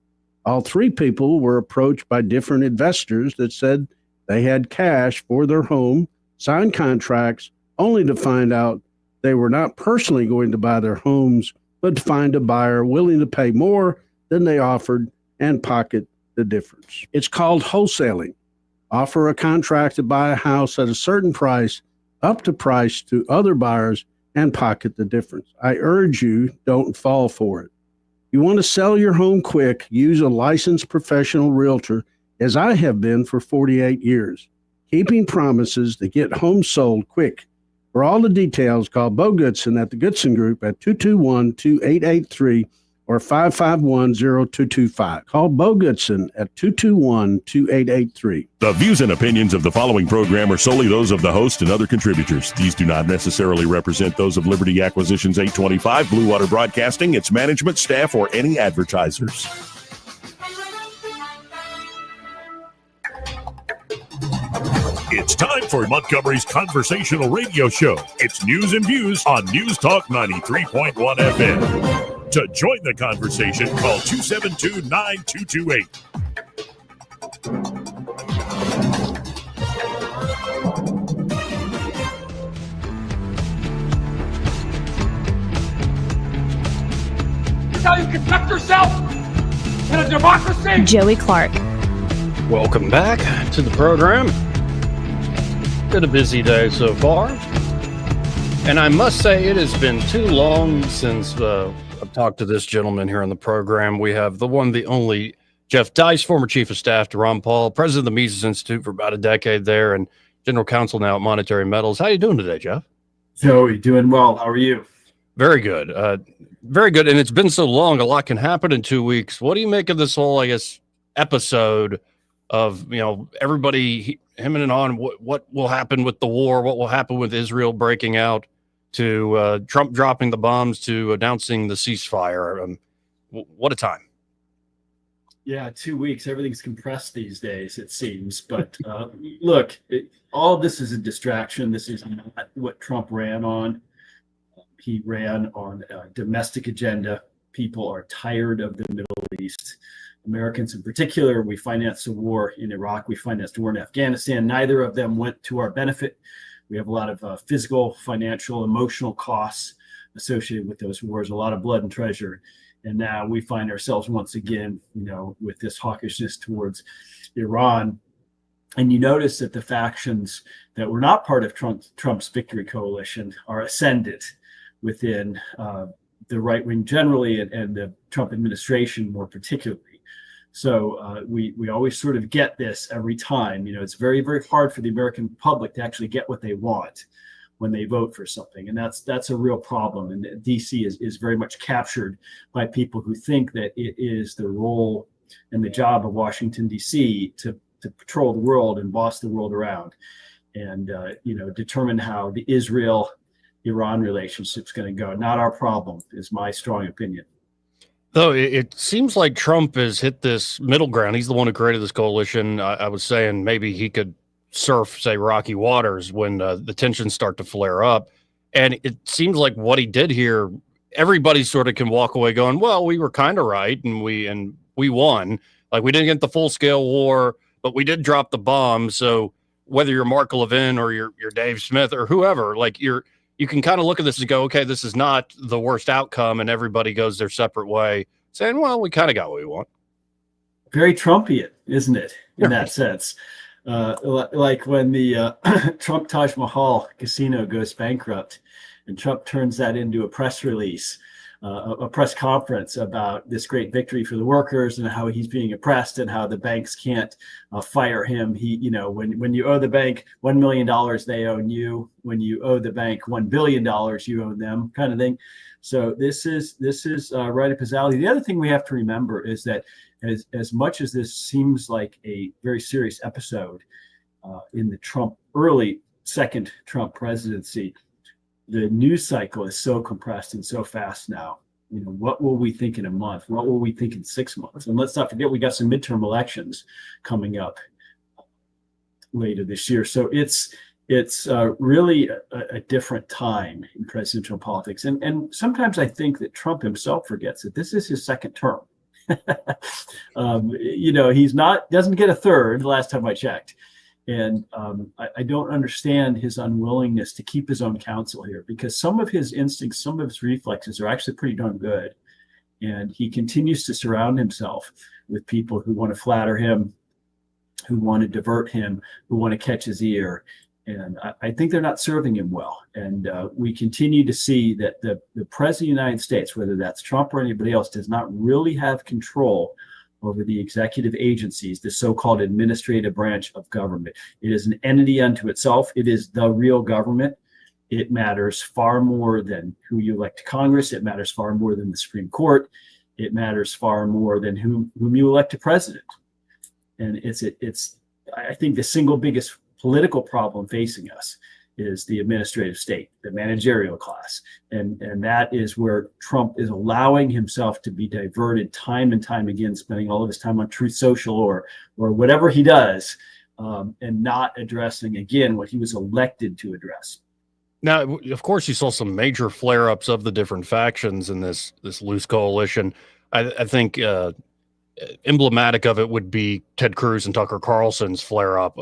All 3 people were approached by different investors that said they had cash for their home, signed contracts, only to find out they were not personally going to buy their homes, but to find a buyer willing to pay more than they offered and pocket the difference. It's called wholesaling. Offer a contract to buy a house at a certain price, up to price to other buyers, and pocket the difference. I urge you, don't fall for it. You want to sell your home quick, use a licensed professional realtor, as I have been for 48 years, keeping promises to get homes sold quick. For all the details, call Bo Goodson at the Goodson Group at 221-2883 or 551-0225. Call Bo Goodson at 221-2883. The views and opinions of the following program are solely those of the host and other contributors. These do not necessarily represent those of Liberty Acquisitions 825, Blue Water Broadcasting, its management, staff, or any advertisers. It's time for Montgomery's conversational radio show. It's News and Views on News Talk 93.1 FM. To join the conversation, call 272-9228. That's how you conduct yourself in a democracy. Joey Clark. Welcome back to the program. Been a busy day so far. And I must say, it has been too long since I've talked to this gentleman here on the program. We have the one, the only Jeff Dice, former chief of staff to Ron Paul, president of the Mises Institute for about a decade there, and general counsel now at Monetary Metals. How are you doing today, Jeff? Joey, doing well. How are you? Very good. Very good. And it's been so long, a lot can happen in 2 weeks. What do you make of this whole, I guess, episode of, everybody hemming and on what will happen with the war, what will happen with Israel breaking out, to Trump dropping the bombs, to announcing the ceasefire? What a time. Yeah, 2 weeks. Everything's compressed these days, it seems. But look, all of this is a distraction. This is not what Trump ran on. He ran on a domestic agenda. People are tired of the Middle East. Americans in particular, we financed the war in Iraq. We financed the war in Afghanistan. Neither of them went to our benefit. We have a lot of physical, financial, emotional costs associated with those wars, a lot of blood and treasure. And now we find ourselves once again, with this hawkishness towards Iran. And you notice that the factions that were not part of Trump's victory coalition are ascended within the right wing generally and the Trump administration more particularly. So we always sort of get this every time. It's very, very hard for the American public to actually get what they want when they vote for something. And that's a real problem. And DC is very much captured by people who think that it is the role and the job of Washington, DC to patrol the world and boss the world around and, determine how the Israel-Iran relationship is going to go. Not our problem is my strong opinion. Though it seems like Trump has hit this middle ground. He's the one who created this coalition. I was saying maybe he could surf, say, rocky waters when the tensions start to flare up. And it seems like what he did here, everybody sort of can walk away going, well, we were kind of right and we won. Like, we didn't get the full-scale war, but we did drop the bomb. So whether you're Mark Levin or you're Dave Smith or whoever, like you can kind of look at this and go, okay, this is not the worst outcome, and everybody goes their separate way, saying, well, we kind of got what we want. Very Trumpian, isn't it, in that sense? Like when the Trump Taj Mahal casino goes bankrupt and Trump turns that into a press release, a press conference about this great victory for the workers and how he's being oppressed and how the banks can't fire him. When you owe the bank $1 million, they own you. When you owe the bank $1 billion, you owe them, kind of thing. So this is right up his alley. The other thing we have to remember is that as much as this seems like a very serious episode in the early second Trump presidency, the news cycle is so compressed and so fast now. What will we think in a month? What will we think in 6 months? And let's not forget, we got some midterm elections coming up later this year. So it's really a different time in presidential politics. And sometimes I think that Trump himself forgets that this is his second term. He's doesn't get a third the last time I checked. And I don't understand his unwillingness to keep his own counsel here, because some of his instincts, some of his reflexes are actually pretty darn good. And he continues to surround himself with people who want to flatter him, who want to divert him, who want to catch his ear. And I think they're not serving him well. And we continue to see that the president of the United States, whether that's Trump or anybody else, does not really have control over the executive agencies, the so-called administrative branch of government. It is an entity unto itself. It is the real government. It matters far more than who you elect to Congress. It matters far more than the Supreme Court. It matters far more than whom you elect to president. And it's I think the single biggest political problem facing us is the administrative state, the managerial class. And that is where Trump is allowing himself to be diverted time and time again, spending all of his time on Truth Social or whatever he does, and not addressing, again, what he was elected to address. Now, of course, you saw some major flare-ups of the different factions in this loose coalition. I think emblematic of it would be Ted Cruz and Tucker Carlson's flare-up.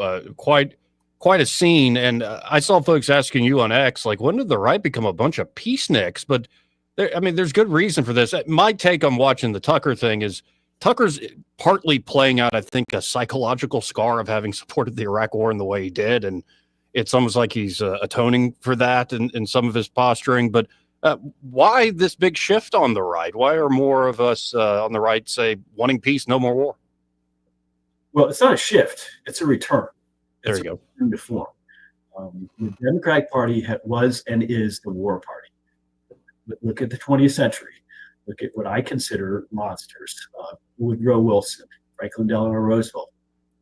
Quite a scene. And I saw folks asking you on X, like, when did the right become a bunch of peaceniks? But there's good reason for this. My take on watching the Tucker thing is Tucker's partly playing out, I think, a psychological scar of having supported the Iraq war in the way he did. And it's almost like he's atoning for that in some of his posturing. But why this big shift on the right? Why are more of us on the right, say, wanting peace, no more war? Well, it's not a shift. It's a return. There you go. To form. The Democratic Party was and is the war party. Look at the 20th century. Look at what I consider monsters. Woodrow Wilson, Franklin Delano Roosevelt,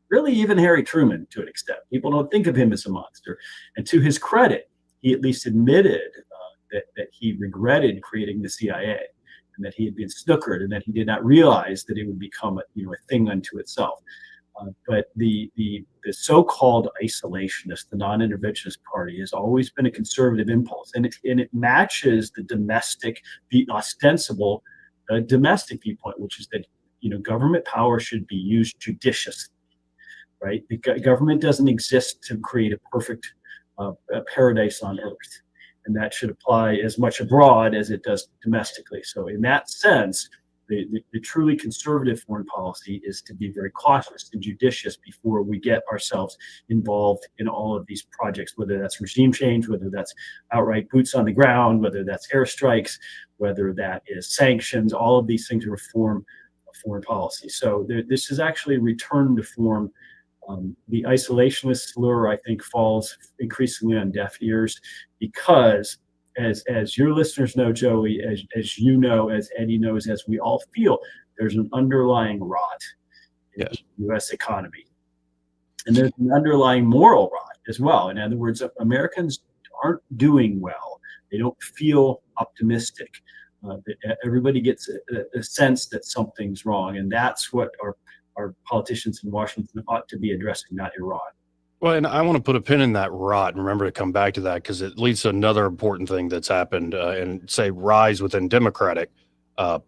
really even Harry Truman to an extent. People don't think of him as a monster. And to his credit, he at least admitted that he regretted creating the CIA and that he had been snookered and that he did not realize that it would become a thing unto itself. But the so-called isolationist, the non-interventionist party, has always been a conservative impulse, and it matches the ostensible domestic viewpoint, which is that government power should be used judiciously, right? The government doesn't exist to create a perfect paradise on earth, and that should apply as much abroad as it does domestically. So in that sense, the truly conservative foreign policy is to be very cautious and judicious before we get ourselves involved in all of these projects, whether that's regime change, whether that's outright boots on the ground, whether that's airstrikes, whether that is sanctions. All of these things reform foreign policy. So this is actually a return to form. The isolationist slur, I think, falls increasingly on deaf ears because, as your listeners know, Joey, as you know, as Eddie knows, as we all feel, there's an underlying rot in the U.S. economy. And there's an underlying moral rot as well. In other words, Americans aren't doing well. They don't feel optimistic. Everybody gets a sense that something's wrong. And that's what our politicians in Washington ought to be addressing, not Iran. Well, and I want to put a pin in that rot and remember to come back to that because it leads to another important thing that's happened and say rise within Democratic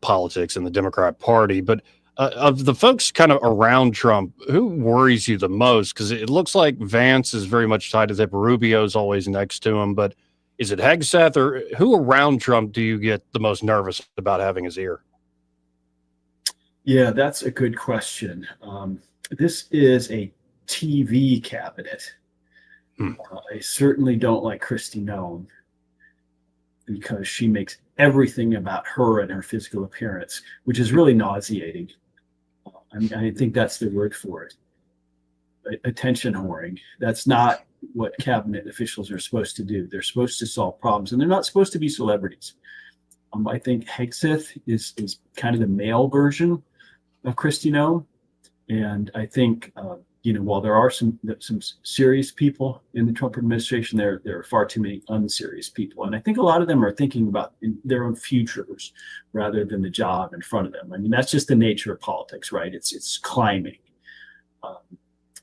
politics and the Democrat Party. But of the folks kind of around Trump, who worries you the most? Because it looks like Vance is very much tied to that. Rubio's always next to him. But is it Hegeth or who around Trump do you get the most nervous about having his ear? Yeah, that's a good question. This is a TV cabinet. I certainly don't like Kristi Noem because she makes everything about her and her physical appearance, which is really nauseating. I think that's the word for it. Attention whoring. That's not what cabinet officials are supposed to do. They're supposed to solve problems, and they're not supposed to be celebrities. I think Hegeth is kind of the male version of Kristi Noem, and I think while there are some serious people in the Trump administration, there are far too many unserious people, and I think a lot of them are thinking about their own futures rather than the job in front of them. I mean, that's just the nature of politics, right? It's climbing.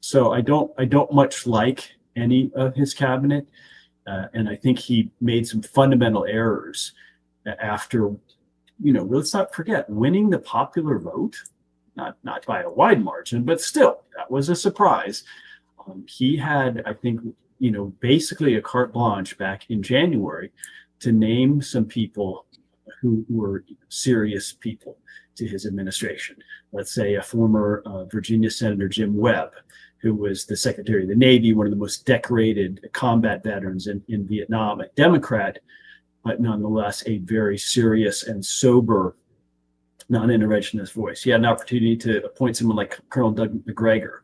So I don't much like any of his cabinet, and I think he made some fundamental errors after, let's not forget, winning the popular vote. Not by a wide margin, but still, that was a surprise. He had, I think, basically a carte blanche back in January to name some people who were serious people to his administration. Let's say a former Virginia Senator Jim Webb, who was the Secretary of the Navy, one of the most decorated combat veterans in Vietnam, a Democrat, but nonetheless a very serious and sober non-interventionist voice. He had an opportunity to appoint someone like Colonel Doug McGregor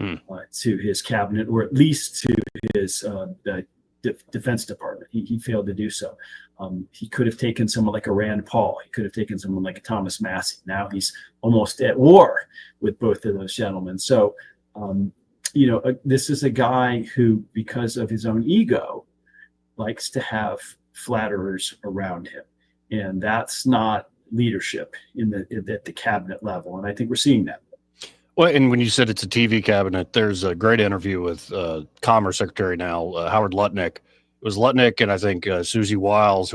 to his cabinet, or at least to his Defense Department. He failed to do so. He could have taken someone like a Rand Paul. He could have taken someone like a Thomas Massey. Now he's almost at war with both of those gentlemen. So, this is a guy who, because of his own ego, likes to have flatterers around him. And that's not leadership at the cabinet level, and I think we're seeing that. Well, and when you said it's a TV cabinet, there's a great interview with Commerce Secretary now, Howard Lutnick. It was Lutnick and I think Susie Wiles,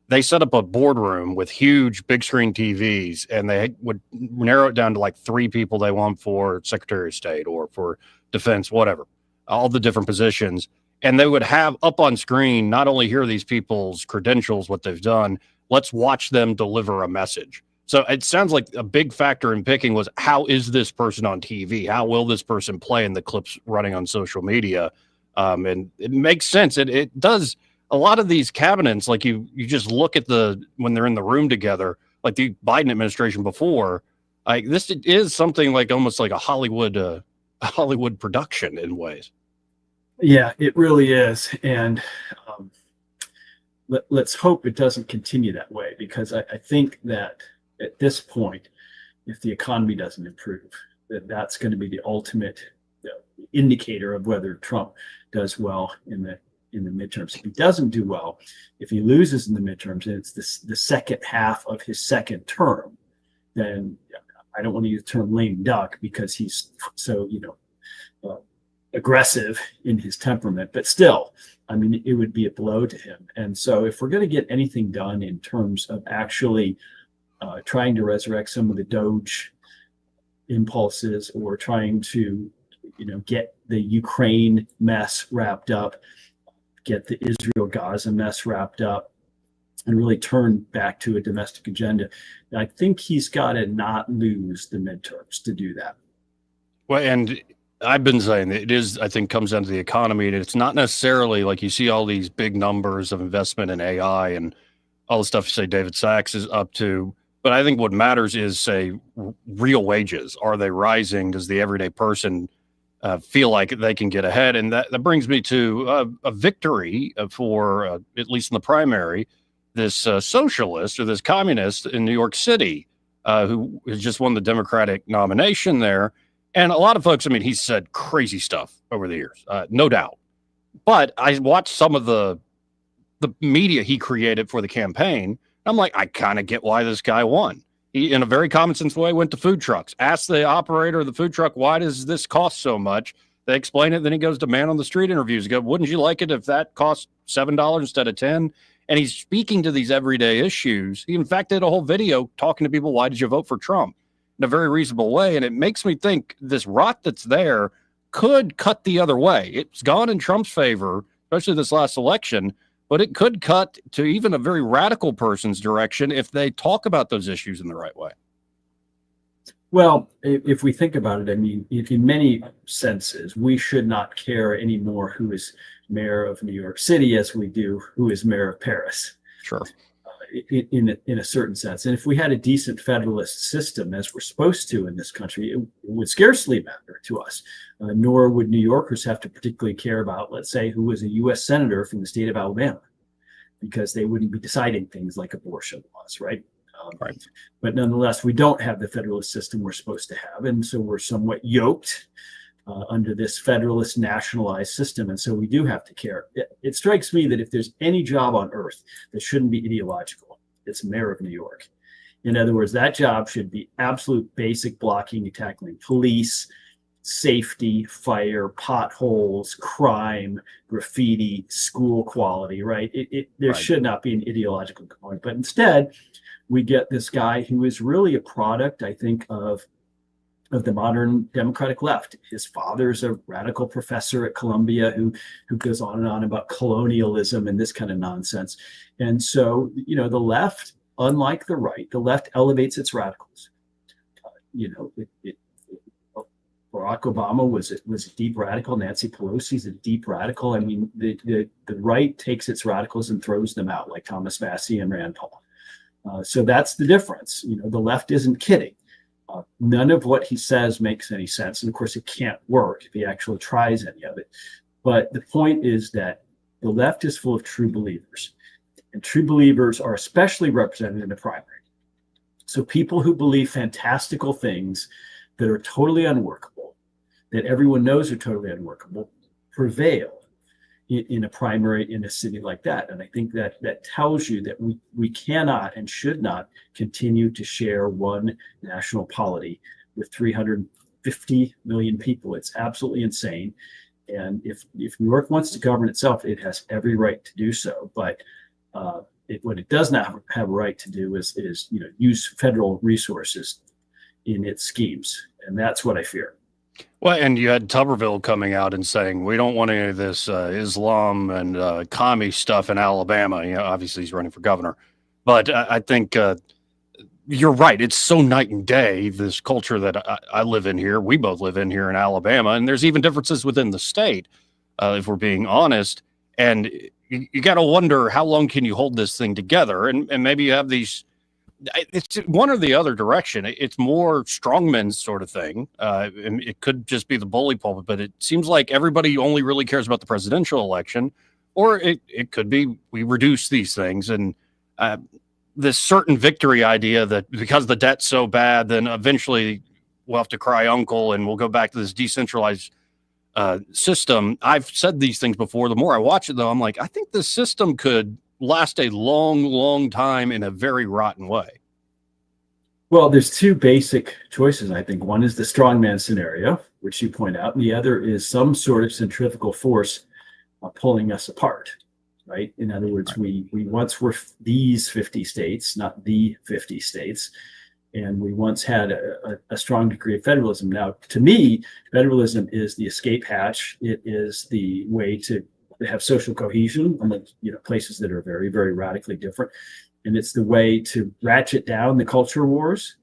they set up a boardroom with huge big screen TVs, and they would narrow it down to like 3 people they want for Secretary of State or for Defense, whatever, all the different positions. And they would have up on screen, not only hear these people's credentials, what they've done, let's watch them deliver a message. So it sounds like a big factor in picking was, how is this person on TV? How will this person play in the clips running on social media? And it makes sense. It does. A lot of these cabinets, like you just look at when they're in the room together, like the Biden administration before, this is something like almost like a Hollywood production in ways. Yeah, it really is. And let's hope it doesn't continue that way, because I think that at this point, if the economy doesn't improve, that's going to be the ultimate indicator of whether Trump does well in the midterms. If he doesn't do well, if he loses in the midterms, and it's the second half of his second term, then I don't want to use the term lame duck because he's so, aggressive in his temperament, but still, I mean, it would be a blow to him. And so if we're going to get anything done in terms of actually trying to resurrect some of the Doge impulses, or trying to, get the Ukraine mess wrapped up, get the Israel-Gaza mess wrapped up, and really turn back to a domestic agenda, I think he's got to not lose the midterms to do that. Well, and I've been saying that it is, I think, comes down to the economy, and it's not necessarily like you see all these big numbers of investment in AI and all the stuff you say David Sachs is up to. But I think what matters is, say, real wages. Are they rising? Does the everyday person feel like they can get ahead? And that brings me to a victory for, at least in the primary, this socialist or this communist in New York City who has just won the Democratic nomination there. And a lot of folks, I mean, he's said crazy stuff over the years, no doubt. But I watched some of the media he created for the campaign. I'm like, I kind of get why this guy won. He, in a very common sense way, went to food trucks, asked the operator of the food truck, why does this cost so much? They explain it. Then he goes to man on the street interviews. He goes, wouldn't you like it if that cost $7 instead of $10? And he's speaking to these everyday issues. He, in fact, did a whole video talking to people, why did you vote for Trump? In a very reasonable way. And it makes me think this rot that's there could cut the other way. It's gone in Trump's favor, especially this last election, but it could cut to even a very radical person's direction if they talk about those issues in the right way. Well, if we think about it, I mean, in many senses, we should not care anymore who is mayor of New York City as we do who is mayor of Paris. Sure. In a certain sense. And if we had a decent federalist system, as we're supposed to in this country, it would scarcely matter to us, nor would New Yorkers have to particularly care about, let's say, who was a U.S. senator from the state of Alabama, because they wouldn't be deciding things like abortion laws, right? Right. But nonetheless, we don't have the federalist system we're supposed to have. And so we're somewhat yoked under this federalist nationalized system. And so we do have to care. It strikes me that if there's any job on earth that shouldn't be ideological, it's mayor of New York. In other words, that job should be absolute basic blocking and tackling: police, safety, fire, potholes, crime, graffiti, school quality, right? There should not be an ideological component. But instead, we get this guy who is really a product, I think, of the modern Democratic left. His father's a radical professor at Columbia who goes on and on about colonialism and this kind of nonsense. And so, the left, unlike the right, the left elevates its radicals. Barack Obama was a deep radical. Nancy Pelosi's a deep radical. I mean, the right takes its radicals and throws them out, like Thomas Massey and Rand Paul. So that's the difference. The left isn't kidding. None of what he says makes any sense. And of course, it can't work if he actually tries any of it. But the point is that the left is full of true believers. And true believers are especially represented in the primary. So people who believe fantastical things that are totally unworkable, that everyone knows are totally unworkable, prevail in a primary in a city like that. And I think that tells you that we cannot and should not continue to share one national polity with 350 million people. It's absolutely insane. And if New York wants to govern itself, it has every right to do so. But what it does not have a right to do is use federal resources in its schemes. And that's what I fear. Well, and you had Tuberville coming out and saying, we don't want any of this Islam and commie stuff in Alabama. Obviously he's running for governor. But I think you're right. It's so night and day, this culture that I live in here. We both live in here in Alabama. And there's even differences within the state, if we're being honest. And you got to wonder, how long can you hold this thing together? And maybe you have these. It's one or the other direction. It's more strongman sort of thing. And it could just be the bully pulpit, but it seems like everybody only really cares about the presidential election, or it could be we reduce these things. And this certain victory idea that because the debt's so bad, then eventually we'll have to cry uncle and we'll go back to this decentralized system. I've said these things before. The more I watch it, though, I'm like, I think this system could last a long, long time in a very rotten way. Well, there's two basic choices, I think. One is the strongman scenario, which you point out, and the other is some sort of centrifugal force pulling us apart, right? In other words, we once were these 50 states, not the 50 states, and we once had a strong degree of federalism. Now, to me, federalism is the escape hatch. It is the way to have social cohesion among places that are very, very radically different. And it's the way to ratchet down the culture wars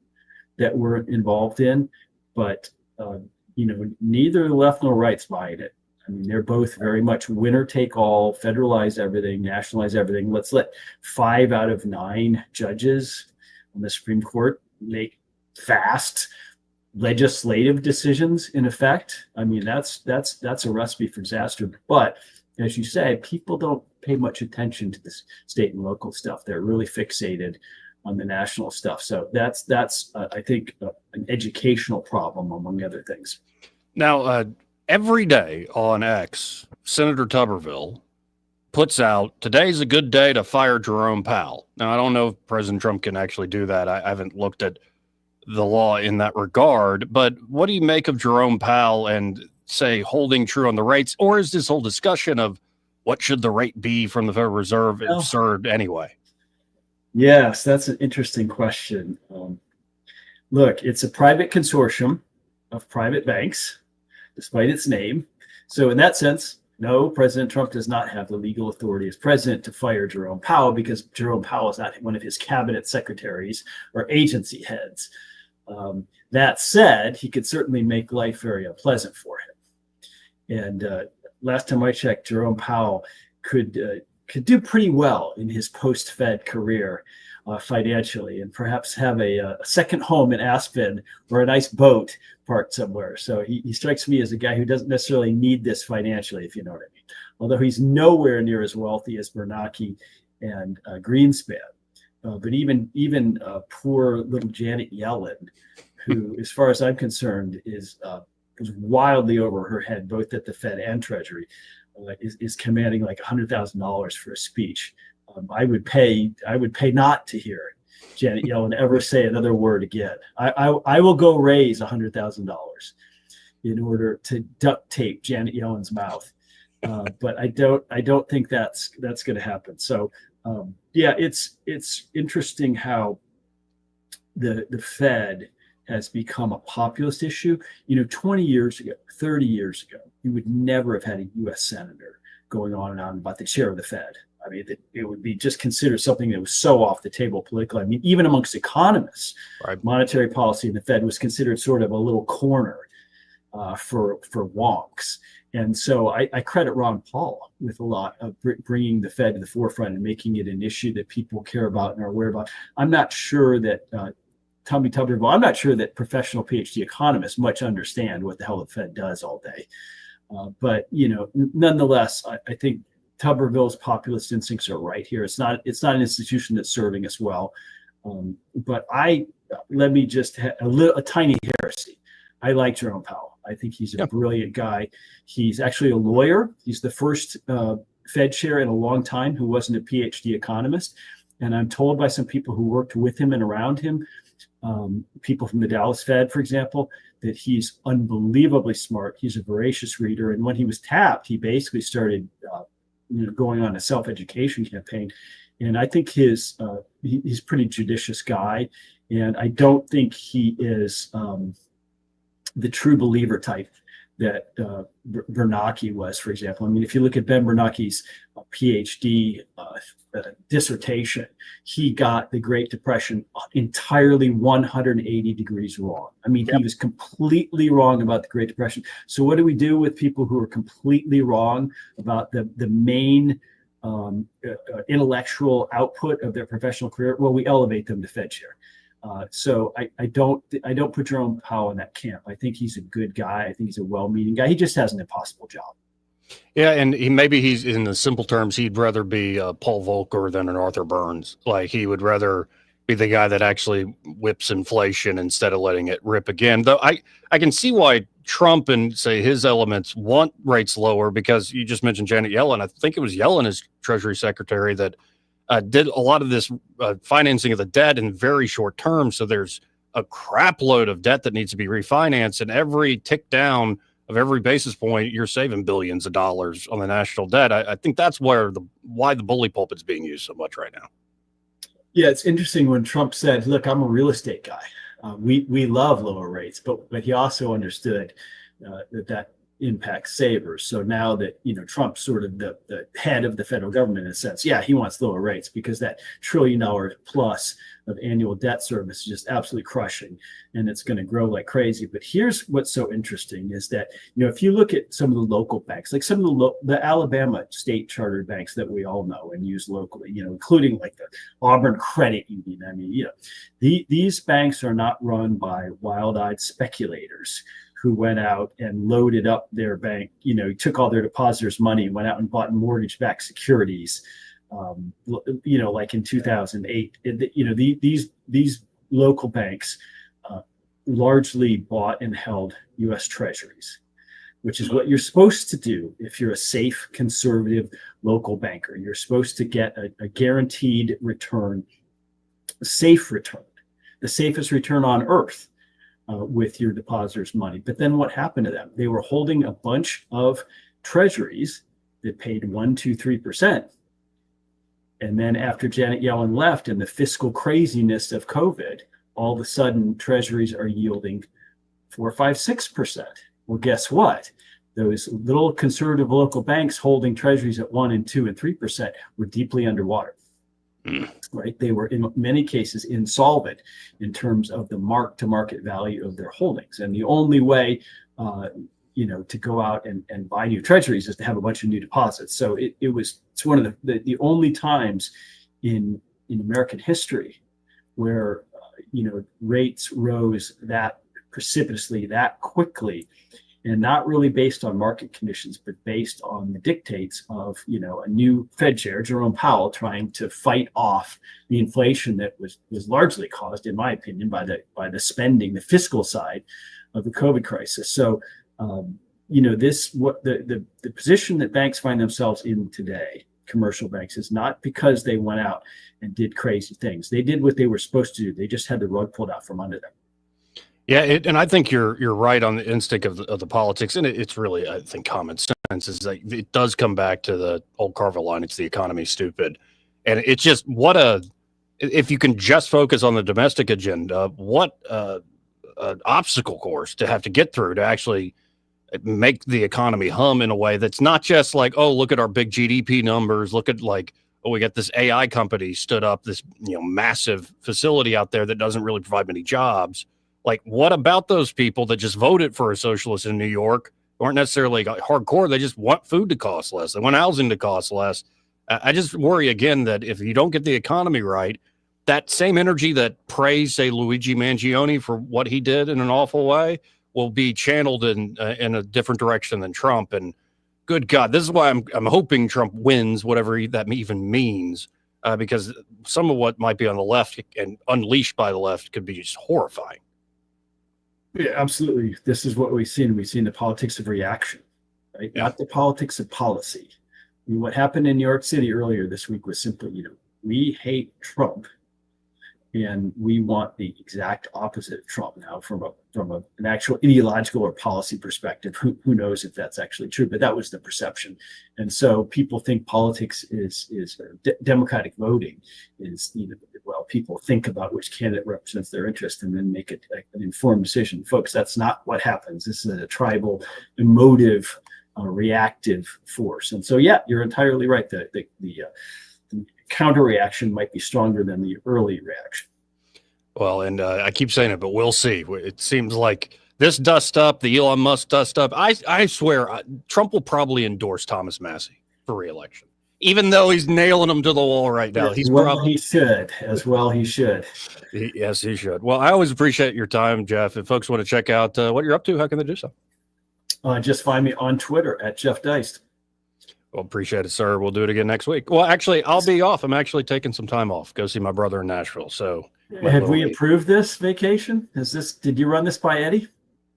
that we're involved in. But, neither the left nor right's buying it. I mean, they're both very much winner take all, federalize everything, nationalize everything. Let's let 5 out of 9 judges on the Supreme Court make fast legislative decisions in effect. I mean, that's a recipe for disaster. But as you say, people don't pay much attention to this state and local stuff. They're really fixated on the national stuff. So that's I think an educational problem among other things. Now, every day on X, Senator Tuberville puts out, today's a good day to fire Jerome Powell. Now, I don't know if President Trump can actually do that. I haven't looked at the law in that regard, but what do you make of Jerome Powell and say holding true on the rates, or is this whole discussion of what should the rate be from the Federal Reserve absurd anyway? Yes, that's an interesting question. Look, it's a private consortium of private banks, despite its name. So in that sense, no, President Trump does not have the legal authority as president to fire Jerome Powell, because Jerome Powell is not one of his cabinet secretaries or agency heads. That said, he could certainly make life very unpleasant for him. And last time I checked, Jerome Powell could do pretty well in his post-Fed career financially, and perhaps have a second home in Aspen or a nice boat parked somewhere. So he strikes me as a guy who doesn't necessarily need this financially, if you know what I mean. Although he's nowhere near as wealthy as Bernanke and Greenspan. But even poor little Janet Yellen, who, as far as I'm concerned, is wildly over her head, both at the Fed and Treasury, is commanding like $100,000 for a speech. I would pay not to hear Janet Yellen ever say another word again. I will go raise $100,000 in order to duct tape Janet Yellen's mouth. But I don't think that's going to happen. So yeah, it's interesting how the Fed has become a populist issue. 20 years ago, 30 years ago, you would never have had a U.S. senator going on and on about the chair of the Fed. I mean, it would be just considered something that was so off the table politically. I mean, even amongst economists, right, monetary policy in the Fed was considered sort of a little corner for wonks. And so I credit Ron Paul with a lot of bringing the Fed to the forefront and making it an issue that people care about and are aware about. I'm not sure that Tommy Tuberville, I'm not sure that professional PhD economists much understand what the hell the Fed does all day. But nonetheless, I think Tuberville's populist instincts are right here. It's not an institution that's serving us well. But let me just have a tiny heresy. I like Jerome Powell. I think he's a brilliant guy. He's actually a lawyer. He's the first Fed chair in a long time who wasn't a PhD economist. And I'm told by some people who worked with him and around him, people from the Dallas Fed, for example, that he's unbelievably smart. He's a voracious reader. And when he was tapped, he basically started going on a self-education campaign. And I think he's a pretty judicious guy. And I don't think he is the true believer type that Bernanke was, for example. I mean, if you look at Ben Bernanke's PhD dissertation, he got the Great Depression entirely 180 degrees wrong. I mean, he was completely wrong about the Great Depression. So what do we do with people who are completely wrong about the main intellectual output of their professional career? Well, we elevate them to Fed chair. So I don't put Jerome Powell in that camp. I think he's a good guy. I think he's a well-meaning guy. He just has an impossible job. Yeah, and he's in the simple terms, he'd rather be Paul Volcker than an Arthur Burns. Like, he would rather be the guy that actually whips inflation instead of letting it rip again. Though I can see why Trump and, say, his elements want rates lower, because you just mentioned Janet Yellen. I think it was Yellen as Treasury Secretary that did a lot of this financing of the debt in very short term. So there's a crap load of debt that needs to be refinanced, and every tick down of every basis point, you're saving billions of dollars on the national debt. I think that's why the bully pulpit's being used so much right now. Yeah, it's interesting when Trump said, "Look, I'm a real estate guy. We love lower rates," but he also understood that impacts savers. So now that Trump's sort of the head of the federal government in a sense, yeah, he wants lower rates because that $1 trillion plus of annual debt service is just absolutely crushing, and it's going to grow like crazy. But here's what's so interesting is that if you look at some of the local banks, like some of the Alabama state chartered banks that we all know and use locally, including like the Auburn Credit Union. I mean, these banks are not run by wild-eyed speculators who went out and loaded up their bank, took all their depositors' money and went out and bought mortgage-backed securities, like in 2008. These local banks largely bought and held U.S. Treasuries, which is what you're supposed to do if you're a safe, conservative local banker. You're supposed to get a guaranteed return, a safe return, the safest return on earth. With your depositors' money. But then what happened to them? They were holding a bunch of treasuries that paid 1%, 2%, 3%. And then after Janet Yellen left and the fiscal craziness of COVID, all of a sudden treasuries are yielding 4%, 5%, 6%. Well, guess what? Those little conservative local banks holding treasuries at 1% and 2% and 3% were deeply underwater. Right, they were in many cases insolvent in terms of the mark-to-market value of their holdings, and the only way, to go out and buy new treasuries is to have a bunch of new deposits. So it's one of the only times in American history where rates rose that precipitously, that quickly, and not really based on market conditions, but based on the dictates of, a new Fed chair, Jerome Powell, trying to fight off the inflation that was largely caused, in my opinion, by the spending, the fiscal side of the COVID crisis. So, the position that banks find themselves in today, commercial banks, is not because they went out and did crazy things. They did what they were supposed to do. They just had the rug pulled out from under them. Yeah, and I think you're right on the instinct of the politics, and it's really, I think, common sense is that it does come back to the old Carville line. It's the economy, stupid, and it's just if you can just focus on the domestic agenda, what an obstacle course to have to get through to actually make the economy hum in a way that's not just like, oh, look at our big GDP numbers, look at we got this AI company stood up this massive facility out there that doesn't really provide many jobs. Like, what about those people that just voted for a socialist in New York, who aren't necessarily hardcore? They just want food to cost less. They want housing to cost less. I just worry, again, that if you don't get the economy right, that same energy that praised, say, Luigi Mangione for what he did in an awful way will be channeled in a different direction than Trump. And good God, this is why I'm hoping Trump wins, whatever that even means, because some of what might be on the left and unleashed by the left could be just horrifying. Yeah, absolutely. This is what we've seen. We've seen the politics of reaction, right? Yeah. Not the politics of policy. I mean, what happened in New York City earlier this week was simply, we hate Trump, and we want the exact opposite of Trump now from an actual ideological or policy perspective. Who knows if that's actually true? But that was the perception, and so people think politics is democratic voting is people think about which candidate represents their interest and then make it an informed decision. Folks, that's not what happens. This is a tribal, emotive, reactive force. And so, yeah, you're entirely right. The counter reaction might be stronger than the early reaction. Well, and I keep saying it, but we'll see. It seems like this dust up, the Elon Musk dust up. I swear Trump will probably endorse Thomas Massie for re-election, even though he's nailing him to the wall right now. He should. Yes, he should. Well, I always appreciate your time, Jeff. If folks want to check out what you're up to, how can they do so? Just find me on Twitter at Jeff Deist. Well, appreciate it, sir. We'll do it again next week. Well, actually, I'll be off. I'm actually taking some time off. Go see my brother in Nashville. So, have we approved this vacation? Did you run this by Eddie?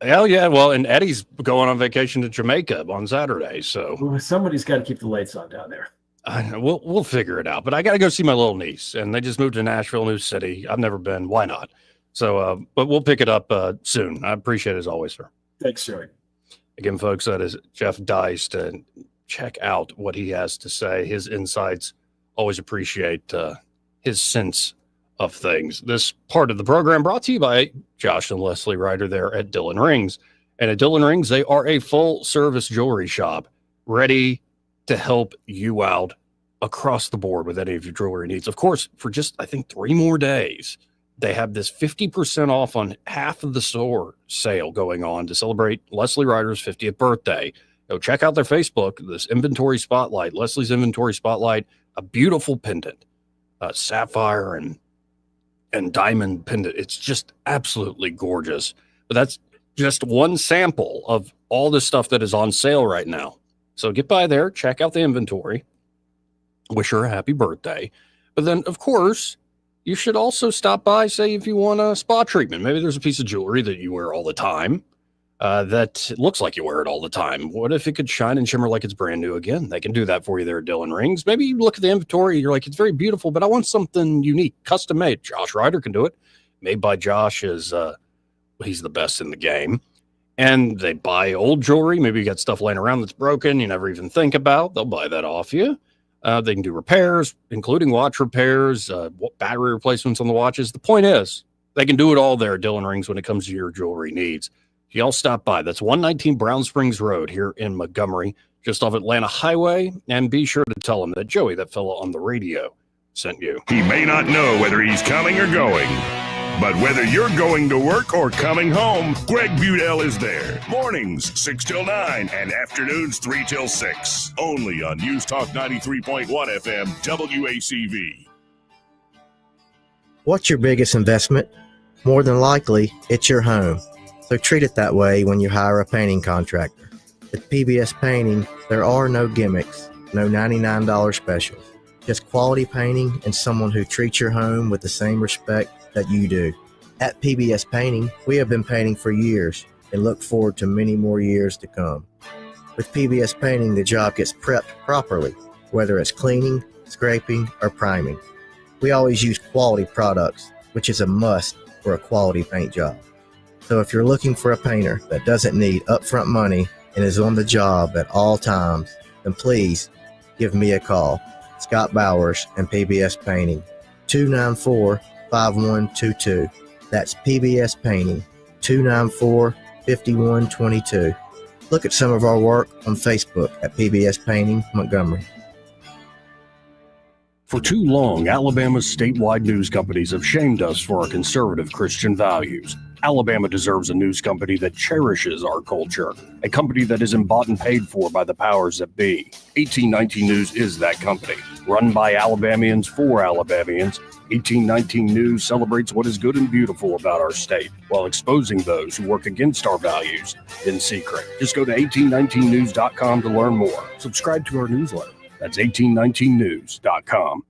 Hell yeah. Well, and Eddie's going on vacation to Jamaica on Saturday. So somebody's got to keep the lights on down there. I know, we'll figure it out. But I got to go see my little niece, and they just moved to Nashville, new city. I've never been. Why not? So, but we'll pick it up soon. I appreciate it as always, sir. Thanks, Joey. Again, folks, that is Jeff Deist, and check out what he has to say. His insights, always appreciate his sense of things. This part of the program brought to you by Josh and Leslie Ryder there at Dillon Rings. And at Dillon Rings, they are a full-service jewelry shop ready to help you out across the board with any of your jewelry needs. Of course, for just, I think, 3 more days, they have this 50% off on half of the store sale going on to celebrate Leslie Ryder's 50th birthday. Go check out their Facebook, this inventory spotlight, Leslie's inventory spotlight, a beautiful pendant, sapphire and diamond pendant. It's just absolutely gorgeous. But that's just one sample of all the stuff that is on sale right now. So get by there, check out the inventory, wish her a happy birthday. But then, of course, you should also stop by, say, if you want a spa treatment. Maybe there's a piece of jewelry that you wear all the time that looks like you wear it all the time. What if it could shine and shimmer like it's brand new again? They can do that for you there at Dillon Rings. Maybe you look at the inventory, you're like, it's very beautiful, but I want something unique, custom made. Josh Ryder can do it. Made by Josh is, he's the best in the game. And they buy old jewelry. Maybe you got stuff laying around that's broken you never even think about. They'll buy that off you. They can do repairs, including watch repairs, battery replacements on the watches. The point is, they can do it all there at Dillon Rings when it comes to your jewelry needs. Y'all stop by. That's 119 Brown Springs Road here in Montgomery, just off Atlanta Highway. And be sure to tell them that Joey, that fellow on the radio, sent you. He may not know whether he's coming or going, but whether you're going to work or coming home, Greg Budell is there. Mornings, 6 till 9, and afternoons, 3 till 6. Only on News Talk 93.1 FM, WACV. What's your biggest investment? More than likely, it's your home. So treat it that way when you hire a painting contractor. At PBS Painting, there are no gimmicks, no $99 specials. Just quality painting and someone who treats your home with the same respect that you do. At PBS Painting, we have been painting for years and look forward to many more years to come. With PBS Painting, the job gets prepped properly, whether it's cleaning, scraping, or priming. We always use quality products, which is a must for a quality paint job. So if you're looking for a painter that doesn't need upfront money and is on the job at all times, then please give me a call. Scott Bowers and PBS Painting, 294-5122. That's PBS Painting, 294-5122. Look at some of our work on Facebook at PBS Painting Montgomery. For too long, Alabama's statewide news companies have shamed us for our conservative Christian values. Alabama deserves a news company that cherishes our culture, a company that isn't bought and paid for by the powers that be. 1819 News is that company. Run by Alabamians for Alabamians, 1819 News celebrates what is good and beautiful about our state while exposing those who work against our values in secret. Just go to 1819news.com to learn more. Subscribe to our newsletter. That's 1819news.com.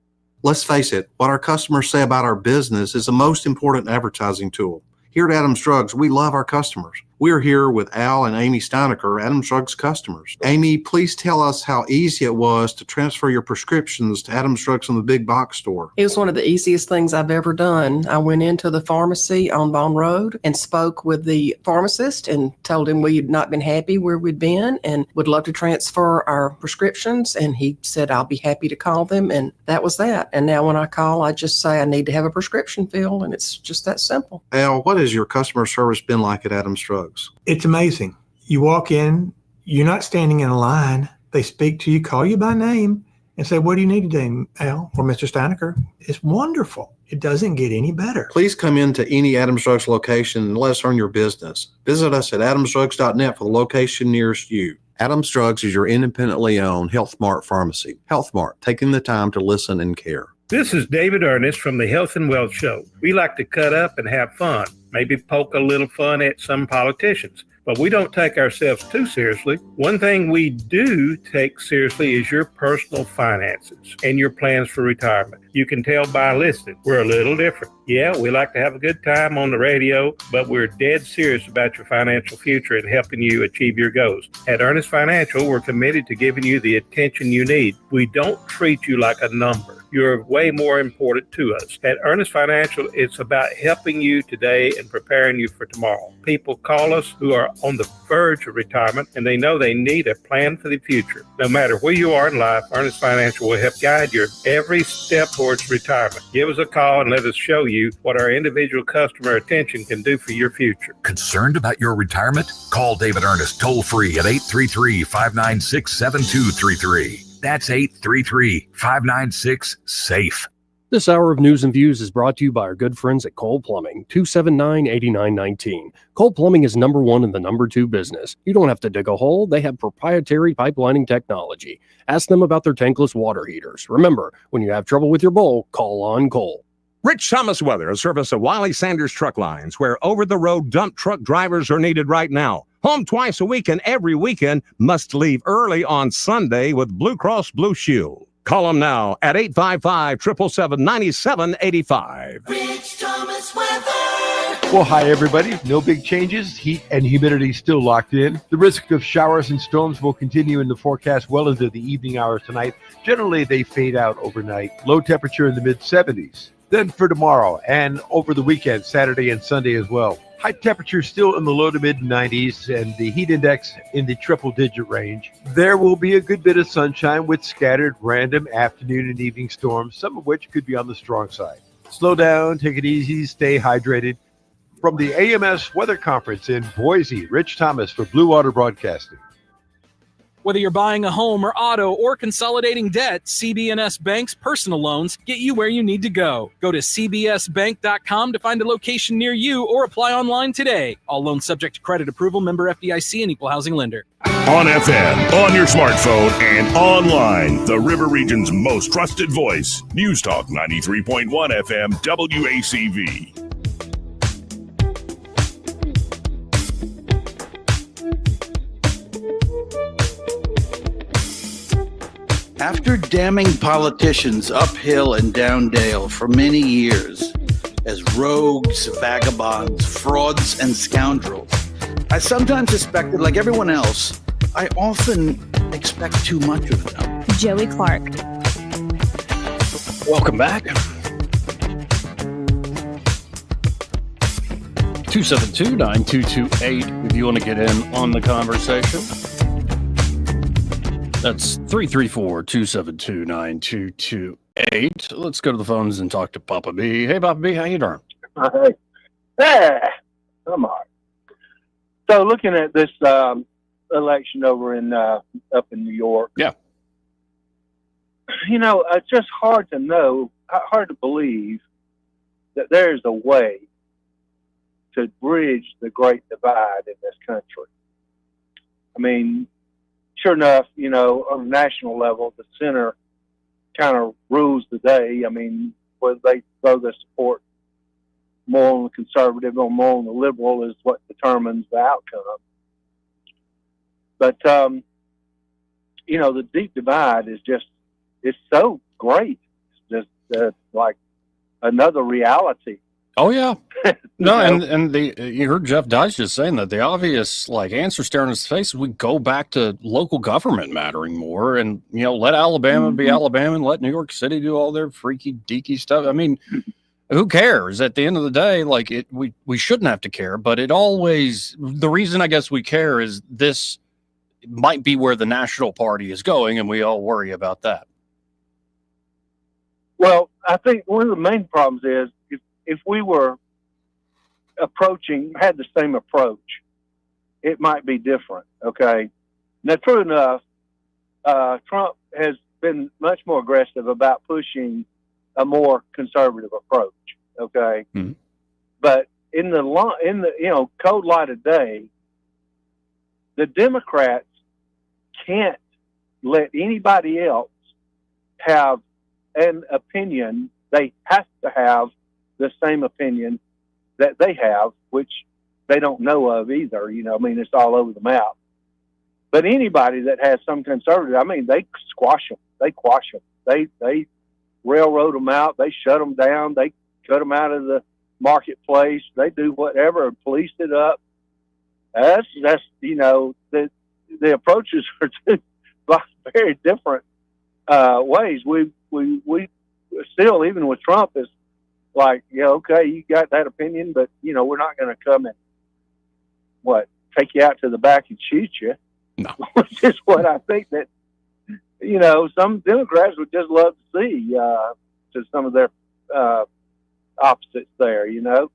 Let's face it, what our customers say about our business is the most important advertising tool. Here at Adams Drugs, we love our customers. We're here with Al and Amy Steinecker, Adams Drugs customers. Amy, please tell us how easy it was to transfer your prescriptions to Adams Drugs from the big box store. It was one of the easiest things I've ever done. I went into the pharmacy on Bond Road and spoke with the pharmacist and told him we had not been happy where we'd been and would love to transfer our prescriptions. And he said, I'll be happy to call them. And that was that. And now when I call, I just say I need to have a prescription filled. And it's just that simple. Al, what has your customer service been like at Adams Drugs? It's amazing. You walk in, you're not standing in a line. They speak to you, call you by name, and say, what do you need today, Al or Mr. Steinecker? It's wonderful. It doesn't get any better. Please come into any Adams Drugs location and let us earn your business. Visit us at adamsdrugs.net for the location nearest you. Adams Drugs is your independently owned Health Mart pharmacy. Health Mart, taking the time to listen and care. This is David Ernest from the Health and Wealth Show. We like to cut up and have fun, maybe poke a little fun at some politicians, but we don't take ourselves too seriously. One thing we do take seriously is your personal finances and your plans for retirement. You can tell by listening, we're a little different. Yeah, we like to have a good time on the radio, but we're dead serious about your financial future and helping you achieve your goals. At Ernest Financial, we're committed to giving you the attention you need. We don't treat you like a number. you're way more important to us. At Ernest Financial, it's about helping you today and preparing you for tomorrow. People call us who are on the verge of retirement, and they know they need a plan for the future. No matter where you are in life, Ernest Financial will help guide your every step towards retirement. Give us a call and let us show you what our individual customer attention can do for your future. Concerned about your retirement? Call David Ernest toll-free at 833-596-7233. That's 833-596-SAFE. This hour of News and Views is brought to you by our good friends at Cole Plumbing, 279-8919. Cole Plumbing is number one in the number two business. You don't have to dig a hole. They have proprietary pipelining technology. Ask them about their tankless water heaters. Remember, when you have trouble with your bowl, call on Cole. Rich Thomas Weather, a service of Wiley Sanders Truck Lines, where over-the-road dump truck drivers are needed right now. Home twice a week and every weekend, must leave early on Sunday with Blue Cross Blue Shield. Call them now at 855-777-9785. Rich Thomas Weather. Well, hi, everybody. No big changes. Heat and humidity still locked in. The risk of showers and storms will continue in the forecast well into the evening hours tonight. Generally, they fade out overnight. Low temperature in the mid-70s. Then for tomorrow and over the weekend, Saturday and Sunday as well. High temperatures still in the low to mid 90s and the heat index in the triple digit range. There will be a good bit of sunshine with scattered random afternoon and evening storms, some of which could be on the strong side. Slow down, take it easy, stay hydrated. From the AMS Weather Conference in Boise, Rich Thomas for Blue Water Broadcasting. Whether you're buying a home or auto or consolidating debt, CB&S Bank's personal loans get you where you need to go. Go to cbsbank.com to find a location near you or apply online today. All loans subject to credit approval, member FDIC, and equal housing lender. On FM, on your smartphone, and online, the River Region's most trusted voice. News Talk 93.1 FM WACV. After damning politicians uphill and down dale for many years as rogues, vagabonds, frauds, and scoundrels, I sometimes suspected, like everyone else, I often expect too much of them. Joey Clark. Welcome back. 272-9228 if you want to get in on the conversation. That's 334-272-9228. Let's go to the phones and talk to Papa B. Hey, Papa B, how you doing? Hey, I'm all right. So looking at this election over in up in New York. Yeah. You know, it's just hard to believe that there's a way to bridge the great divide in this country. I mean, sure enough, you know, on a national level, the center kind of rules the day. I mean, whether they throw their support more on the conservative or more on the liberal is what determines the outcome. But, you know, the deep divide is just, it's so great. It's just like another reality. Oh, yeah. No, and you heard Jeff Dice just saying that the obvious answer staring in his face is we go back to local government mattering more and, you know, let Alabama be Alabama and let New York City do all their freaky deaky stuff. I mean, who cares? At the end of the day, we shouldn't have to care, but the reason I guess we care is this might be where the national party is going and we all worry about that. Well, I think one of the main problems is if we were had the same approach, it might be different. Okay. Now, true enough, Trump has been much more aggressive about pushing a more conservative approach. Okay. Mm-hmm. But in the cold light of day, the Democrats can't let anybody else have an opinion. They have to have the same opinion that they have, which they don't know of either. You know, I mean, it's all over the map. But anybody that has some conservative, I mean, they squash them. They quash them. They railroad them out. They shut them down. They cut them out of the marketplace. They do whatever, police it up. That's you know, the approaches are two very different ways. We still, even with Trump, is like, yeah, okay, you got that opinion, but, you know, we're not going to come and, take you out to the back and shoot you. No. Which is what I think that, you know, some Democrats would just love to see to some of their opposites there, you know.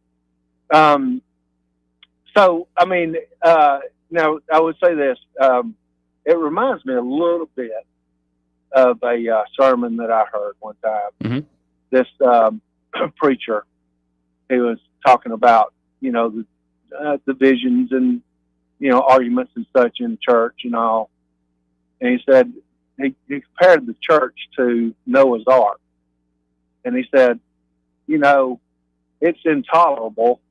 So, I mean, now I would say this. It reminds me a little bit of a sermon that I heard one time. Mm-hmm. This preacher, he was talking about, you know, the divisions and, you know, arguments and such in church and all. And he said, he compared the church to Noah's Ark. And he said, you know, it's intolerable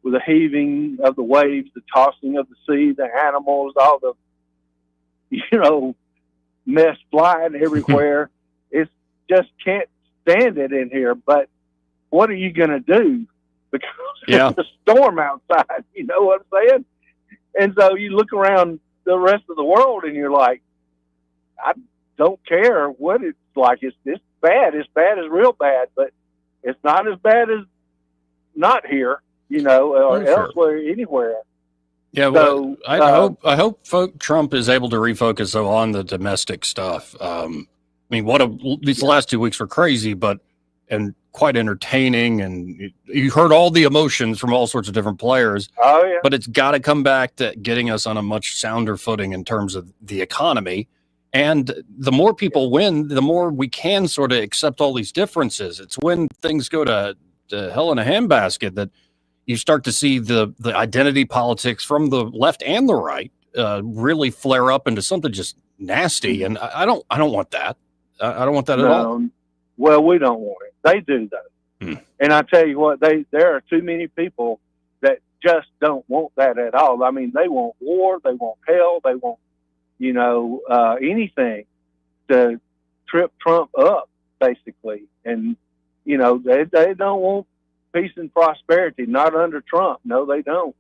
with the heaving of the waves, the tossing of the sea, the animals, all the, you know, mess flying everywhere. It's just can't stand it in here. But what are you going to do? Because it's a storm outside. You know what I'm saying? And so you look around the rest of the world and you're like, I don't care what it's like. It's bad. It's bad as real bad, but it's not as bad as not here, you know, or elsewhere, anywhere. Yeah, well, So, I hope Trump is able to refocus on the domestic stuff. I mean, these last 2 weeks were crazy, and quite entertaining, and you heard all the emotions from all sorts of different players. Oh yeah. But it's got to come back to getting us on a much sounder footing in terms of the economy. And the more people win, the more we can sort of accept all these differences. It's when things go to hell in a handbasket that you start to see the identity politics from the left and the right really flare up into something just nasty. And I don't want that. I don't want that at all. Well, we don't want it. They do though. And I tell you what, there are too many people that just don't want that at all. I mean, they want war, they want hell, they want, you know, anything to trip Trump up, basically. And, you know, they don't want peace and prosperity, not under Trump. No, they don't.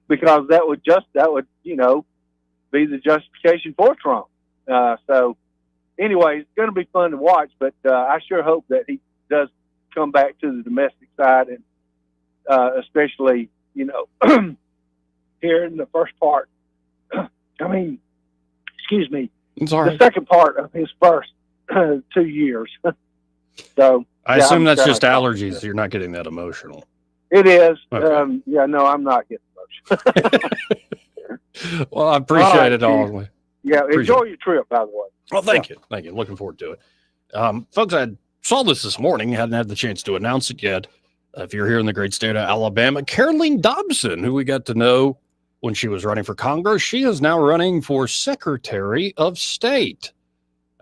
Because that would, you know, be the justification for Trump. So anyway, it's going to be fun to watch, but I sure hope that he does come back to the domestic side, and especially, you know, here in the first part. I mean, excuse me, the second part of his first 2 years. So I assume that's just allergies. You're not getting that emotional. It is. Okay. Yeah, no, I'm not getting emotional. Well, I appreciate it all. Yeah, enjoy your trip, by the way. Well, thank you. Thank you. Looking forward to it. Folks, I saw this morning. Hadn't had the chance to announce it yet. If you're here in the great state of Alabama, Caroline Dobson, who we got to know when she was running for Congress, she is now running for Secretary of State.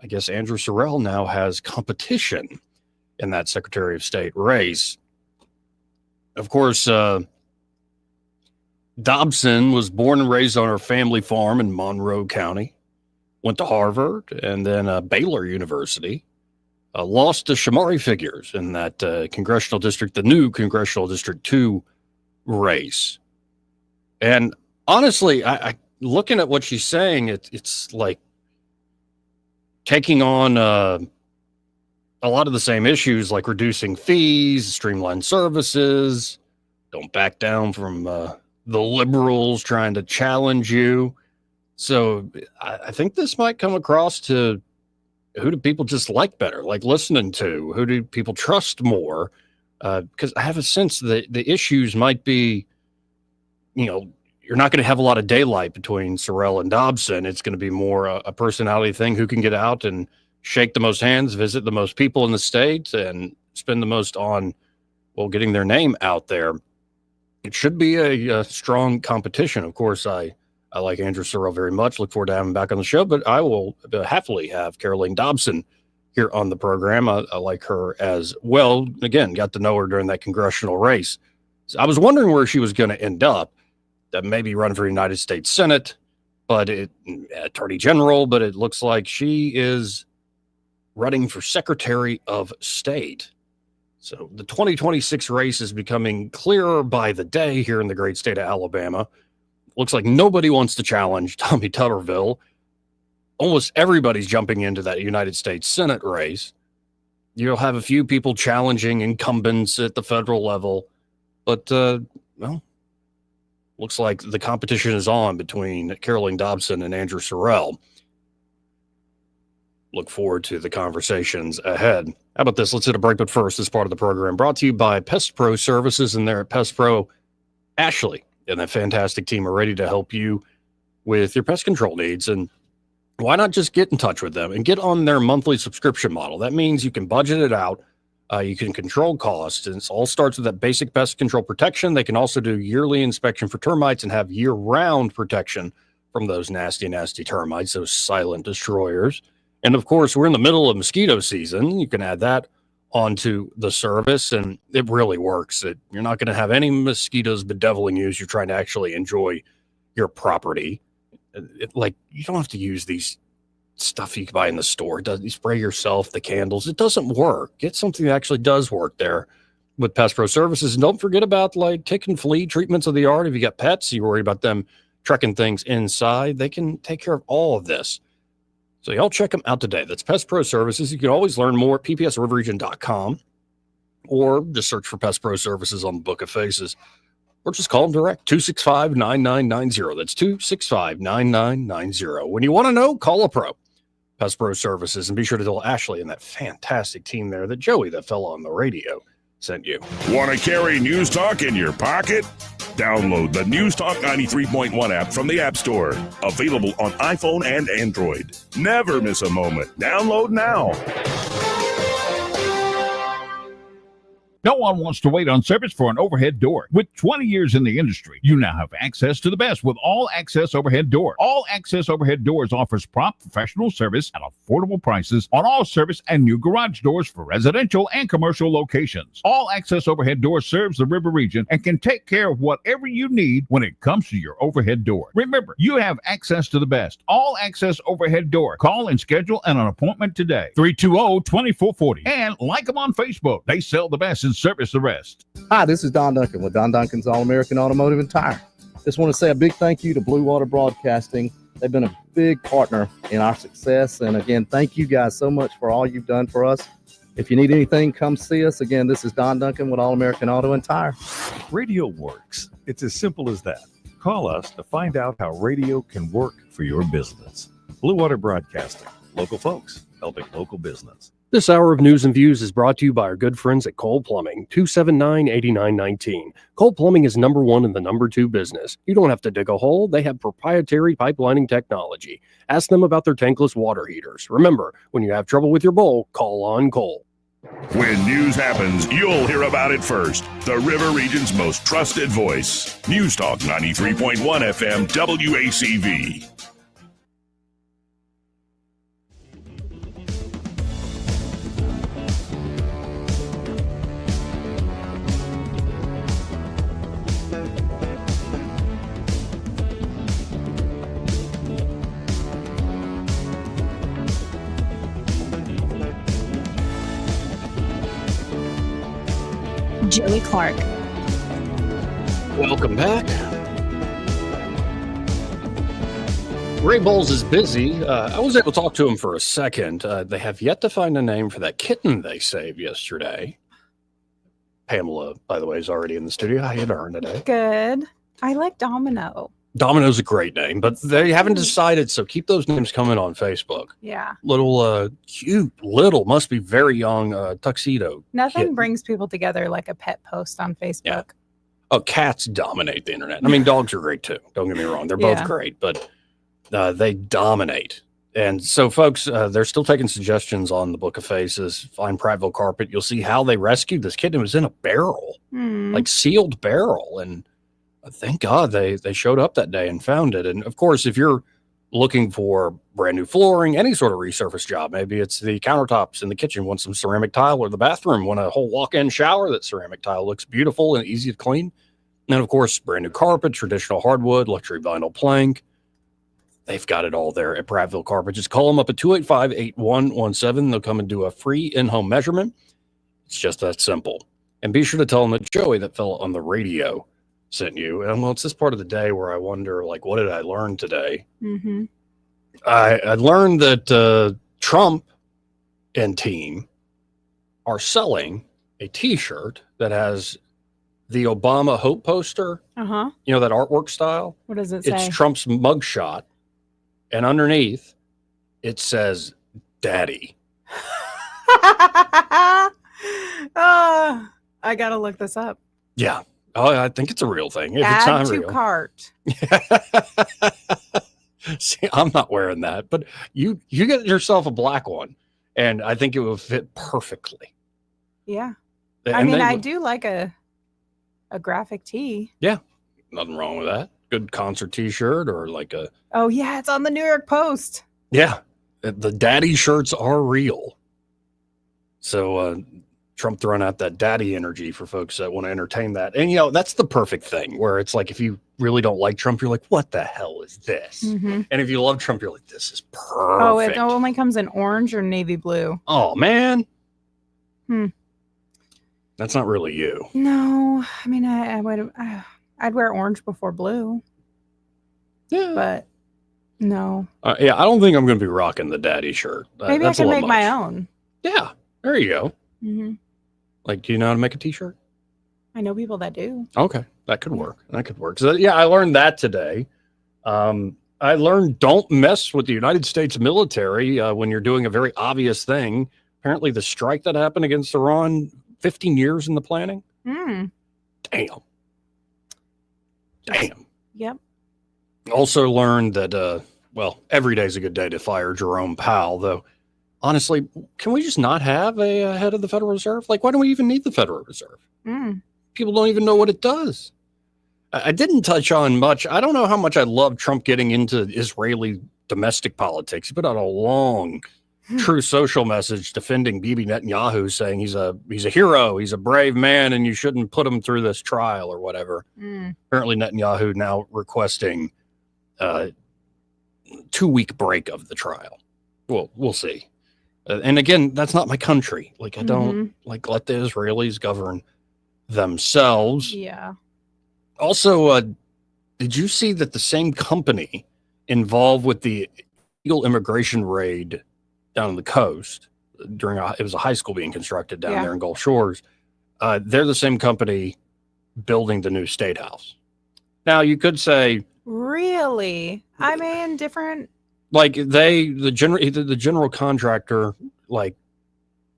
I guess Andrew Sorrell now has competition in that Secretary of State race. Of course, Dobson was born and raised on her family farm in Monroe County, went to Harvard and then Baylor University, lost to Shamari Figures in that congressional district, the new Congressional District 2 race. And honestly, I looking at what she's saying, it's like taking on a lot of the same issues, like reducing fees, streamline services, don't back down from the liberals trying to challenge you. So I think this might come across to who do people just like better, like listening to? Who do people trust more? Because I have a sense that the issues might be, you know, you're not going to have a lot of daylight between Sorrell and Dobson. It's going to be more a personality thing, who can get out and shake the most hands, visit the most people in the state, and spend the most on, well, getting their name out there. It should be a strong competition. Of course, I like Andrew Sorrell very much. Look forward to having him back on the show, but I will happily have Caroline Dobson here on the program. I like her as well. Again, got to know her during that congressional race. So I was wondering where she was going to end up. That maybe run for United States Senate, but Attorney General, but it looks like she is running for Secretary of State. So the 2026 race is becoming clearer by the day here in the great state of Alabama. Looks like nobody wants to challenge Tommy Tuberville. Almost everybody's jumping into that United States Senate race. You'll have a few people challenging incumbents at the federal level, but, well, looks like the competition is on between Caroline Dobson and Andrew Sorrell. Look forward to the conversations ahead. How about this? Let's hit a break, but first, this part of the program brought to you by Pest Pro Services, and there at Pest Pro, Ashley and that fantastic team are ready to help you with your pest control needs. And why not just get in touch with them and get on their monthly subscription model? That means you can budget it out. You can control costs, and it all starts with that basic pest control protection. They can also do yearly inspection for termites and have year-round protection from those nasty, nasty termites, those silent destroyers. And, of course, we're in the middle of mosquito season. You can add that onto the service, and it really works. You're not going to have any mosquitoes bedeviling you as you're trying to actually enjoy your property. You don't have to use these stuff you can buy in the store. You spray yourself, the candles. It doesn't work. Get something that actually does work there with Pest Pro Services. And don't forget about tick and flea treatments of the yard. If you got pets, you worry about them trekking things inside, they can take care of all of this. So y'all check them out today. That's Pest Pro Services. You can always learn more at ppsriverregion.com or just search for Pest Pro Services on the Book of Faces. Or just call them direct, 265-9990. That's 265-9990. When you want to know, call a pro. Pest Pro Services. And be sure to tell Ashley and that fantastic team there that Joey, that fella on the radio, sent you. Want to carry News Talk in your pocket? Download the News Talk 93.1 app from the App Store. Available on iPhone and Android. Never miss a moment. Download now. No one wants to wait on service for an overhead door. With 20 years in the industry, you now have access to the best with All Access Overhead Door. All Access Overhead Doors offers prompt professional service at affordable prices on all service and new garage doors for residential and commercial locations. All Access Overhead Door serves the river region and can take care of whatever you need when it comes to your overhead door. Remember, you have access to the best. All Access Overhead Door. Call and schedule an appointment today. 320-2440. And like them on Facebook. They sell the best and service the rest. Hi, this is Don Duncan with Don Duncan's All-American Automotive and Tire. Just want to say a big thank you to Blue Water Broadcasting. They've been a big partner in our success. And again, thank you guys so much for all you've done for us. If you need anything, come see us. Again, this is Don Duncan with All-American Auto and Tire. Radio works. It's as simple as that. Call us to find out how radio can work for your business. Blue Water Broadcasting. Local folks helping local business. This hour of news and views is brought to you by our good friends at Cole Plumbing, 279-8919. Cole Plumbing is number one in the number two business. You don't have to dig a hole. They have proprietary pipelining technology. Ask them about their tankless water heaters. Remember, when you have trouble with your bowl, call on Cole. When news happens, you'll hear about it first. The River Region's most trusted voice. News Talk 93.1 FM WACV. Joey Clark. Welcome back. Ray Bowles is busy. I was able to talk to him for a second. They have yet to find a name for that kitten they saved yesterday. Pamela, by the way, is already in the studio. How you doing today? Good. I like Domino. Domino's a great name, but they haven't decided, so keep those names coming on Facebook. Yeah. Little, cute, must be very young, tuxedo. Nothing kitten. brings people together like a pet post on Facebook. Yeah. Oh, cats dominate the internet. I mean, dogs are great too. Don't get me wrong. They're both great, but they dominate. And so, folks, they're still taking suggestions on the Book of Faces. Find Prattville Carpet. You'll see how they rescued this kitten. It was in a barrel, like sealed barrel. And thank God they showed up that day and found it. And of course, if you're looking for brand new flooring, any sort of resurface job, maybe it's the countertops in the kitchen, want some ceramic tile, or the bathroom, want a whole walk-in shower, that ceramic tile looks beautiful and easy to clean. And of course, brand new carpet, traditional hardwood, luxury vinyl plank. They've got it all there at Prattville Carpet. Just call them up at 285-8117. They'll come and do a free in-home measurement. It's just that simple. And be sure to tell them that Joey, that fella on the radio, sent you. And well, it's this part of the day where I wonder, like, what did I learn today? Mm-hmm. I learned that Trump and team are selling a T-shirt that has the Obama Hope poster. Uh-huh. You know, that artwork style? What does it say? It's Trump's mugshot. And underneath, it says, Daddy. I got to look this up. Yeah. Oh, I think it's a real thing. If Add it's not to real. cart. See, I'm not wearing that, but you get yourself a black one, and I think it will fit perfectly. Yeah. And I mean, they I look- do like a graphic tee. Yeah, nothing wrong with that. Good concert T-shirt or like a Oh, yeah, it's on the New York Post. yeah. The daddy shirts are real. So Trump throwing out that daddy energy for folks that want to entertain that, and that's the perfect thing where it's like if you really don't like Trump, you're like, what the hell is this? Mhm. And if you love Trump, you're like, this is perfect. Oh, it only comes in orange or navy blue. Oh man, Hmm. that's not really you. No, I mean, I would. I'd wear orange before blue. Yeah, but no. Yeah, I don't think I'm going to be rocking the daddy shirt. Maybe I That's a can little make my much. own. Yeah, there you go. Hmm. Like, do you know how to make a T-shirt? I know people that do. Okay, that could work. That could work. So yeah, I learned that today. I learned don't mess with the United States military when you're doing a very obvious thing. Apparently, the strike that happened against Iran, 15 years in the planning. Hmm. Damn. Yep. Also learned that, every day's a good day to fire Jerome Powell, though. Honestly, can we just not have a head of the Federal Reserve? Like, why do we even need the Federal Reserve? Mm. People don't even know what it does. I didn't touch on much. I don't know how much I love Trump getting into Israeli domestic politics. He put out a long, true social message defending Bibi Netanyahu, saying he's a hero, he's a brave man, and you shouldn't put him through this trial or whatever. Mm. Apparently, Netanyahu now requesting a 2-week break of the trial. Well, we'll see. And again, that's not my country. Like, I don't let the Israelis govern themselves. Yeah. Also, did you see that the same company involved with the illegal immigration raid down on the coast it was a high school being constructed down there in Gulf Shores? They're the same company building the new state house. Now, you could say, Really? I mean, different. like, the general contractor, like,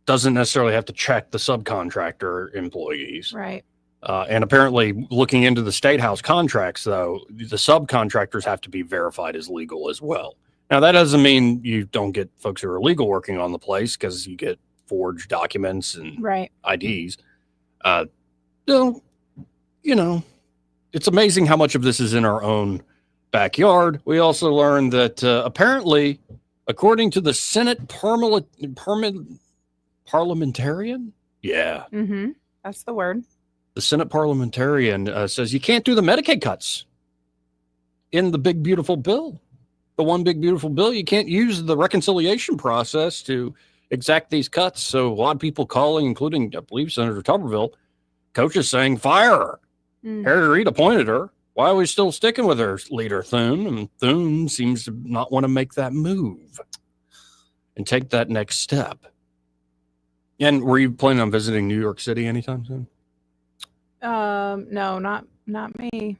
doesn't necessarily have to check the subcontractor employees. Right. And apparently, looking into the state house contracts, though, the subcontractors have to be verified as legal as well. Now, that doesn't mean you don't get folks who are illegal working on the place, because you get forged documents and Right. IDs. It's amazing how much of this is in our own backyard. We also learned that apparently, according to the Senate Parliamentarian, Mm-hmm. That's the word. the Senate Parliamentarian says you can't do the Medicaid cuts in the big, beautiful bill. The one big, beautiful bill, you can't use the reconciliation process to exact these cuts. So a lot of people calling, including, I believe, Senator Tuberville, coaches saying, fire her. Harry Reid appointed her. Why are we still sticking with her leader, Thune? And Thune seems to not want to make that move and take that next step. And were you planning on visiting New York City anytime soon? No, not me.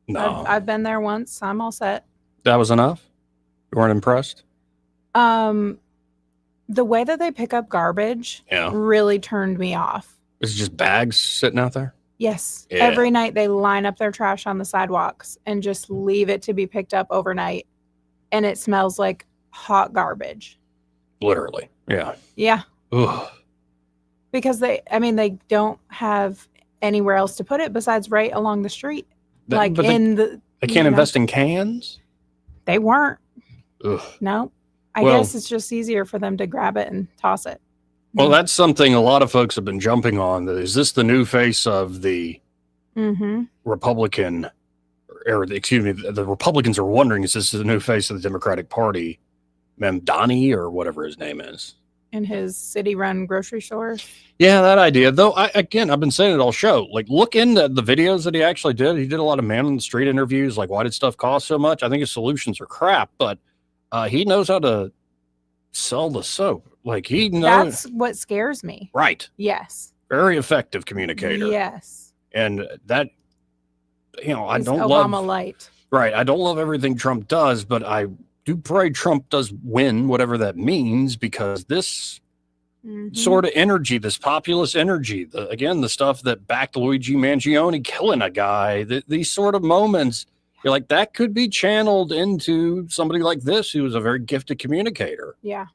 No. I've been there once. I'm all set. That was enough? You weren't impressed? The way that they pick up garbage really turned me off. Is it just bags sitting out there? Yes. Yeah. Every night they line up their trash on the sidewalks and just leave it to be picked up overnight. And it smells like hot garbage. Literally. Yeah. Yeah. Ugh. Because they don't have anywhere else to put it besides right along the street. They can't invest in cans? They weren't. Ugh. No. I Well- guess it's just easier for them to grab it and toss it. Well, that's something a lot of folks have been jumping on. Is this the new face of the Mm-hmm. Republican, the Republicans are wondering, is this the new face of the Democratic Party? Mamdani or whatever his name is. In his city-run grocery store. Yeah, that idea. Though, I've been saying it all show. Like, look into the videos that he actually did. He did a lot of man-on-the-street interviews. Like, why did stuff cost so much? I think his solutions are crap, but he knows how to sell the soap. Like he knows. That's what scares me. Right. Yes. Very effective communicator. Yes. And that, I He's don't Obama love. light. Right. I don't love everything Trump does, but I do pray Trump does win, whatever that means, because this sort of energy, this populist energy, the stuff that backed Luigi Mangione killing a guy, these sort of moments, you're like, that could be channeled into somebody like this who is a very gifted communicator. Yeah.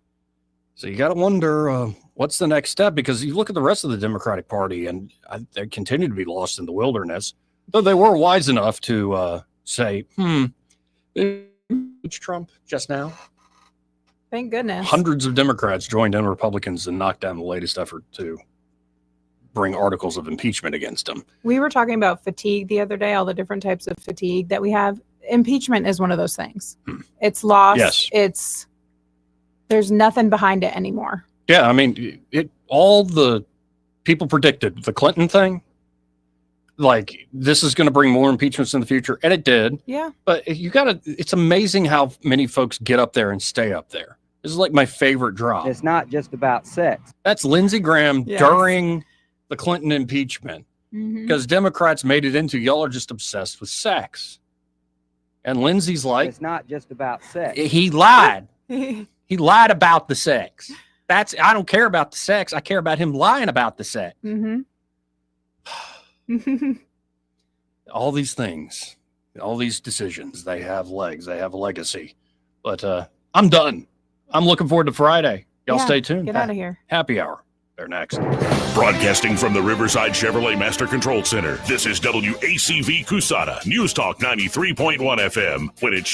So you got to wonder what's the next step, because you look at the rest of the Democratic Party and they continue to be lost in the wilderness, though they were wise enough to say, Trump just now. Thank goodness. Hundreds of Democrats joined in Republicans and knocked down the latest effort to bring articles of impeachment against him. We were talking about fatigue the other day, all the different types of fatigue that we have. Impeachment is one of those things. It's lost. Yes. There's nothing behind it anymore. Yeah, I mean, all the people predicted the Clinton thing, like this is going to bring more impeachments in the future, and it did. Yeah. But it's amazing how many folks get up there and stay up there. This is like my favorite drop. It's not just about sex. That's Lindsey Graham Yes. during the Clinton impeachment, Mm-hmm. because Democrats made it into y'all are just obsessed with sex. And Lindsey's like, It's not just about sex. he lied. He lied about the sex. I don't care about the sex. I care about him lying about the sex. Mm-hmm. All these things, all these decisions, they have legs, they have a legacy. But I'm done. I'm looking forward to Friday. Y'all stay tuned. Get out of here. Happy hour. They're next. Broadcasting from the Riverside Chevrolet Master Control Center, this is WACV Cusana, News Talk 93.1 FM. When it's